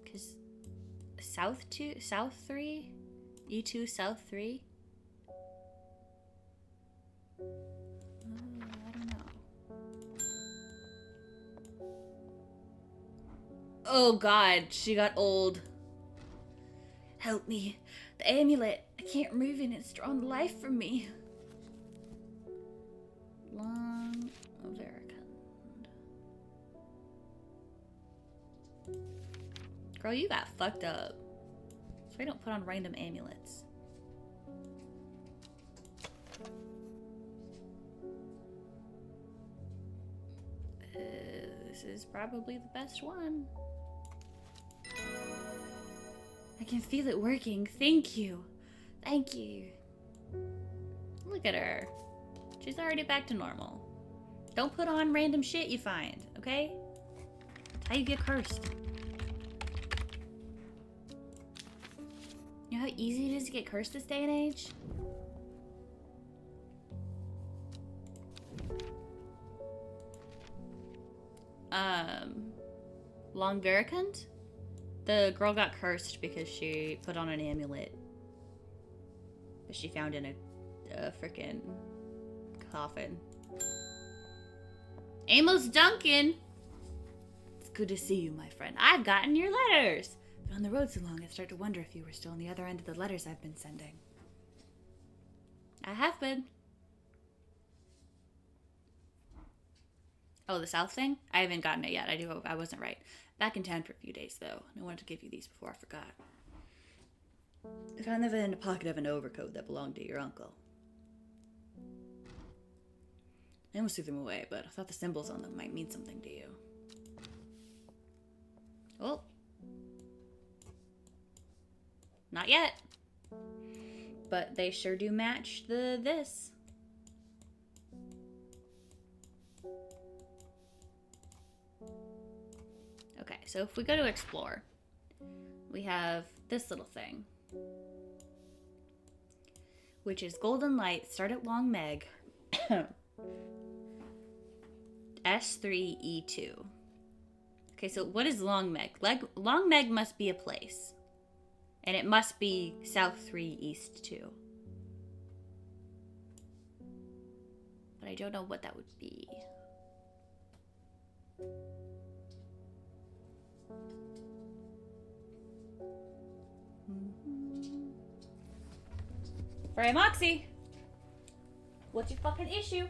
Because South 3? E2 South 3? I don't know. Oh god, she got old. Help me. The amulet. I can't remove it and it's drawn life from me. Long Veracund. Girl, you got fucked up. So I don't put on random amulets. This is probably the best one. I can feel it working. Thank you. Thank you. Look at her. She's already back to normal. Don't put on random shit you find, okay? That's how you get cursed. You know how easy it is to get cursed this day and age? Long Veracund? The girl got cursed because she put on an amulet that she found in a frickin' coffin. Amos Duncan! It's good to see you, my friend. I've gotten your letters! Been on the road so long, I start to wonder if you were still on the other end of the letters I've been sending. I have been. Oh, the South thing? I haven't gotten it yet. I wasn't right. Back in town for a few days, though. I wanted to give you these before I forgot. I found them in the pocket of an overcoat that belonged to your uncle. I almost threw them away, but I thought the symbols on them might mean something to you. Oh. Not yet. But they sure do match this. Okay, so if we go to explore, we have this little thing, which is Golden Light, start at Long Meg, S3E2. Okay, so what is Long Meg? Long Meg must be a place, and it must be South 3 East 2. But I don't know what that would be. Frey Moxie! What's your fucking issue?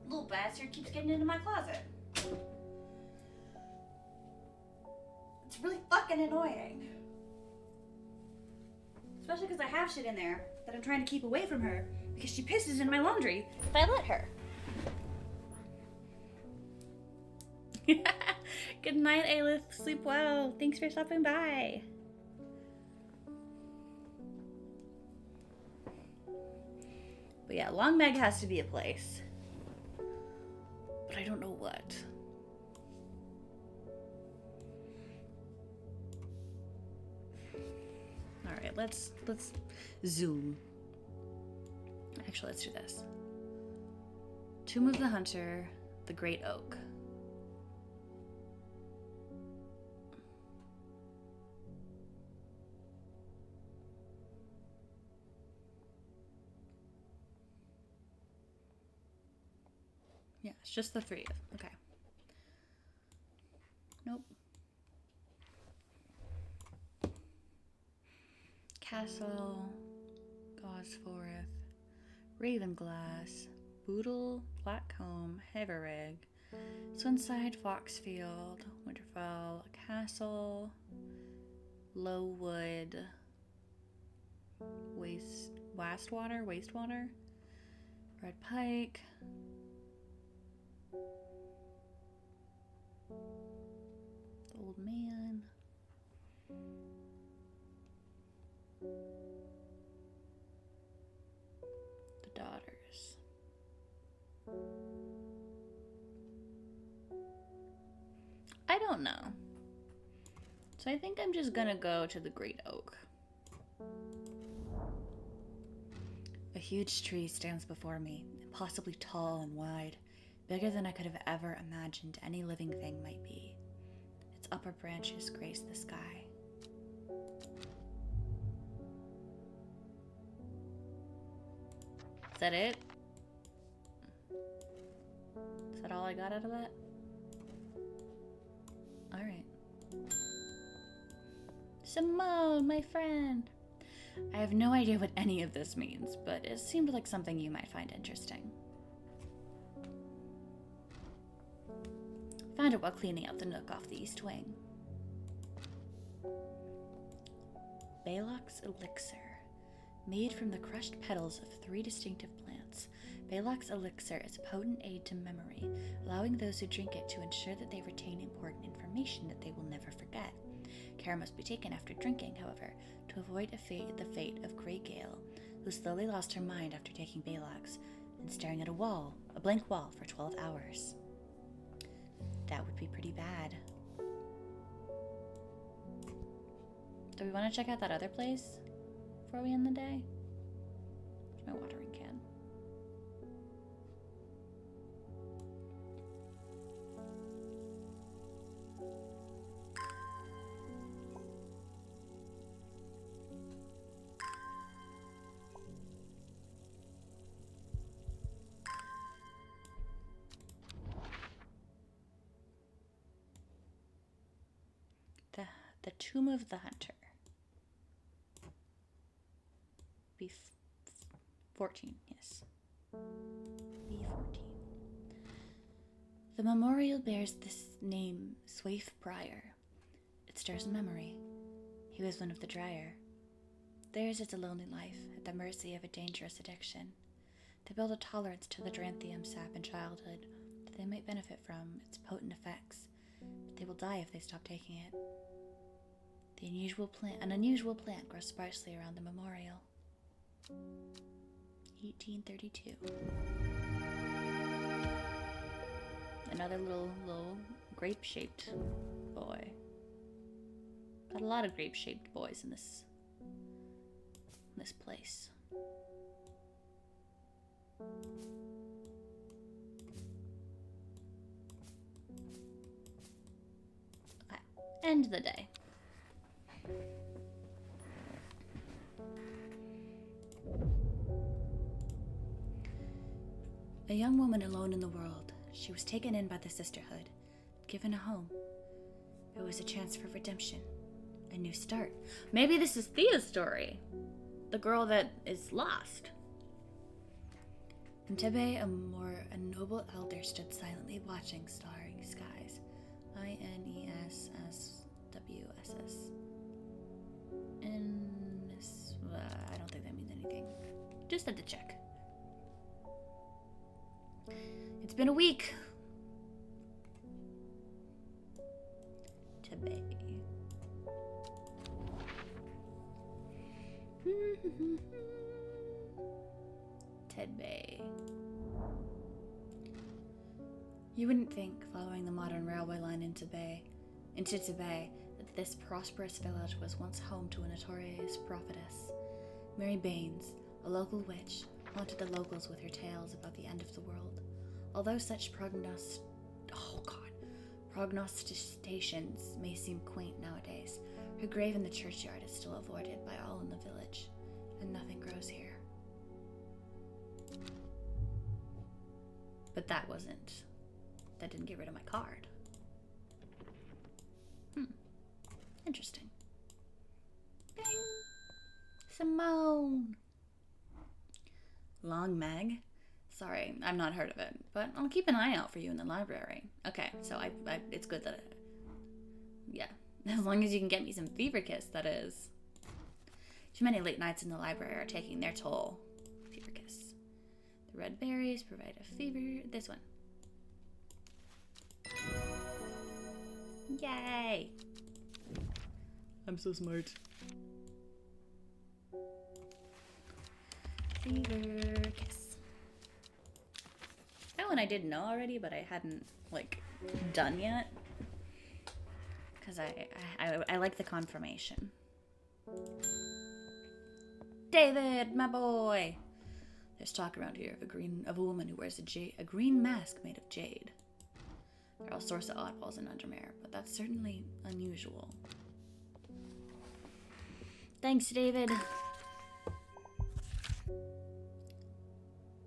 Little bastard keeps getting into my closet. It's really fucking annoying. Especially because I have shit in there that I'm trying to keep away from her because she pisses in my laundry if I let her. Good night, Aelith. Sleep well. Thanks for stopping by. But yeah, Long Meg has to be a place. But I don't know what. Alright, let's zoom. Actually, let's do this. Tomb of the Hunter, the Great Oak. Yeah, it's just the three of them. Okay. Nope. Castle, Gosforth, Ravenglass, Boodle, Blackcomb, Heverig, Swinside, Foxfield, Winterfell, Castle, Lowood, Wastewater, Red Pike, the Old Man, the Daughters. I don't know. So I think I'm just gonna go to the Great Oak. A huge tree stands before me, impossibly tall and wide, bigger than I could have ever imagined any living thing might be. Its upper branches grace the sky. Is that it? Is that all I got out of that? Alright. Simone, my friend! I have no idea what any of this means, but it seemed like something you might find interesting. Found it while cleaning out the nook off the east wing. Balok's Elixir. Made from the crushed petals of 3 distinctive plants, Balok's Elixir is a potent aid to memory, allowing those who drink it to ensure that they retain important information that they will never forget. Care must be taken after drinking, however, to avoid the fate of Grey Gale, who slowly lost her mind after taking Balok's and staring at a blank wall for 12 hours. That would be pretty bad. Do we want to check out that other place before we end the day? Where's my watering can? The Tomb of the Hunter. B14, yes. B14. The memorial bears this name, Swaif Briar. It stirs memory. He was one of the Dryer. Theirs is a lonely life, at the mercy of a dangerous addiction. They build a tolerance to the Dranthium sap in childhood that they might benefit from its potent effects, but they will die if they stop taking it. An unusual plant grows sparsely around the memorial. 1832. Another little grape-shaped boy. Got a lot of grape-shaped boys in this place. Okay. End the day. A young woman alone in the world, she was taken in by the sisterhood, given a home. It was a chance for redemption, a new start. Maybe this is Thea's story, the girl that is lost. In Tebe, a noble elder stood silently watching starry skies. INESSWSS. I don't think that means anything. Just had to check. It's been a week. Tebe. Tebe. You wouldn't think, following the modern railway line into Tibet, that this prosperous village was once home to a notorious prophetess. Mary Baines, a local witch, haunted the locals with her tales about the end of the world. Although such prognostications may seem quaint nowadays, her grave in the churchyard is still avoided by all in the village, and nothing grows here. But that didn't get rid of my card. Interesting. Bing! Simone! Long Meg? Sorry, I've not heard of it, but I'll keep an eye out for you in the library. Okay, so it's good that yeah, as long as you can get me some Fever Kiss, that is. Too many late nights in the library are taking their toll. Fever Kiss. The red berries provide a fever. This one. Yay! I'm so smart. Fever Kiss. That one I did know already, but I hadn't, done yet. Because I like the confirmation. David, my boy! There's talk around here of a woman who wears a green mask made of jade. There are all sorts of oddballs in Undermere, but that's certainly unusual. Thanks, David.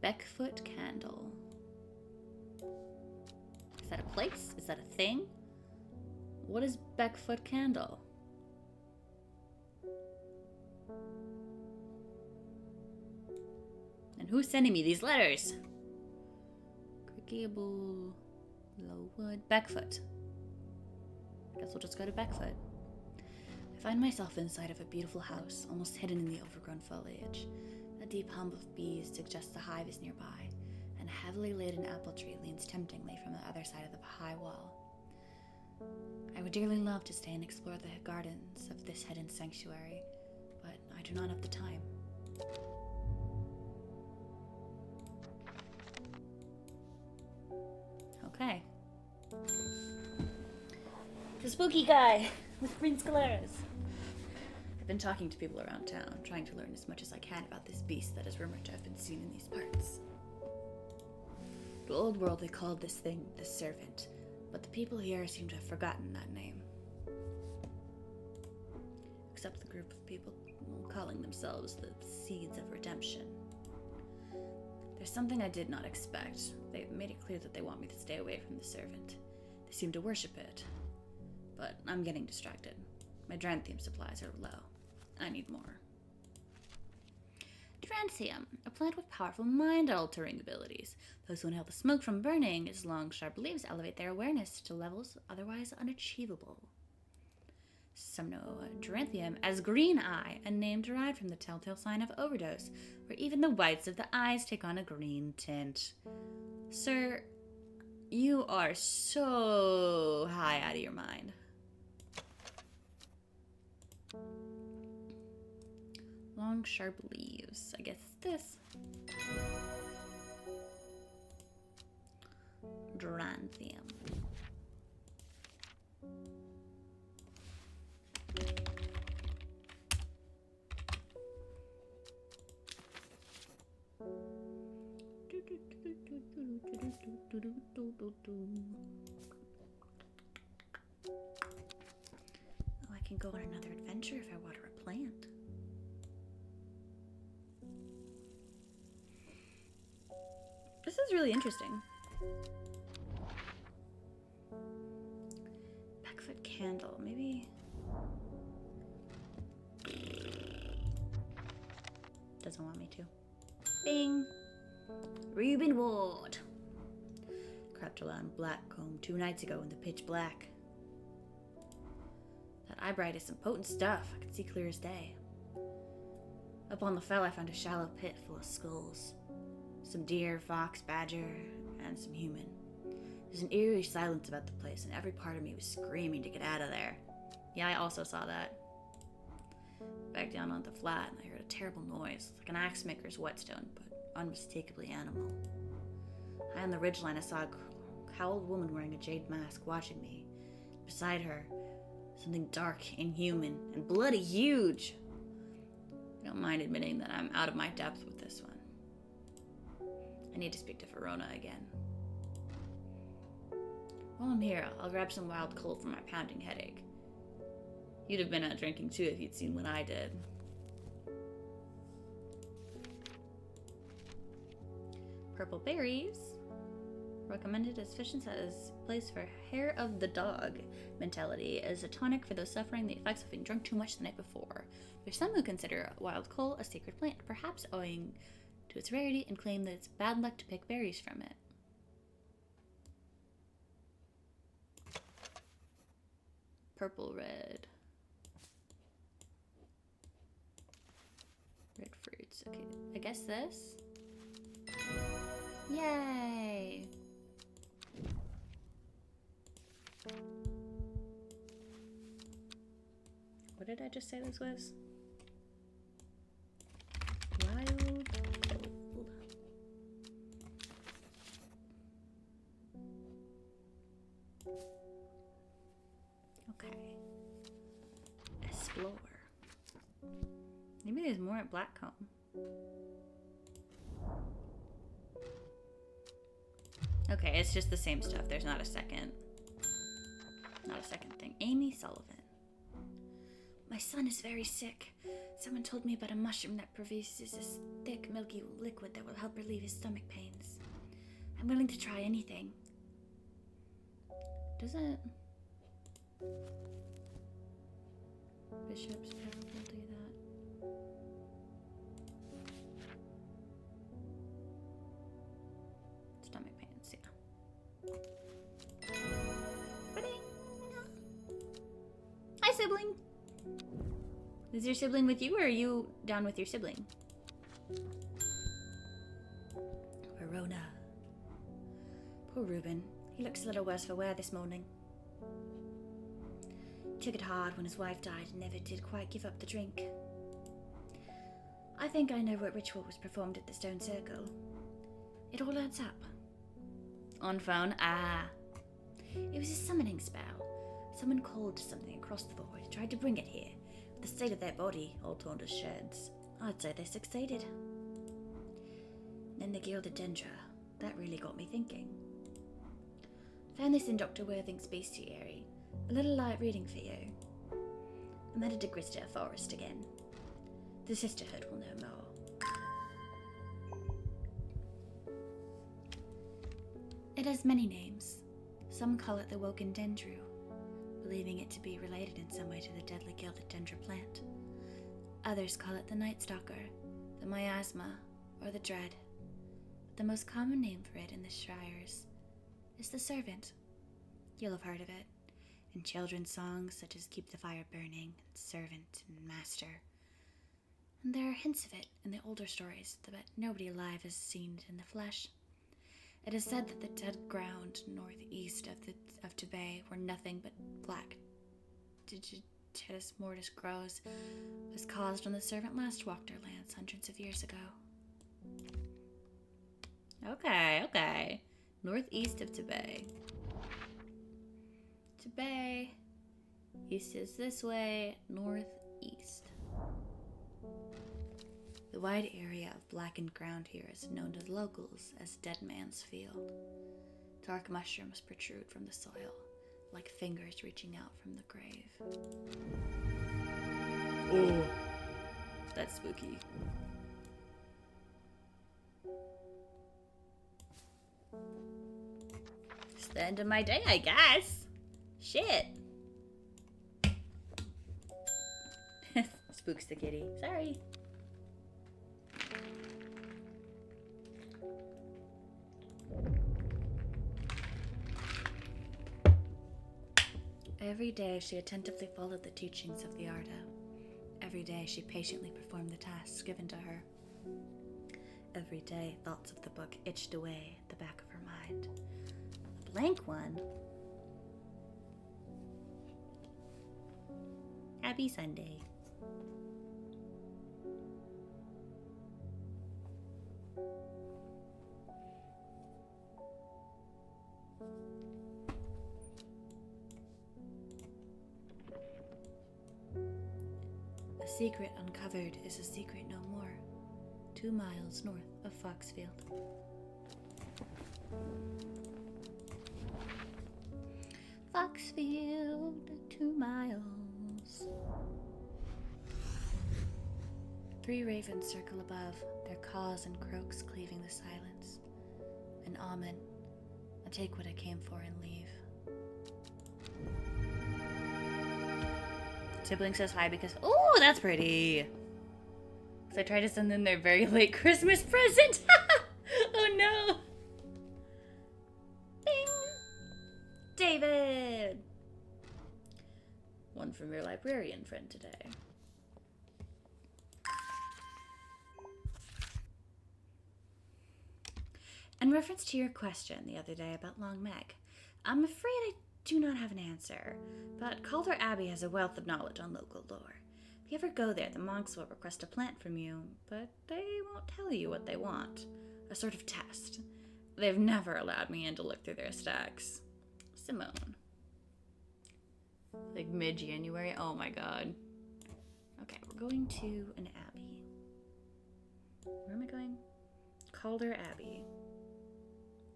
Beckfoot Candle. Is that a place? Is that a thing? What is Beckfoot Candle? And who's sending me these letters? Crickable, Lowwood, Beckfoot. I guess we'll just go to Beckfoot. I find myself inside of a beautiful house, almost hidden in the overgrown foliage. A deep hum of bees suggests the hive is nearby, and a heavily laden apple tree leans temptingly from the other side of the high wall. I would dearly love to stay and explore the gardens of this hidden sanctuary, but I do not have the time. Okay. The spooky guy with green scleras. I've been talking to people around town, trying to learn as much as I can about this beast that is rumored to have been seen in these parts. The old world, they called this thing the Servant, but the people here seem to have forgotten that name. Except the group of people calling themselves the Seeds of Redemption. There's something I did not expect. They've made it clear that they want me to stay away from the Servant. They seem to worship it. But I'm getting distracted. My Dranthium supplies are low. I need more. Dranthium, a plant with powerful mind-altering abilities. Those who inhale the smoke from burning its long, sharp leaves elevate their awareness to levels otherwise unachievable. Some know Dranthium as Green Eye, a name derived from the telltale sign of overdose, where even the whites of the eyes take on a green tint. Sir, you are so high out of your mind. Long, sharp leaves. I guess this. Dranthium. Oh, I can go on another adventure if I water a plant. This is really interesting. Beckfoot Candle, maybe. Doesn't want me to. Bing! Reuben Ward. Crept around Blackcomb 2 nights ago in the pitch black. That eyebright is some potent stuff. I could see clear as day. Up on the fell, I found a shallow pit full of skulls. Some deer, fox, badger, and some human. There's an eerie silence about the place, and every part of me was screaming to get out of there. Yeah, I also saw that. Back down on the flat, and I heard a terrible noise, like an axe maker's whetstone, but unmistakably animal. High on the ridgeline, I saw a cowled woman wearing a jade mask watching me. Beside her, something dark, inhuman, and bloody huge. I don't mind admitting that I'm out of my depth with this one. I need to speak to Verona again. While I'm here, I'll grab some wild coal for my pounding headache. You'd have been out drinking too if you'd seen what I did. Purple berries. Recommended as Fishing says, place for hair of the dog mentality as a tonic for those suffering the effects of being drunk too much the night before. There's some who consider wild coal a sacred plant, perhaps owing to its rarity, and claim that it's bad luck to pick berries from it. Purple red. Red fruits. Okay, I guess this. Yay! What did I just say this was? Wild gold. Okay. Explore. Maybe there's more at Blackcomb. Okay, it's just the same stuff. There's not a second thing. Amy Sullivan. My son is very sick. Someone told me about a mushroom that produces this thick, milky liquid that will help relieve his stomach pains. I'm willing to try anything. Doesn't Bishop's Pebble do that? Stomach pains, yeah. Hi, sibling. Is your sibling with you, or are you down with your sibling? Verona. Poor Reuben. He looks a little worse for wear this morning. He took it hard when his wife died and never did quite give up the drink. I think I know what ritual was performed at the stone circle. It all adds up. On phone, it was a summoning spell. Someone called something across the void, tried to bring it here. With the state of their body, all torn to shreds, I'd say they succeeded. Then the Gilded Dendra. That really got me thinking. Found this in Dr. Worthing's bestiary. A little light reading for you. I'm headed to Grisdale Forest again. The Sisterhood will know more. It has many names. Some call it the Woken Dendru, believing it to be related in some way to the deadly Gilded Dendra plant. Others call it the Night Stalker, the Miasma, or the Dread. But the most common name for it in the Shires is the Servant. You'll have heard of it in children's songs such as Keep the Fire Burning, and Servant, and Master. And there are hints of it in the older stories, but nobody alive has seen it in the flesh. It is said that the dead ground northeast of Tibet, where nothing but black Digitatus mortis grows, was caused when the Servant last walked our lands hundreds of years ago. Okay. Northeast of Tibet. Tibet. East is this way, northeast. The wide area of blackened ground here is known to the locals as Dead Man's Field. Dark mushrooms protrude from the soil, like fingers reaching out from the grave. Oh, that's spooky. It's the end of my day, I guess. Shit. Spooks the kitty. Sorry. Every day she attentively followed the teachings of the Arda. Every day she patiently performed the tasks given to her. Every day thoughts of the book itched away at the back of her mind. A blank one? Happy Sunday. A secret uncovered is a secret no more. 2 miles north of Foxfield. Foxfield, 2 miles. 3 ravens circle above, their caws and croaks cleaving the silence. An omen. I take what I came for and leave. Sibling says hi because, oh, that's pretty. Because I tried to send them their very late Christmas present. Oh no. Bing. David. One from your librarian friend today. In reference to your question the other day about Long Meg, I'm afraid I do not have an answer, but Calder Abbey has a wealth of knowledge on local lore. If you ever go there, the monks will request a plant from you, but they won't tell you what they want. A sort of test. They've never allowed me in to look through their stacks. Simone. Like mid-January. Oh my god. Okay, we're going to an abbey. Where am I going? Calder Abbey.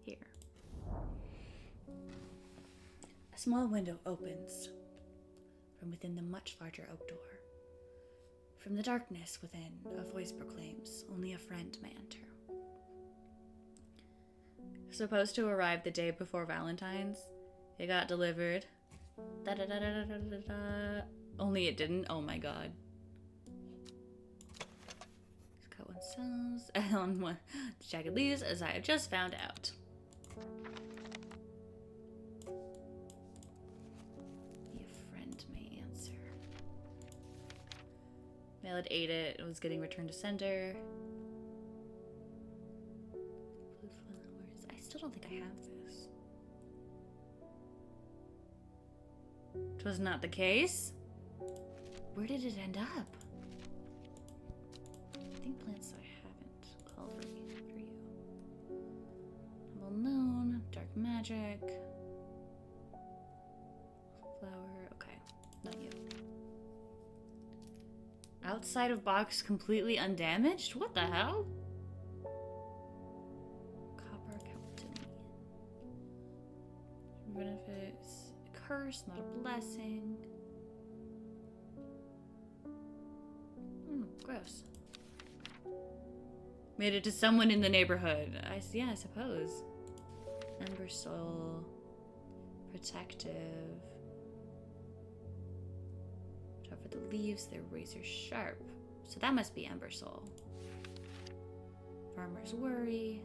Here. A small window opens from within the much larger oak door. From the darkness within, a voice proclaims, only a friend may enter. Supposed to arrive the day before Valentine's. It got delivered. Da-da-da-da-da-da-da. Only it didn't. Oh my god. Cut oneself. And on one jagged leaves, as I have just found out. Be a friend may answer. Mail had ate it. It was getting returned to sender. Blue flowers. I still don't think I have this. 'Twas not the case. Where did it end up? I think plants I haven't called for you. Well known, dark magic. Flower, okay, not you. Outside of box completely undamaged? What the hell? Copper Captain. Benefits. A curse, not a blessing. Gross. Made it to someone in the neighborhood. Yeah, I suppose. Ember Soul. Protective. Top for the leaves, they're razor sharp. So that must be Ember Soul. Farmer's Worry.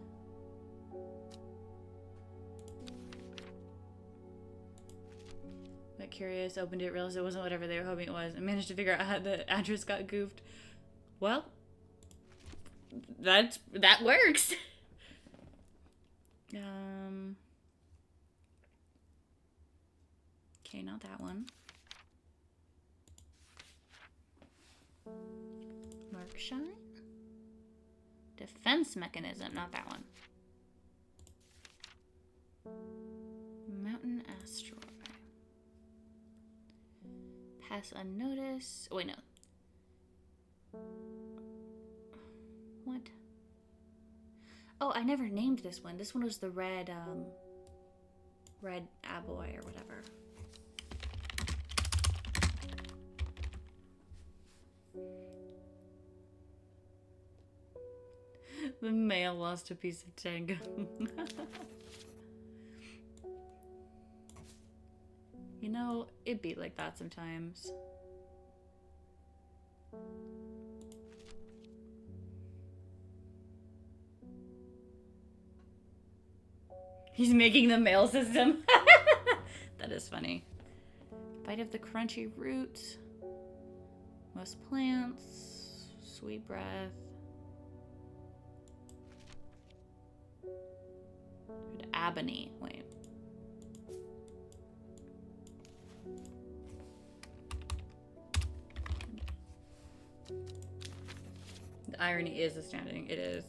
Got curious, opened it, realized it wasn't whatever they were hoping it was, and managed to figure out how the address got goofed. Well, that works. Okay, not that one. Markshine? Defense mechanism, not that one. Mountain asteroid. Pass unnoticed. Oh, wait, no. What? Oh, I never named this one. This one was the red aboy or whatever. The male lost a piece of tango. You know, it'd be like that sometimes. He's making the mail system. That is funny. Bite of the crunchy root. Most plants. Sweet breath. Ebony. Wait. The irony is astounding. It is.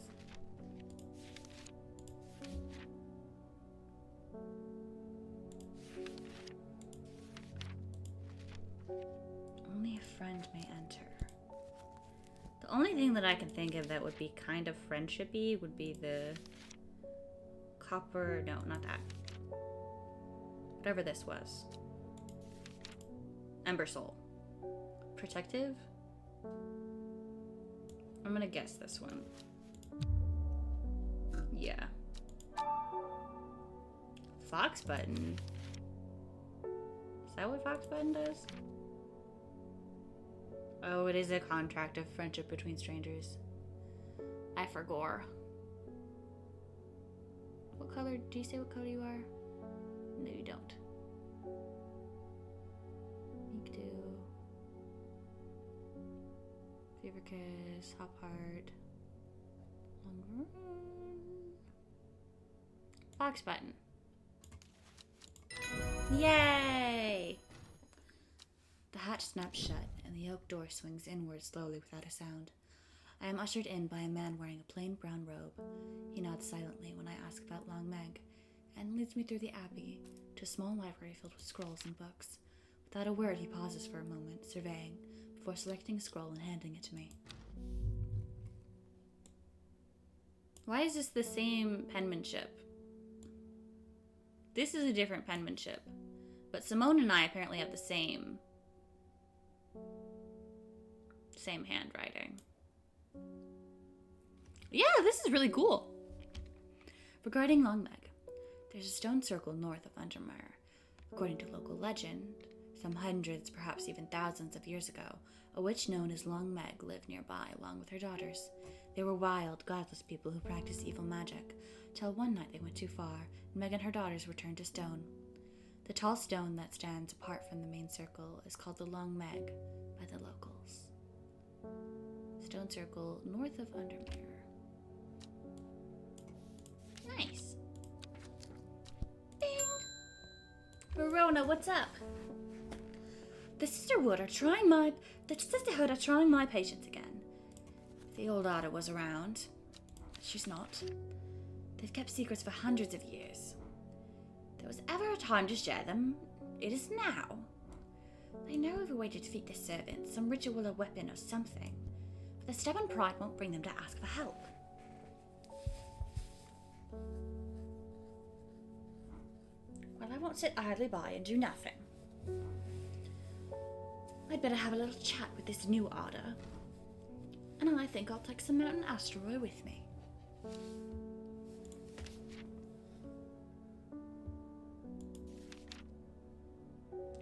Only a friend may enter. The only thing that I can think of that would be kind of friendshipy would be the copper. No, not that. Whatever this was. Ember Soul. Protective? I'm gonna guess this one. Yeah. Fox Button. Is that what Fox Button does? Oh, it is a contract of friendship between strangers. I forgot. What color? Do you say what color you are? No, you don't. Meek do. Fever Kiss, Hop Heart, Long Run. Fox Button. Yay! The hatch snaps shut, and the oak door swings inward slowly without a sound. I am ushered in by a man wearing a plain brown robe. He nods silently when I ask about Long Meg, and leads me through the abbey to a small library filled with scrolls and books. Without a word, he pauses for a moment, surveying, before selecting a scroll and handing it to me. Why is this the same penmanship? This is a different penmanship. But Simone and I apparently have the same handwriting. Yeah, this is really cool. Regarding Longmeg, there's a stone circle north of Undermire. According to local legend, some hundreds, perhaps even thousands of years ago, a witch known as Longmeg lived nearby along with her daughters. They were wild, godless people who practiced evil magic, till one night they went too far, and Meg and her daughters were turned to stone. The tall stone that stands apart from the main circle is called the Long Meg by the locals. Stone circle north of Undermire. Nice. Bing! Verona, what's up? The Sisterhood are trying my patience again. If the old order was around, she's not. They've kept secrets for hundreds of years. If there was ever a time to share them, it is now. They know of a way to defeat the servants, some ritual or weapon or something, but their stubborn pride won't bring them to ask for help. Well, I won't sit idly by and do nothing. I'd better have a little chat with this new order, and I think I'll take some mountain asteroid with me.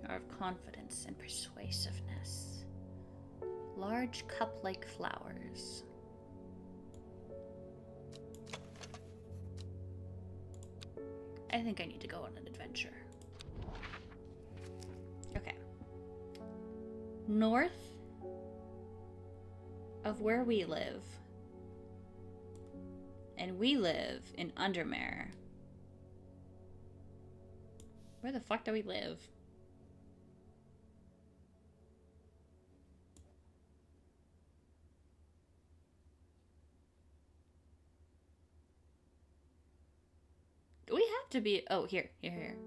Are of confidence and persuasiveness. Large cup-like flowers. I think I need to go on an adventure. Okay. North of where we live, and we live in Undermare. Where the fuck do we live? We have to be, oh, here.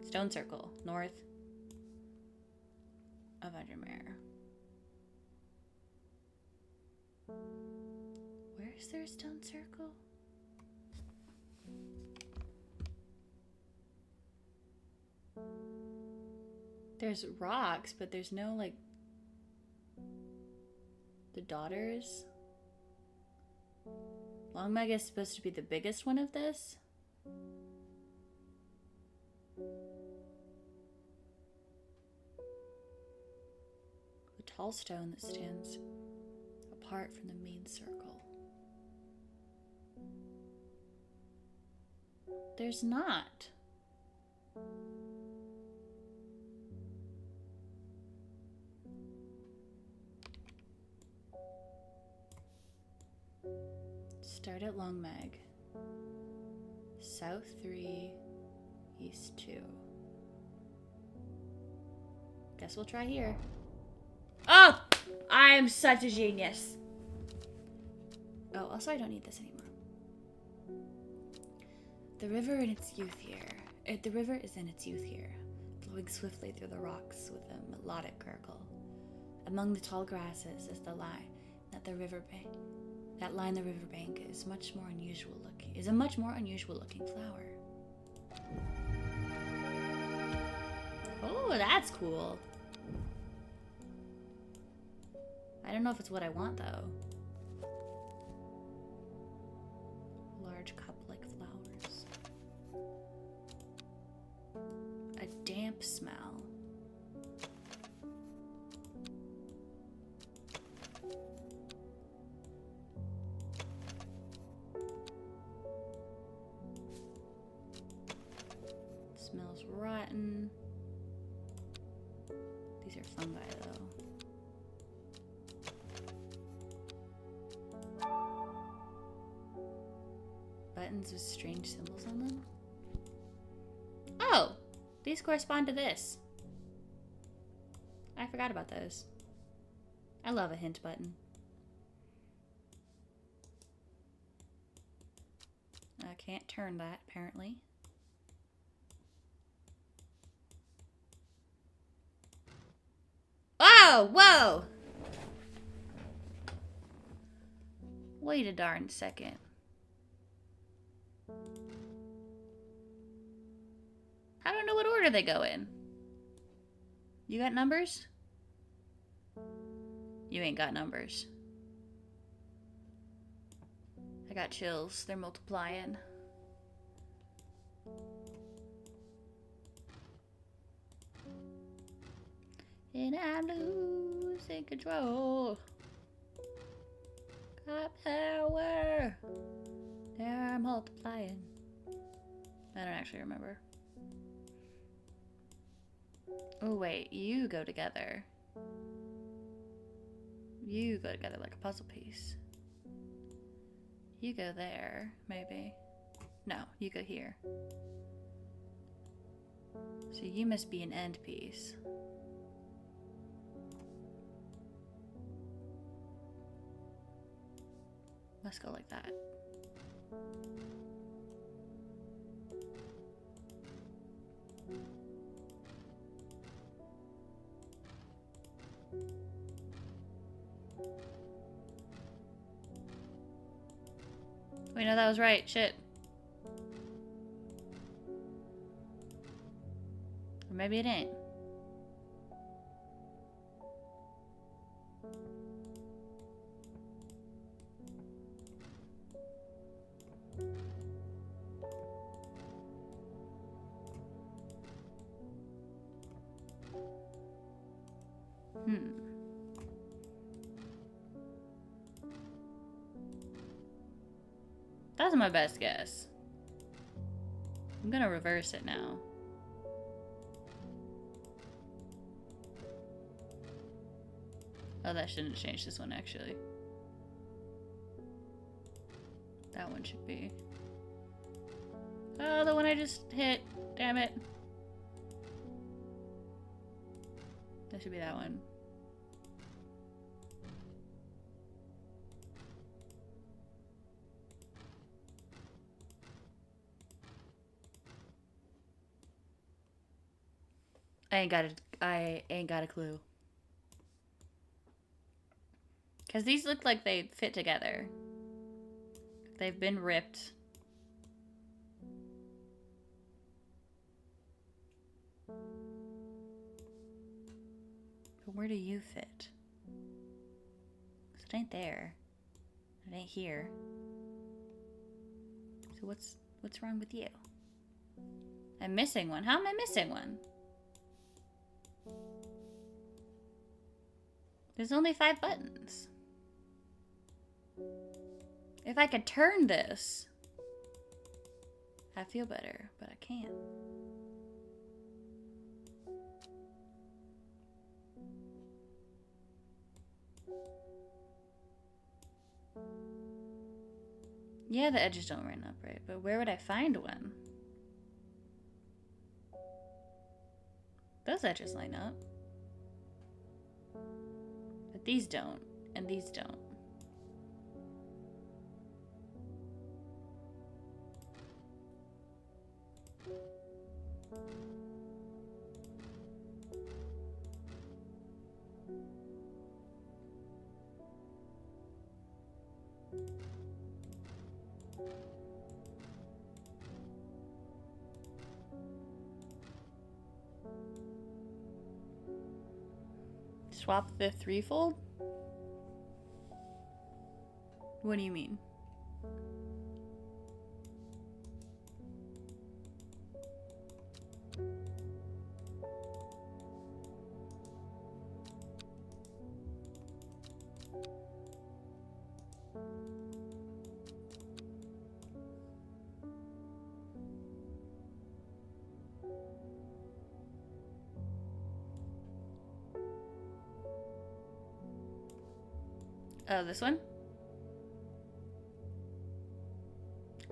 Stone circle, north of Undermare. Where is there a stone circle? There's rocks, but there's no, like, the daughters. Longmeg is supposed to be the biggest one of this. The tall stone that stands apart from the main circle. There's not. Start at Longmeg. South 3, East 2. Guess we'll try here. Oh! I am such a genius. Oh, also I don't need this anymore. The river is in its youth here, flowing swiftly through the rocks with a melodic gurgle. Among the tall grasses is the line that the riverbank. That line the riverbank is a much more unusual looking flower. Oh, that's cool. I don't know if it's what I want though. Large cup-like flowers. A damp smell. Smells rotten. These are fungi though. Buttons with strange symbols on them. Oh! These correspond to this. I forgot about those. I love a hint button. I can't turn that, apparently. Whoa, whoa! Wait a darn second. I don't know what order they go in. You got numbers? You ain't got numbers. I got chills. They're multiplying. And I'm losing control. Got power. They're multiplying. I don't actually remember. Oh wait, you go together. You go together like a puzzle piece. You go there, maybe. No, you go here. So you must be an end piece. Let's go like that. Wait, no, that was right. Shit. Or maybe it ain't. That's my best guess. I'm gonna reverse it now. Oh, that shouldn't change this one, actually. That one should be. Oh, the one I just hit. Damn it. That should be that one. I ain't got a clue. Because these look like they fit together. They've been ripped. But where do you fit? 'Cause it ain't there. It ain't here. So what's wrong with you? I'm missing one. How am I missing one? There's only 5 buttons. If I could turn this, I'd feel better, but I can't. Yeah, the edges don't line up right, but where would I find one? Those edges line up. But these don't, and these don't. Swap the threefold? What do you mean? Oh, this one?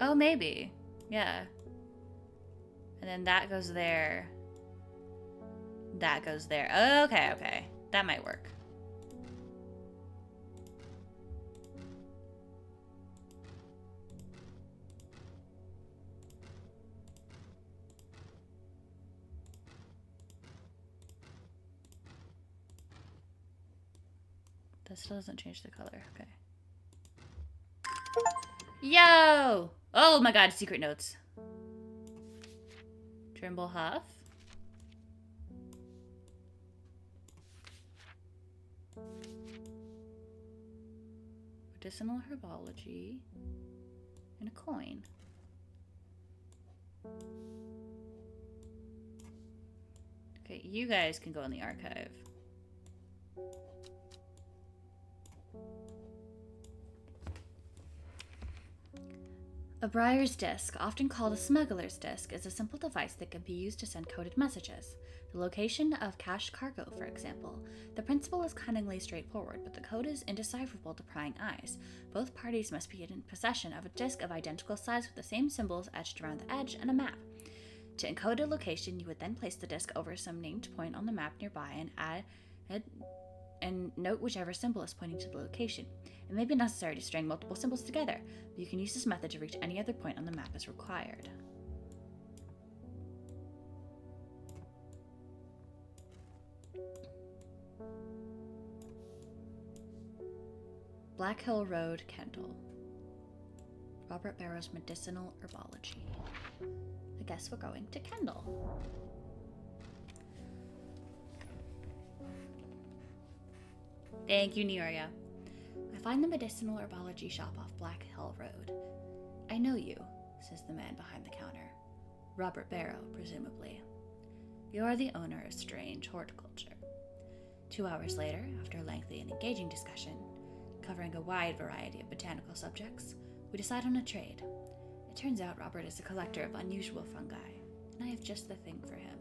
Oh, maybe. Yeah. And then that goes there. That goes there. Okay, okay. That might work. That still doesn't change the color. Okay. Yo! Oh my god, secret notes. Trimble Huff. Medicinal herbology. And a coin. Okay, you guys can go in the archive. A Briar's Disc, often called a smuggler's disc, is a simple device that can be used to send coded messages. The location of cached cargo, for example. The principle is cunningly straightforward, but the code is indecipherable to prying eyes. Both parties must be in possession of a disc of identical size with the same symbols etched around the edge and a map. To encode a location, you would then place the disc over some named point on the map nearby and note whichever symbol is pointing to the location. It may be necessary to string multiple symbols together, but you can use this method to reach any other point on the map as required. Black Hill Road, Kendall. Robert Barrow's Medicinal Herbology. I guess we're going to Kendall. Thank you, Neoria. I find the medicinal herbology shop off Black Hill Road. I know you, says the man behind the counter. Robert Barrow, presumably. You're the owner of Strange Horticulture. 2 hours later, after a lengthy and engaging discussion, covering a wide variety of botanical subjects, we decide on a trade. It turns out Robert is a collector of unusual fungi, and I have just the thing for him.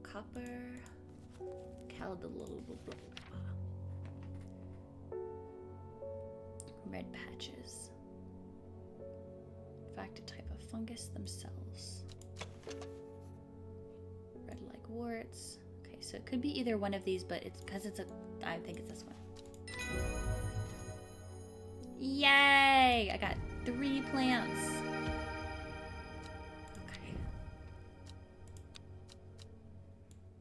Copper... Red patches. In fact, a type of fungus themselves. Red like warts. Okay, so it could be either one of these, but it's because it's a... I think it's this one. Yay! I got 3 plants. Okay.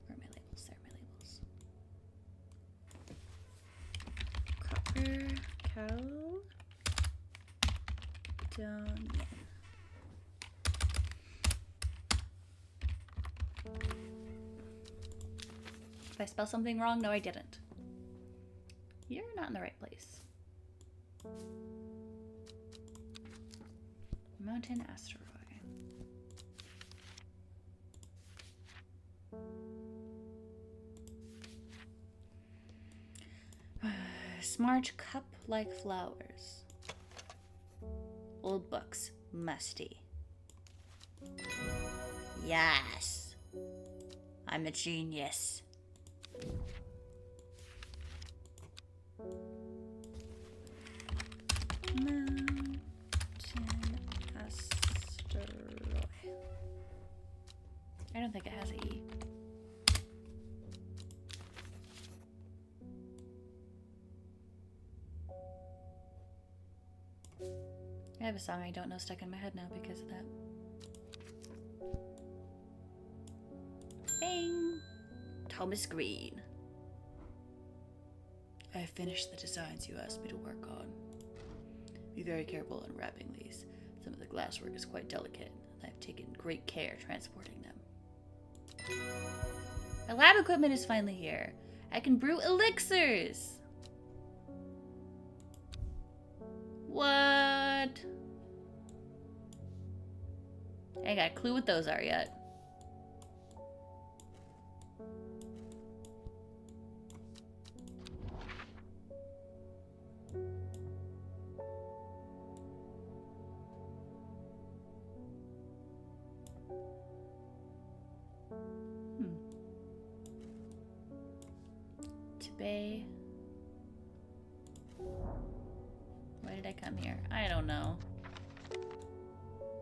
Where are my labels? There are my labels. Copper, cow, down. Did I spell something wrong? No, I didn't. You're not in the right place. Mountain asteroid. Smart cup-like flowers. Old books. Musty. Yes. I'm a genius. Mountain asteroid. I don't think it has an E. I have a song I don't know stuck in my head now because of that. Bing! Thomas Green. I have finished the designs you asked me to work on. Be very careful in wrapping these. Some of the glasswork is quite delicate, and I've taken great care transporting them. My lab equipment is finally here. I can brew elixirs! What? I ain't got a clue what those are yet. Bay. Why did I come here? I don't know.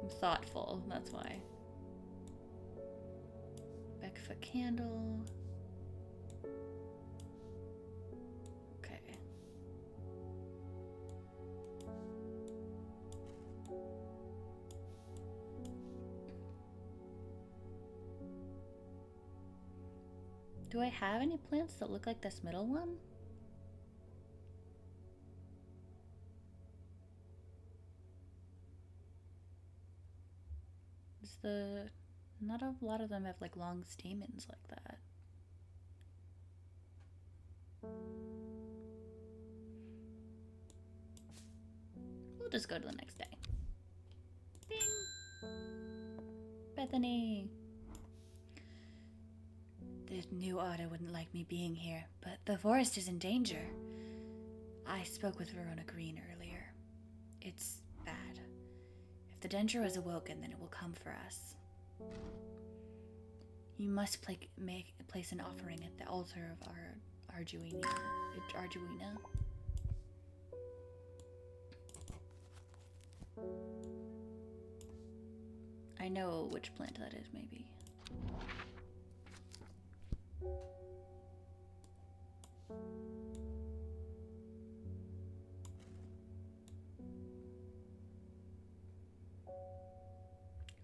I'm thoughtful, that's why. Backfoot candle. Okay. Do I have any plants that look like this middle one? Not a lot of them have like long stamens like that. We'll just go to the next day. Bing! Bethany! The new order wouldn't like me being here, but the forest is in danger. I spoke with Verona Green earlier. It's bad. If the Dendro is awoken, then it will come for us. You must place an offering at the altar of our Arduina. I know which plant that is, maybe.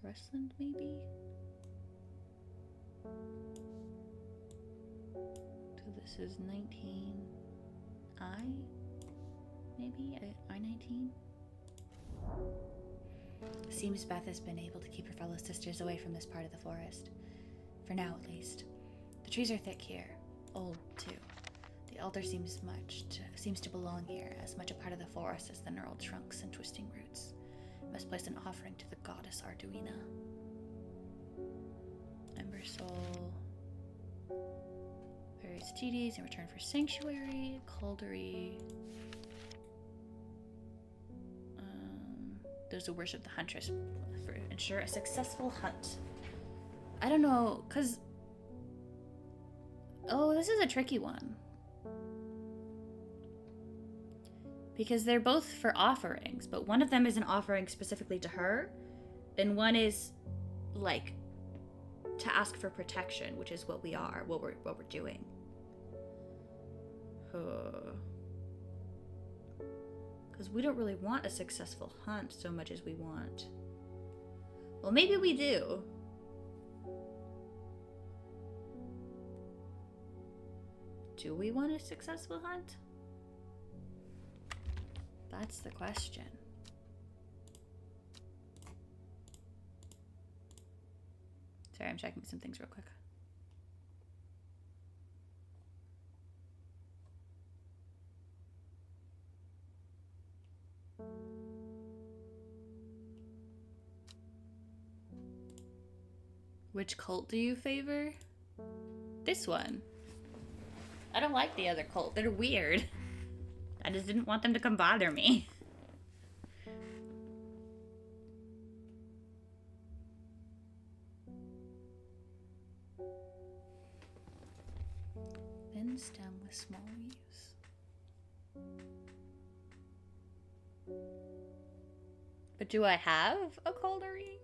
Rustland, maybe? So this is 19I? Maybe? I-19? Seems Beth has been able to keep her fellow sisters away from this part of the forest. For now, at least. The trees are thick here. Old, too. The altar seems to belong here, as much a part of the forest as the gnarled trunks and twisting roots. Must place an offering to the goddess Arduina. Ember Soul. Various deities in return for sanctuary. Caldery. Those who worship the huntress for ensure a successful hunt. I don't know, cause... Oh, this is a tricky one. Because they're both for offerings, but one of them is an offering specifically to her, and one is, like, to ask for protection, which is what we are, what we're doing. Because we don't really want a successful hunt so much as we want... Well, maybe we do. Do we want a successful hunt? That's the question. Sorry, I'm checking some things real quick. Which cult do you favor? This one. I don't like the other cult. They're weird. I just didn't want them to come bother me. Thin stem with small leaves. But do I have a caldery?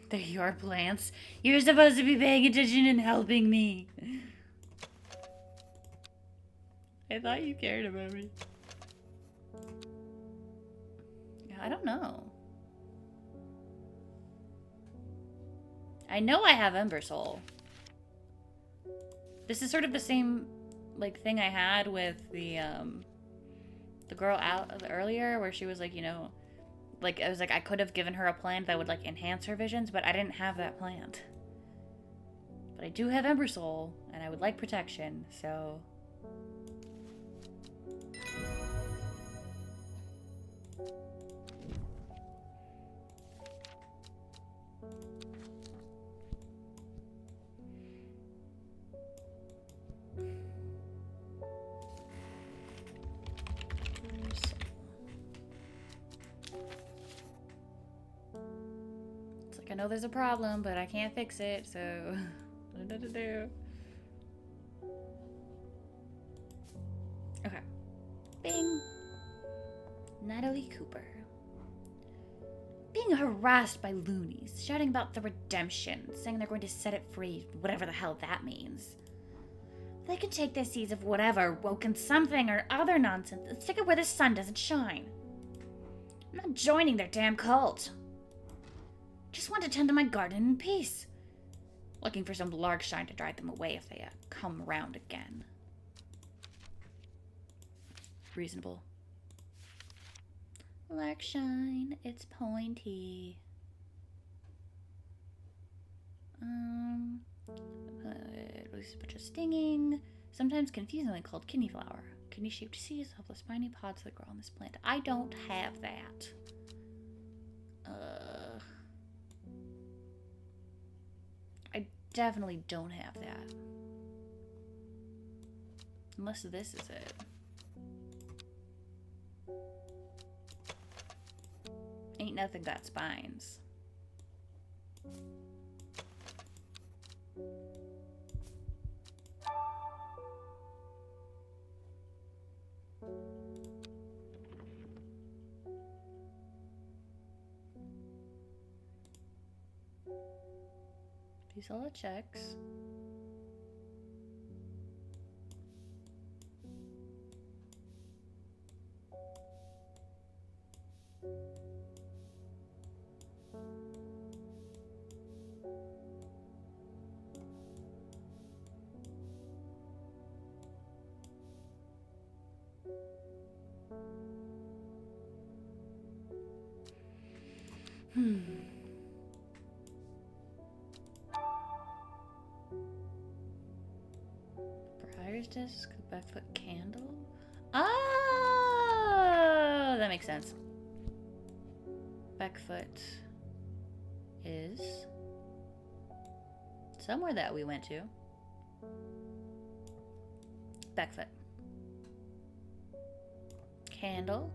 They're your plants. You're supposed to be paying attention and helping me. I thought you cared about me. I don't know. I know I have Ember Soul. This is sort of the same like thing I had with the girl out earlier, where she was like, you know, like I was like I could have given her a plant that would like enhance her visions, but I didn't have that plant. But I do have Ember Soul, and I would like protection, so. I know there's a problem, but I can't fix it, so I don't know what to do. Okay. Bing. Natalie Cooper. Being harassed by loonies, shouting about the redemption, saying they're going to set it free, whatever the hell that means. They can take their seeds of whatever, woken something or other nonsense, and stick it where the sun doesn't shine. I'm not joining their damn cult. Just want to tend to my garden in peace. Looking for some large shine to drive them away if they come around again. Reasonable. Lark shine, it's pointy. Releases a bunch of stinging, sometimes confusingly called kidney flower. Kidney-shaped seeds have the spiny pods that grow on this plant. I don't have that. I definitely don't have that. Unless this is it. Ain't nothing got spines. These all the checks. Briar's disc, backfoot candle. Oh, that makes sense. Backfoot is somewhere that we went to. Backfoot. Candle.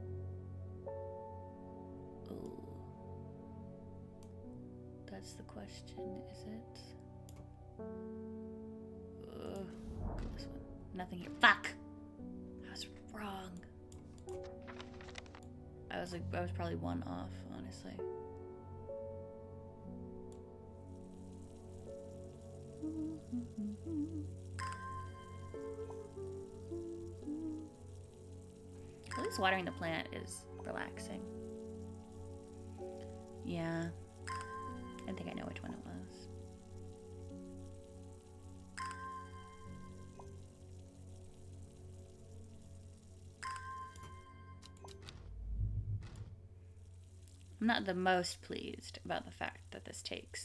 Ooh. That's the question, is it? This one. Nothing here. Fuck! I was wrong. I was probably one off, honestly. At least watering the plant is relaxing. Yeah. I think I know which one it was. I'm not the most pleased about the fact that this takes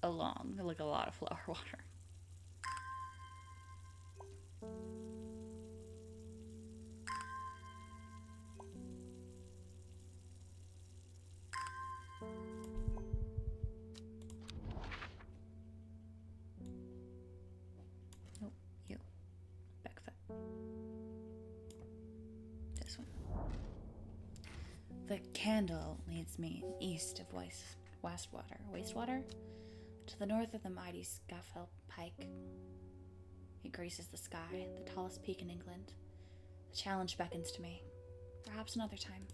a lot of flower water. Nope, you. Backfoot. This one. The candle leads me east of wastewater, to the north of the mighty Scafell Pike. It graces the sky, the tallest peak in England. The challenge beckons to me. Perhaps another time.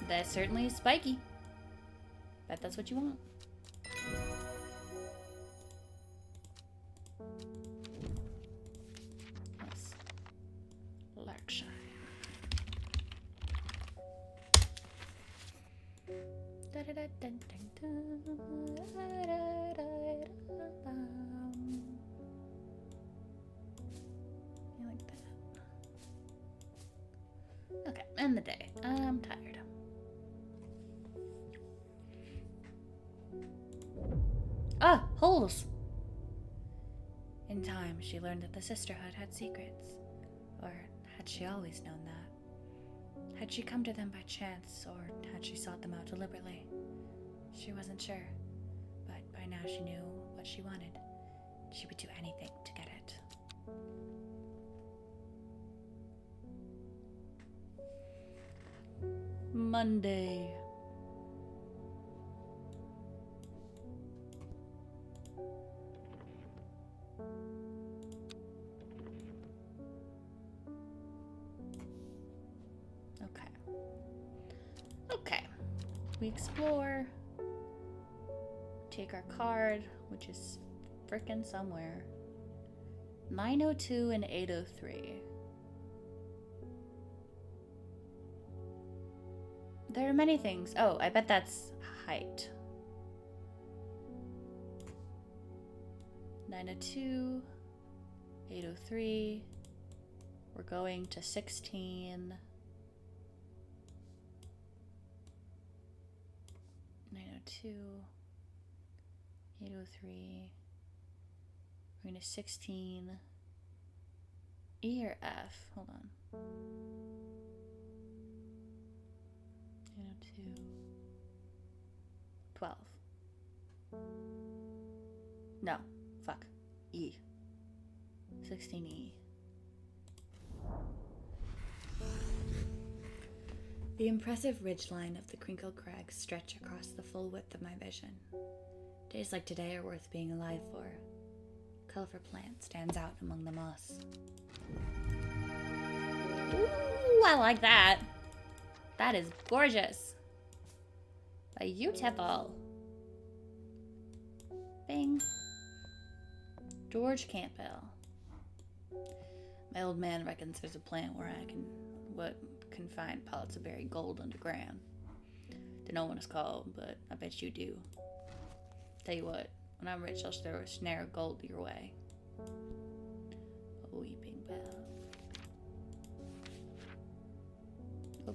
That certainly is spiky. Bet that's what you want. Nice. Lark shine. You like that? Okay, end the day. I'm tired. Ah, holes! In time, she learned that the sisterhood had secrets. Or had she always known that? Had she come to them by chance, or had she sought them out deliberately? She wasn't sure, but by now she knew what she wanted. She would do anything to get it. Monday. Okay. We explore. Take our card, which is frickin' somewhere. 902 and 803. There are many things. Oh, I bet that's height. 902, 803. We're going to 16. 902, 803. We're going to 16. E or F? Hold on. 902. 12. No. Fuck. E. 16E. The impressive ridgeline of the crinkled crags stretch across the full width of my vision. Days like today are worth being alive for. A colorful plant stands out among the moss. Ooh, I like that. That is gorgeous. Beautiful. Bing. George Campbell. My old man reckons there's a plant where I can find pellets of buried gold underground. Don't know what it's called, but I bet you do. Tell you what, when I'm rich, I'll throw a snare of gold your way. A weeping bell. Oh.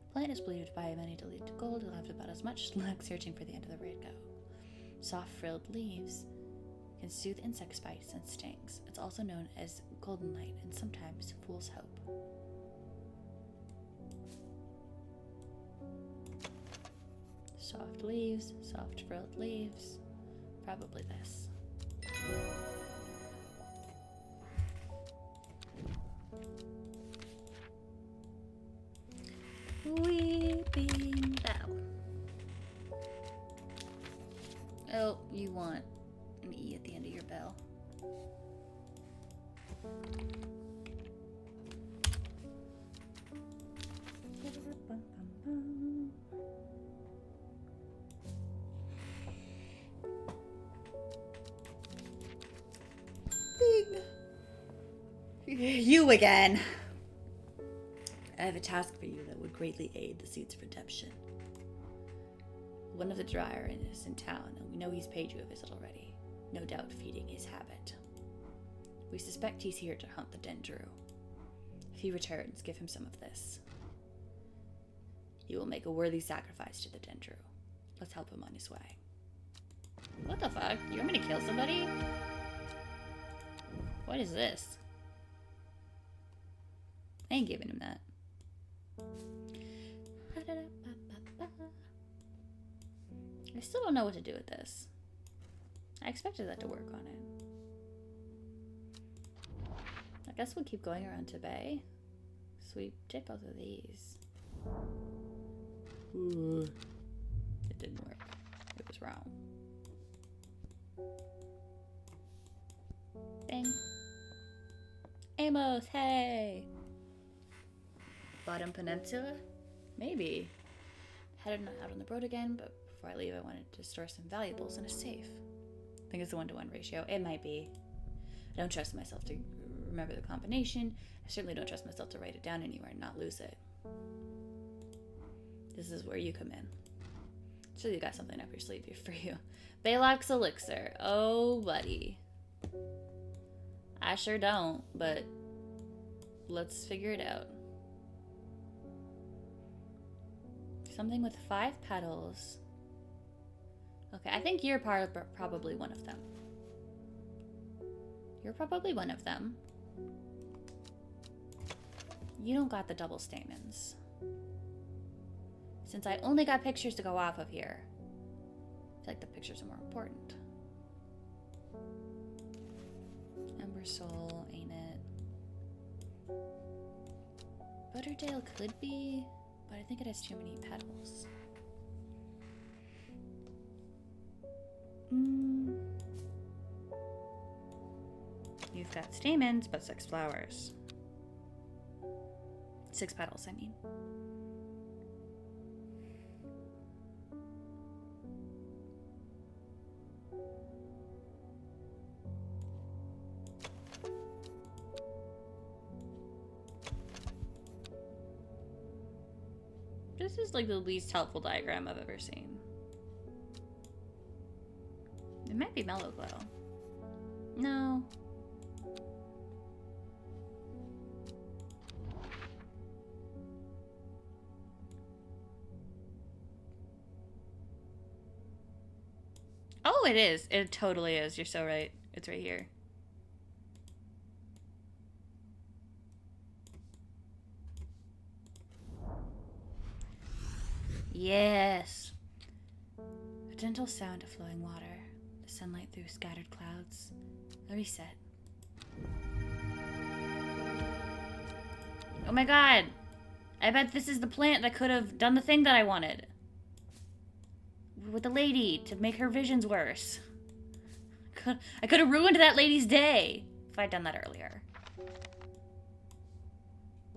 The plant is believed by many to lead to gold. You'll have about as much luck searching for the end of the road go. Soft frilled leaves can soothe insect bites and stings. It's also known as golden light and sometimes fool's hope. Soft leaves, soft frilled leaves. Probably this. Weeping bell. Oh, you want an E at the end of your bell. You again. I have a task for you that would greatly aid the seeds of redemption. One of the dryer is in town, and we know he's paid you a visit already. No doubt feeding his habit. We suspect he's here to hunt the Dendrew. If he returns, give him some of this. He will make a worthy sacrifice to the Dendrew. Let's help him on his way. What the fuck? You want me to kill somebody? What is this? I ain't giving him that. I still don't know what to do with this. I expected that to work on it. I guess we'll keep going around to Bay. So we did both of these. Ooh. It didn't work. It was wrong. Bing. Amos, hey! Bottom Peninsula? Maybe. Headed out on the road again, but before I leave, I wanted to store some valuables in a safe. I think it's a 1-to-1 ratio. It might be. I don't trust myself to remember the combination. I certainly don't trust myself to write it down anywhere and not lose it. This is where you come in. Sure, you got something up your sleeve here for you. Baylock's Elixir. Oh, buddy. I sure don't, but let's figure it out. Something with 5 petals. Okay, I think you're probably one of them. You're probably one of them. You don't got the double stamens. Since I only got pictures to go off of here, I feel like the pictures are more important. Ember Soul, ain't it? Butterdale could be, but I think it has too many petals. You've got stamens, but 6 flowers. 6 petals, I mean. This is like the least helpful diagram I've ever seen. It might be Mellow Glow. No. Oh, it is. It totally is. You're so right. It's right here. Yes. A gentle sound of flowing water. The sunlight through scattered clouds. A reset. Oh my god. I bet this is the plant that could have done the thing that I wanted. With the lady to make her visions worse. I could have ruined that lady's day if I'd done that earlier.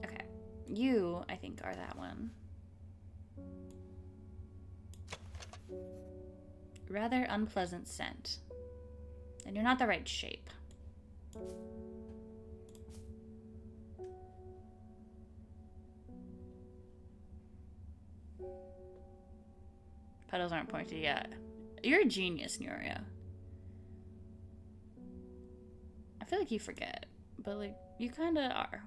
Okay. You, I think, are that one. Rather unpleasant scent. And you're not the right shape. Petals aren't pointed yet. You're a genius, Nuria. I feel like you forget, but like, you kinda are.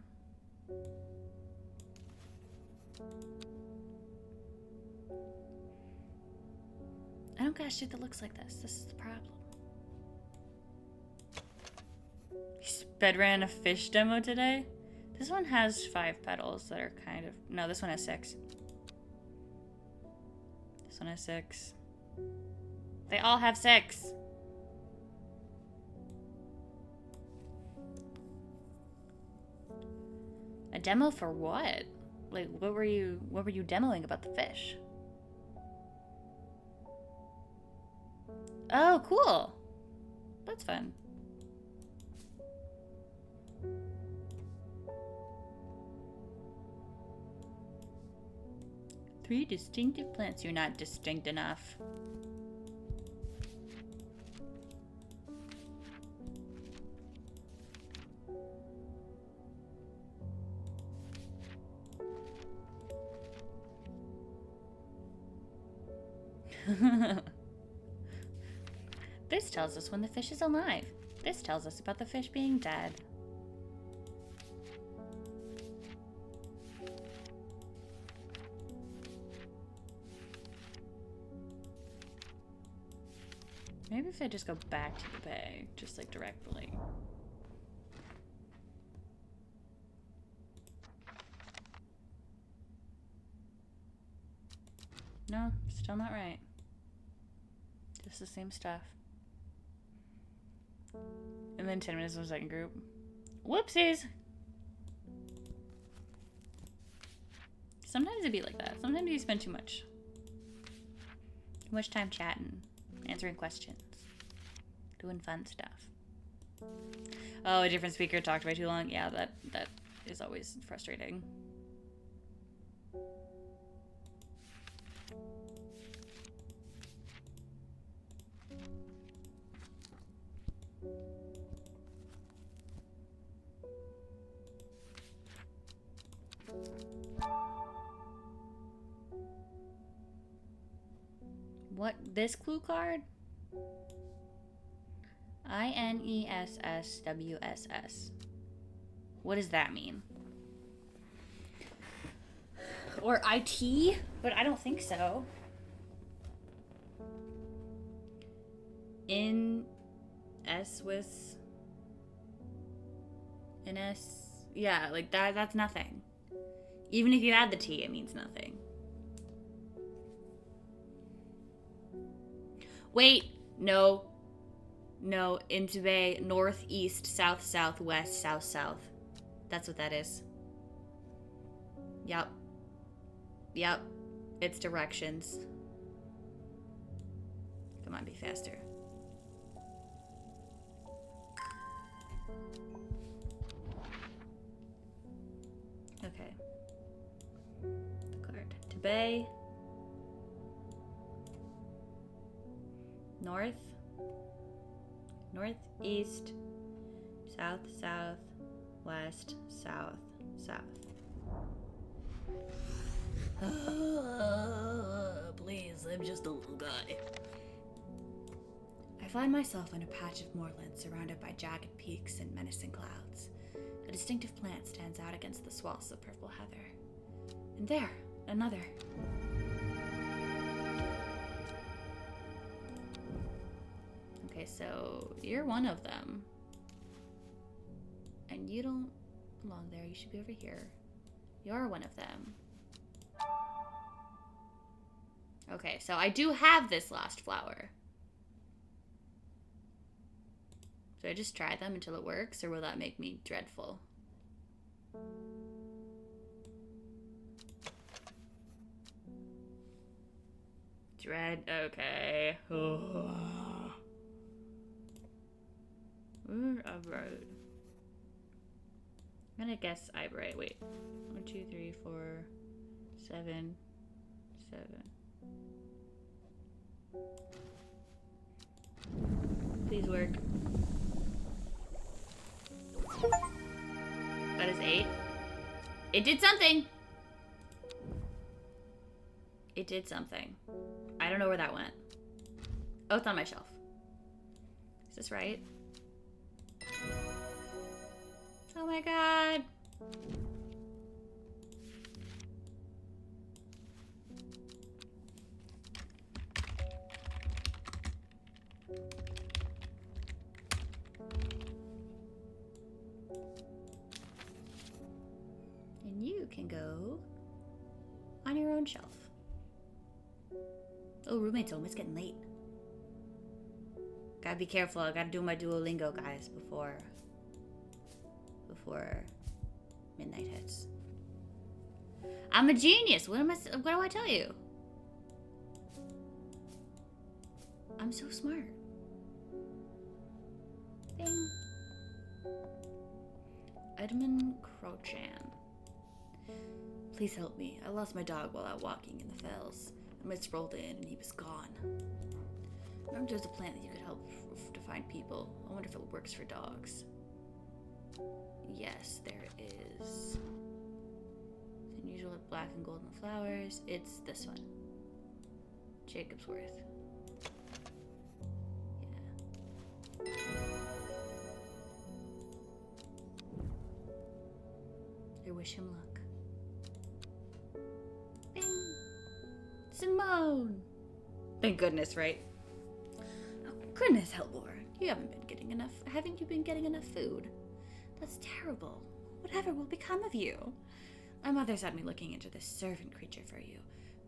I don't got shit that looks like this. This is the problem. You sped ran a fish demo today? This one has 5 petals that are kind of... No, this one has 6. This one has 6. They all have 6. A demo for what? Like, what were you demoing about the fish? Oh, cool. That's fun. Three distinctive plants. You're not distinct enough. This tells us when the fish is alive. This tells us about the fish being dead. Maybe if I just go back to the bay, just like directly. No, still not right. Just the same stuff. And then 10 minutes in the second group. Whoopsies! Sometimes it'd be like that. Sometimes you spend too much time chatting, answering questions, doing fun stuff. Oh, a different speaker talked way too long. Yeah, that is always frustrating. What? This clue card? INESSWSS. What does that mean? Or IT? But I don't think so. In S with an S. Yeah, like that's nothing. Even if you add the T, it means nothing. Wait, no. No, into bay, northeast, south, southwest, south, south. That's what that is. Yep. Yep. It's directions. Come on, be faster. Okay. The card. To bay. North. Northeast. South, south. West, south, south. Please, I'm just a little guy. I I find myself in a patch of moorland surrounded by jagged peaks and menacing clouds. A distinctive plant stands out against the swaths of purple heather. And there, another. Okay, so you're one of them. And you don't belong there. You should be over here. You're one of them. Okay, so I do have this last flower. Should I just try them until it works, or will that make me dreadful? Okay. Oh. Alright. I'm gonna guess Eyebright. Wait. 1, 2, 3, 4, 7, 7. Please work. That is 8. It did something! It did something. I don't know where that went. Oh, it's on my shelf. Is this right? Oh my god! And you can go on your own shelf. Oh, roommate's home. It's getting late. Gotta be careful. I gotta do my Duolingo, guys, before midnight hits. I'm a genius. What do I tell you? I'm so smart. Bing. Edmund Crochan. Please help me. I lost my dog while out walking in the fells. I mist rolled in and he was gone. I remember there's a plant that you could help to find people. I wonder if it works for dogs. Yes, there is. It's unusual with black and golden flowers. It's this one. Jacob's Worth. Yeah. I wish him luck. Bing! Simone! Thank goodness, right? Oh, goodness, Hellbore. You haven't been getting enough. Haven't you been getting enough food? That's terrible. Whatever will become of you? My mother's had me looking into this servant creature for you,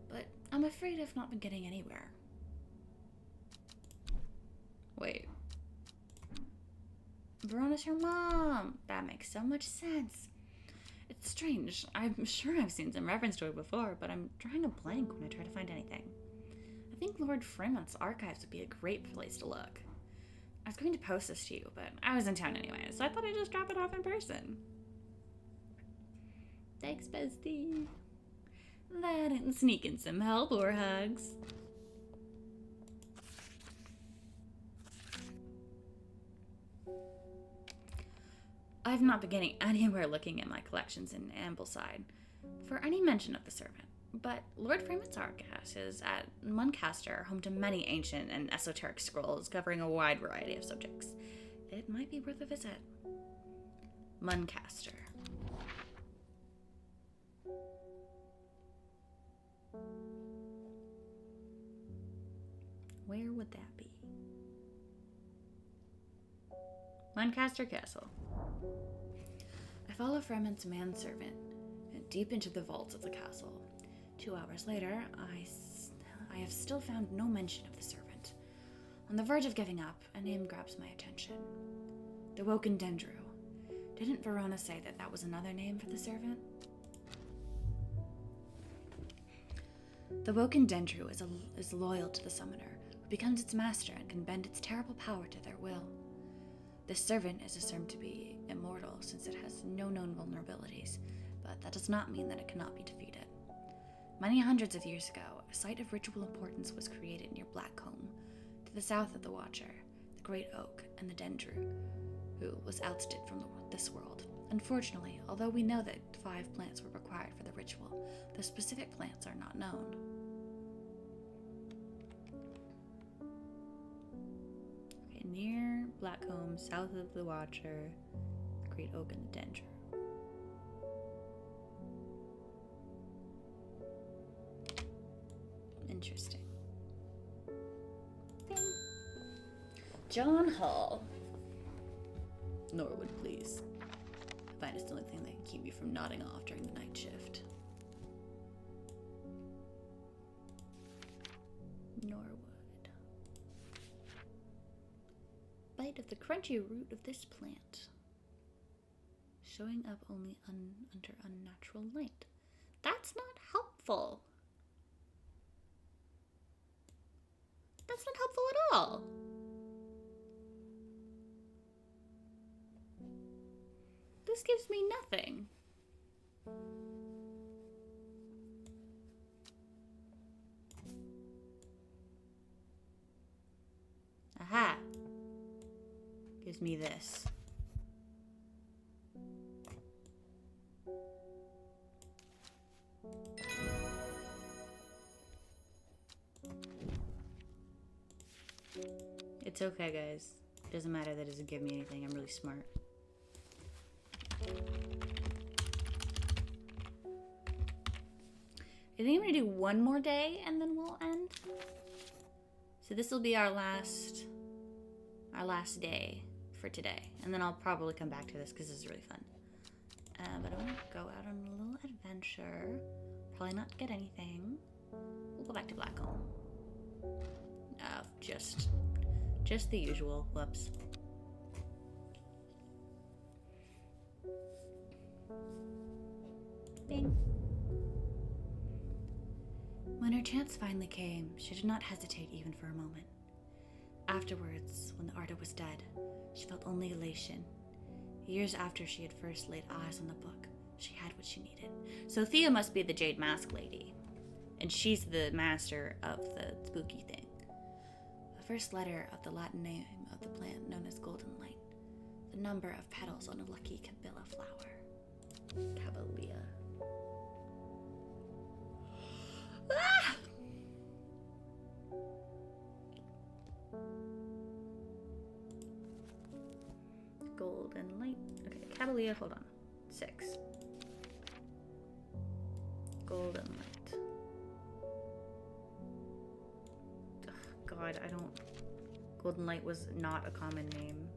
but I'm afraid I've not been getting anywhere. Wait. Verona's her mom. That makes so much sense. It's strange. I'm sure I've seen some reference to it before, but I'm drawing a blank when I try to find anything. I think Lord Fremont's archives would be a great place to look. I was going to post this to you, but I was in town anyway, so I thought I'd just drop it off in person. Thanks, bestie. That and sneaking some Hellbore hugs. I've not been getting anywhere looking at my collections in Ambleside for any mention of the servant, but Lord Fremont's archives is at Muncaster, home to many ancient and esoteric scrolls covering a wide variety of subjects. It might be worth a visit. Muncaster. Where would that be? Muncaster Castle. I follow Fremont's manservant deep into the vaults of the castle. 2 hours later, I have still found no mention of the servant. On the verge of giving up, a name grabs my attention. The Woken Dendru. Didn't Verona say that that was another name for the servant? The Woken Dendru is loyal to the summoner, who becomes its master and can bend its terrible power to their will. This servant is assumed to be immortal since it has no known vulnerabilities, but that does not mean that it cannot be defeated. Many hundreds of years ago, a site of ritual importance was created near Blackcomb, to the south of the Watcher, the Great Oak, and the Dendru, who was ousted from this world. Unfortunately, although we know that 5 plants were required for the ritual, the specific plants are not known. Near Blackcomb, south of the Watcher, the Great Oak and the Dendro. Interesting. Bing. John Hall. Norwood, please. I find it's the only thing that can keep me from nodding off during the night shift. Norwood. Bite of the crunchy root of this plant. Showing up only under unnatural light. That's not helpful. That's not helpful at all. This gives me nothing. Aha. Gives me this. It's okay, guys. It doesn't matter that it doesn't give me anything. I'm really smart. I think I'm gonna do one more day and then we'll end. So this will be our last day for today. And then I'll probably come back to this because this is really fun. But I want to go out on a little adventure. Probably not get anything. We'll go back to Blackcomb. Just the usual. Whoops. Bing. When her chance finally came, she did not hesitate even for a moment. Afterwards, when the Arda was dead, she felt only elation. Years after she had first laid eyes on the book, she had what she needed. So Thea must be the Jade Mask Lady, and she's the master of the spooky thing. The first letter of the Latin name of the plant known as golden light. The number of petals on a lucky Kabila flower. Caballia. Ah! Golden light. Okay, Caballia, hold on. 6. Golden light. Ugh, God, I don't... Golden light was not a common name.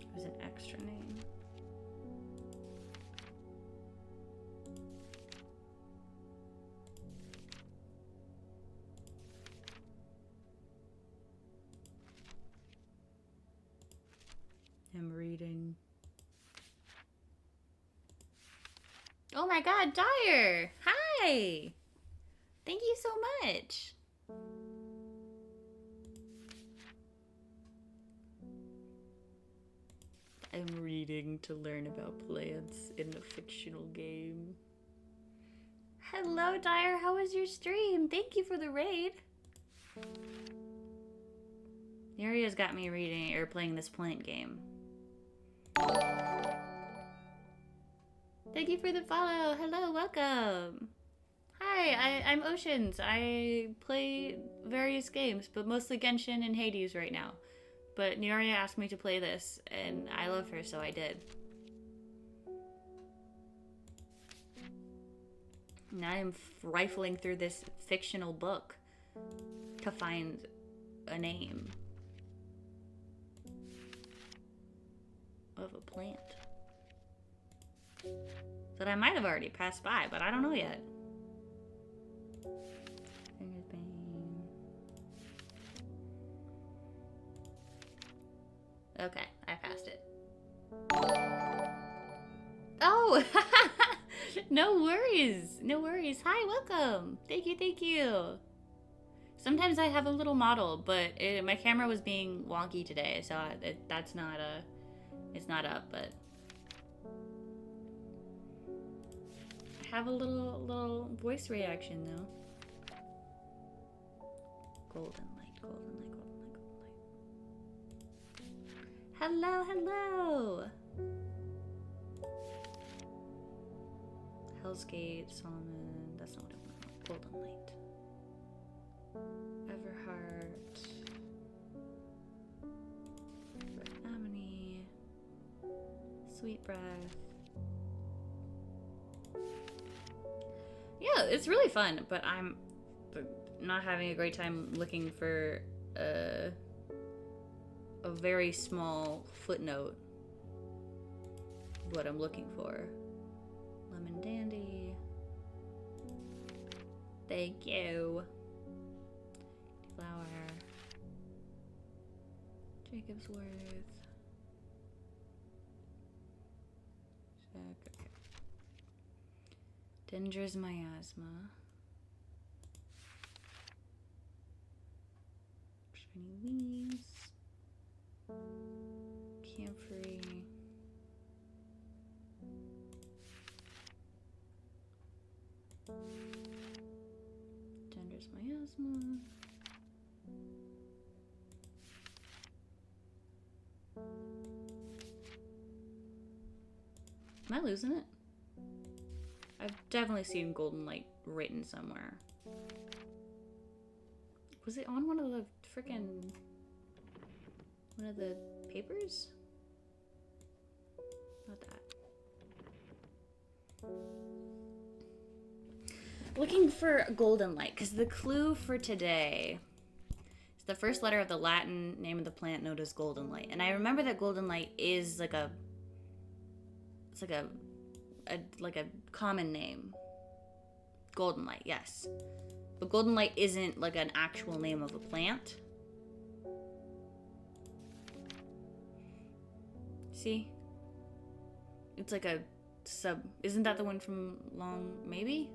It was an extra name. I'm reading. Oh my God, Dyer! Hi! Thank you so much. I'm reading to learn about plants in a fictional game. Hello, Dyer. How was your stream? Thank you for the raid. Neria's got me reading or playing this plant game. Thank you for the follow. Hello, welcome. Hi, I'm Oceans. I play various games, but mostly Genshin and Hades right now. But Neria asked me to play this, and I love her, so I did. Now I'm rifling through this fictional book to find a name of a plant that I might have already passed by, but I don't know yet. Okay, I passed it. Oh! No worries. No worries. Hi, welcome. Thank you, thank you. Sometimes I have a little model, but my camera was being wonky today, so that's not it's not up, but I have a little voice reaction though. Golden light, golden light, golden light, golden light. Hello, hello. Hell's Gate, Solomon, That's not what I want. Golden light. Everheart. Amity. Sweet breath. Yeah, it's really fun, but I'm not having a great time looking for a very small footnote of what I'm looking for. Lemon Dandy. Thank you. Flower. Jacob's Worth. Okay. Dendra's Miasma. Shiny Leaves. Camphor. Dendra's Miasma. Am I losing it? I've definitely seen Golden Light written somewhere. Was it on one of the papers? Not that. Looking for Golden Light, because the clue for today is the first letter of the Latin name of the plant known as Golden Light. And I remember that Golden Light is like a common name. Golden Light, yes. But Golden Light isn't like an actual name of a plant. See? It's like a sub. Isn't that the one from Long, maybe?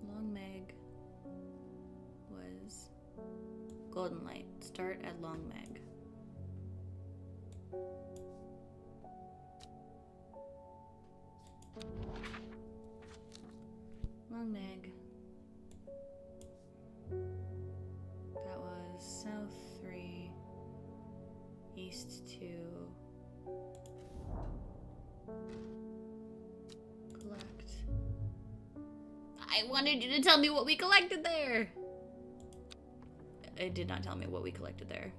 Long Meg was Golden Light. Start at Long Meg. Long Meg. That was South 3, East 2. Collect. I wanted you to tell me what we collected there. It did not tell me what we collected there.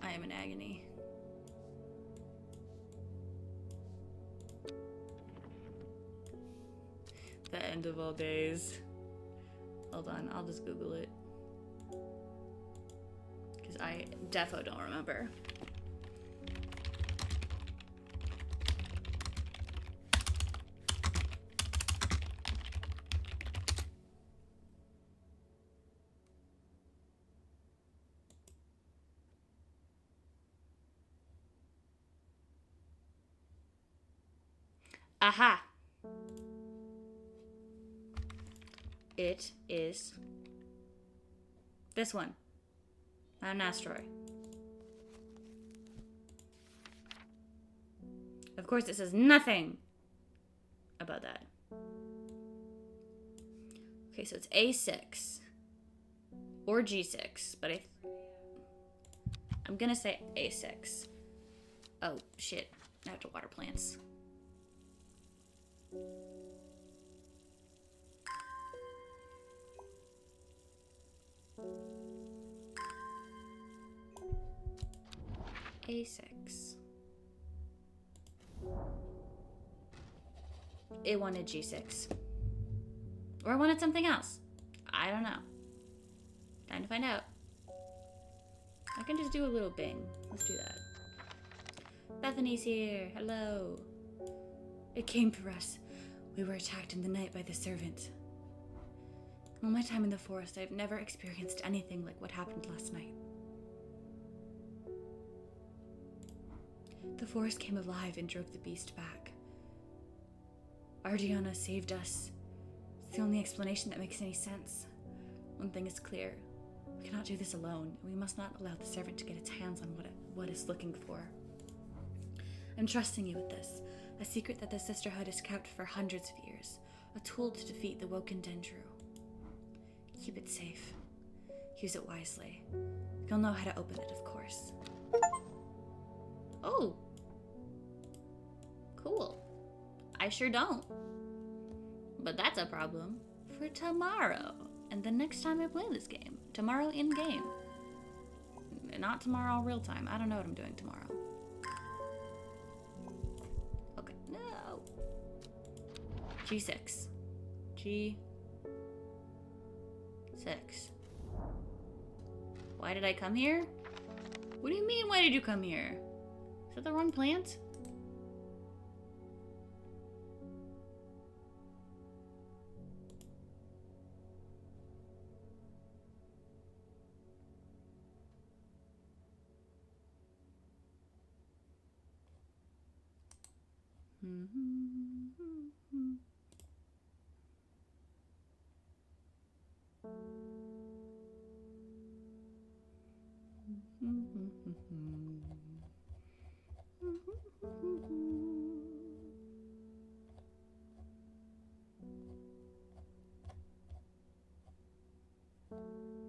I am in agony. The end of all days. Hold on, I'll just Google it. Because I defo don't remember. Aha! It is this one. Not an asteroid. Of course, it says nothing about that. Okay, so it's A6 or G6, but I'm gonna say A6. Oh shit! I have to water plants. A6. It wanted G6. Or it wanted something else. I don't know. Time to find out. I can just do a little bing. Let's do that. Bethany's here. Hello. It came for us. We were attacked in the night by the servant. In all my time in the forest, I've never experienced anything like what happened last night. The forest came alive and drove the beast back. Ardiana saved us. It's the only explanation that makes any sense. One thing is clear. We cannot do this alone, and we must not allow the servant to get its hands on what it's looking for. I'm trusting you with this, a secret that the Sisterhood has kept for hundreds of years, a tool to defeat the Woken Dendru. Keep it safe. Use it wisely. You'll know how to open it, of course. Oh. Cool. I sure don't. But that's a problem for tomorrow. And the next time I play this game. Tomorrow in-game. Not tomorrow real time. I don't know what I'm doing tomorrow. Okay. No. G6. G6. Why did I come here? What do you mean, why did you come here? Is that the wrong plant?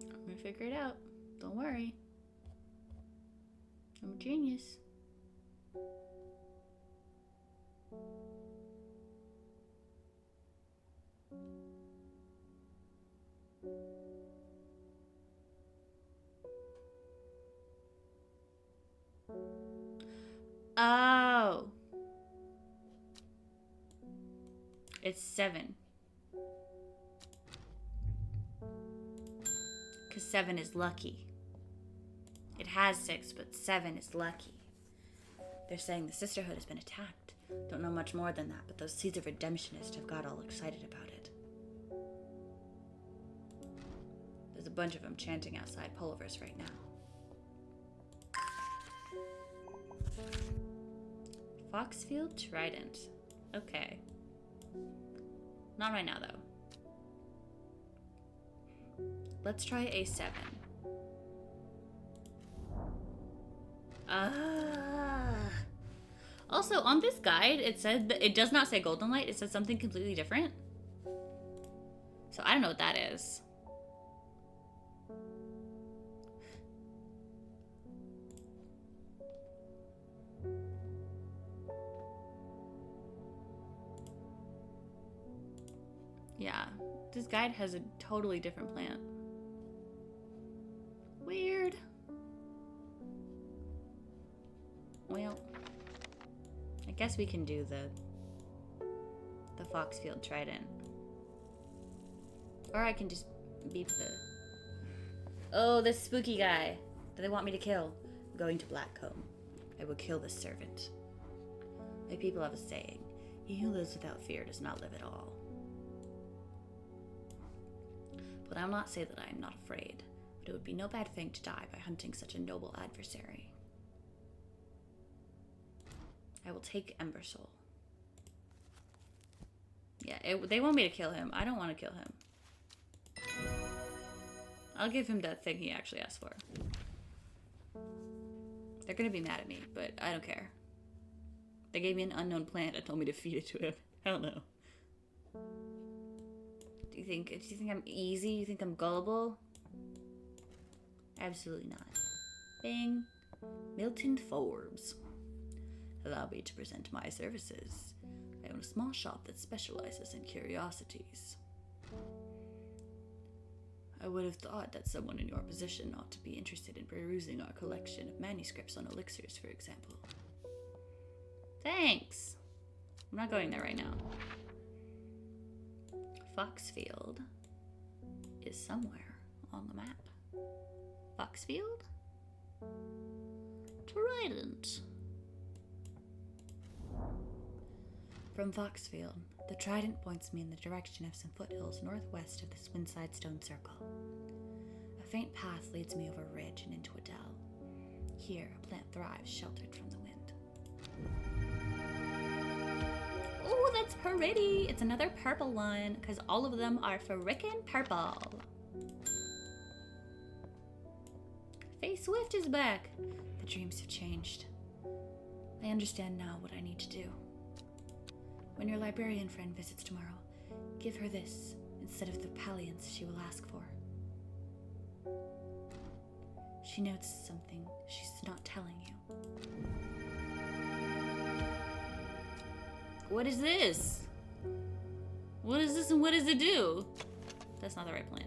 I'm gonna figure it out. Don't worry. I'm a genius. Oh. It's 7. Because 7 is lucky. It has 6, but 7 is lucky. They're saying the Sisterhood has been attacked. Don't know much more than that, but those Seeds of Redemptionists have got all excited about it. There's a bunch of them chanting outside Pulliver's right now. Foxfield Trident. Okay. Not right now, though. Let's try A7. Also, on this guide, it said that it does not say Golden Light. It says something completely different. So I don't know what that is. Yeah, this guide has a totally different plant. Weird. Well, I guess we can do the Foxfield Trident. Or I can just beep the... Oh, this spooky guy that they want me to kill. I'm going to Blackcomb. I will kill this servant. My people have a saying. He who lives without fear does not live at all. But I'll not say that I am not afraid. But it would be no bad thing to die by hunting such a noble adversary. I will take Embersoul. Yeah, they want me to kill him. I don't want to kill him. I'll give him that thing he actually asked for. They're gonna be mad at me, but I don't care. They gave me an unknown plant and told me to feed it to him. I don't know. Do you think I'm easy? You think I'm gullible? Absolutely not. Bing. Milton Forbes. Allow me to present my services. I own a small shop that specializes in curiosities. I would have thought that someone in your position ought to be interested in perusing our collection of manuscripts on elixirs, for example. Thanks! I'm not going there right now. Foxfield is somewhere on the map. Foxfield? Trident. From Foxfield, the Trident points me in the direction of some foothills northwest of this Windside Stone Circle. A faint path leads me over a ridge and into a dell. Here, a plant thrives sheltered from the wind. Ooh, that's pretty! It's another purple one, because all of them are frickin' purple. Faye Swift is back. The dreams have changed. I understand now what I need to do. When your librarian friend visits tomorrow, give her this instead of the palliance she will ask for. She notes something she's not telling you. What is this? What is this and what does it do? That's not the right plant.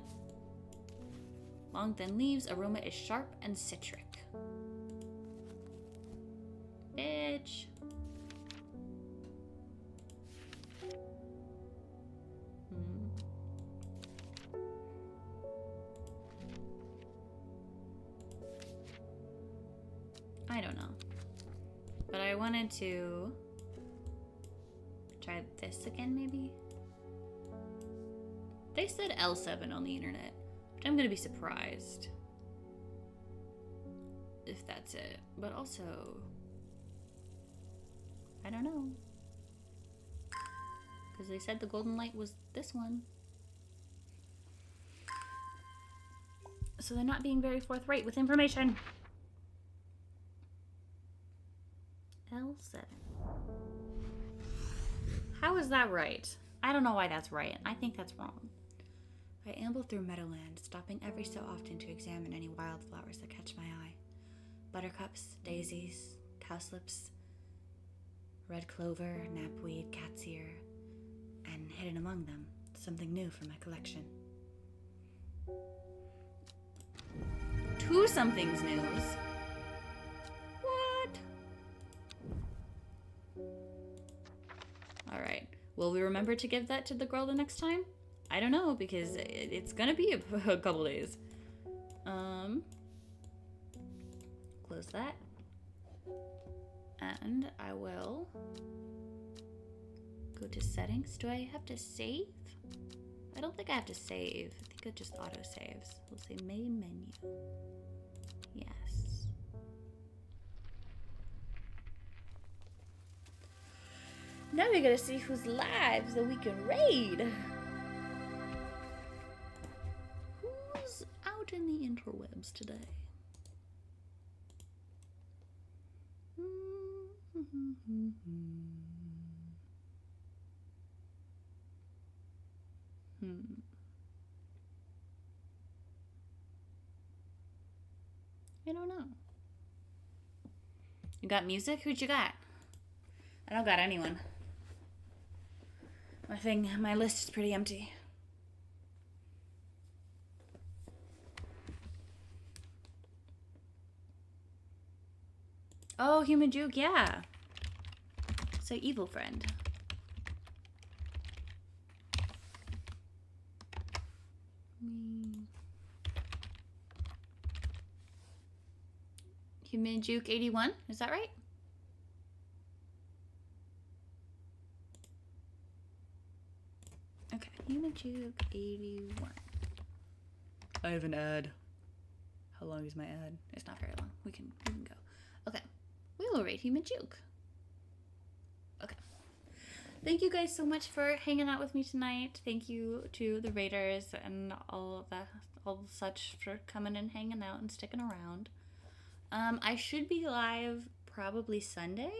Long thin leaves, aroma is sharp and citric. Bitch. I don't know. But I wanted to try this again, maybe? They said L7 on the internet, but I'm gonna be surprised if that's it. But also, I don't know. Because they said the golden light was this one. So they're not being very forthright with information. L7. How is that right? I don't know why that's right. I think that's wrong. I amble through meadowland, stopping every so often to examine any wildflowers that catch my eye. Buttercups, daisies, cowslips, red clover, knapweed, cat's ear, and hidden among them, something new from my collection. 2 somethings news. What? Alright. Will we remember to give that to the girl the next time? I don't know, because it's gonna be a couple days. Close that. And I will go to settings. Do I have to save? I don't think I have to save. I think it just auto saves. We'll say main menu. Yes. Now we gotta see who's live so we can raid. Who's out in the interwebs today? I don't know. You got music? Who'd you got? I don't got anyone. My list is pretty empty. Oh, Human Juke, yeah. So evil friend. Human Juke 81, is that right? Okay, Human Juke 81. I have an ad. How long is my ad? It's not very long. We can go. Okay. We will rate Human Juke. Okay. Thank you guys so much for hanging out with me tonight. Thank you to the raiders and all such for coming and hanging out and sticking around. I should be live probably Sunday.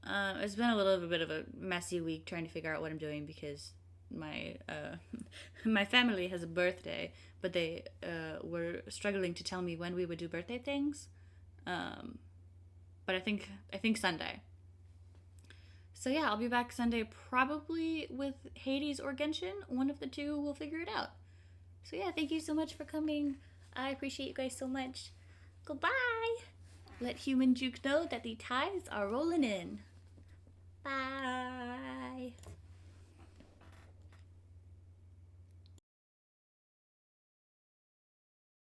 It's been a little bit of a messy week trying to figure out what I'm doing because my my family has a birthday, but they were struggling to tell me when we would do birthday things. But I think Sunday. So yeah, I'll be back Sunday probably with Hades or Genshin. One of the two, we'll figure it out. So yeah, thank you so much for coming. I appreciate you guys so much. Goodbye. Let Human Juke know that the ties are rolling in. Bye.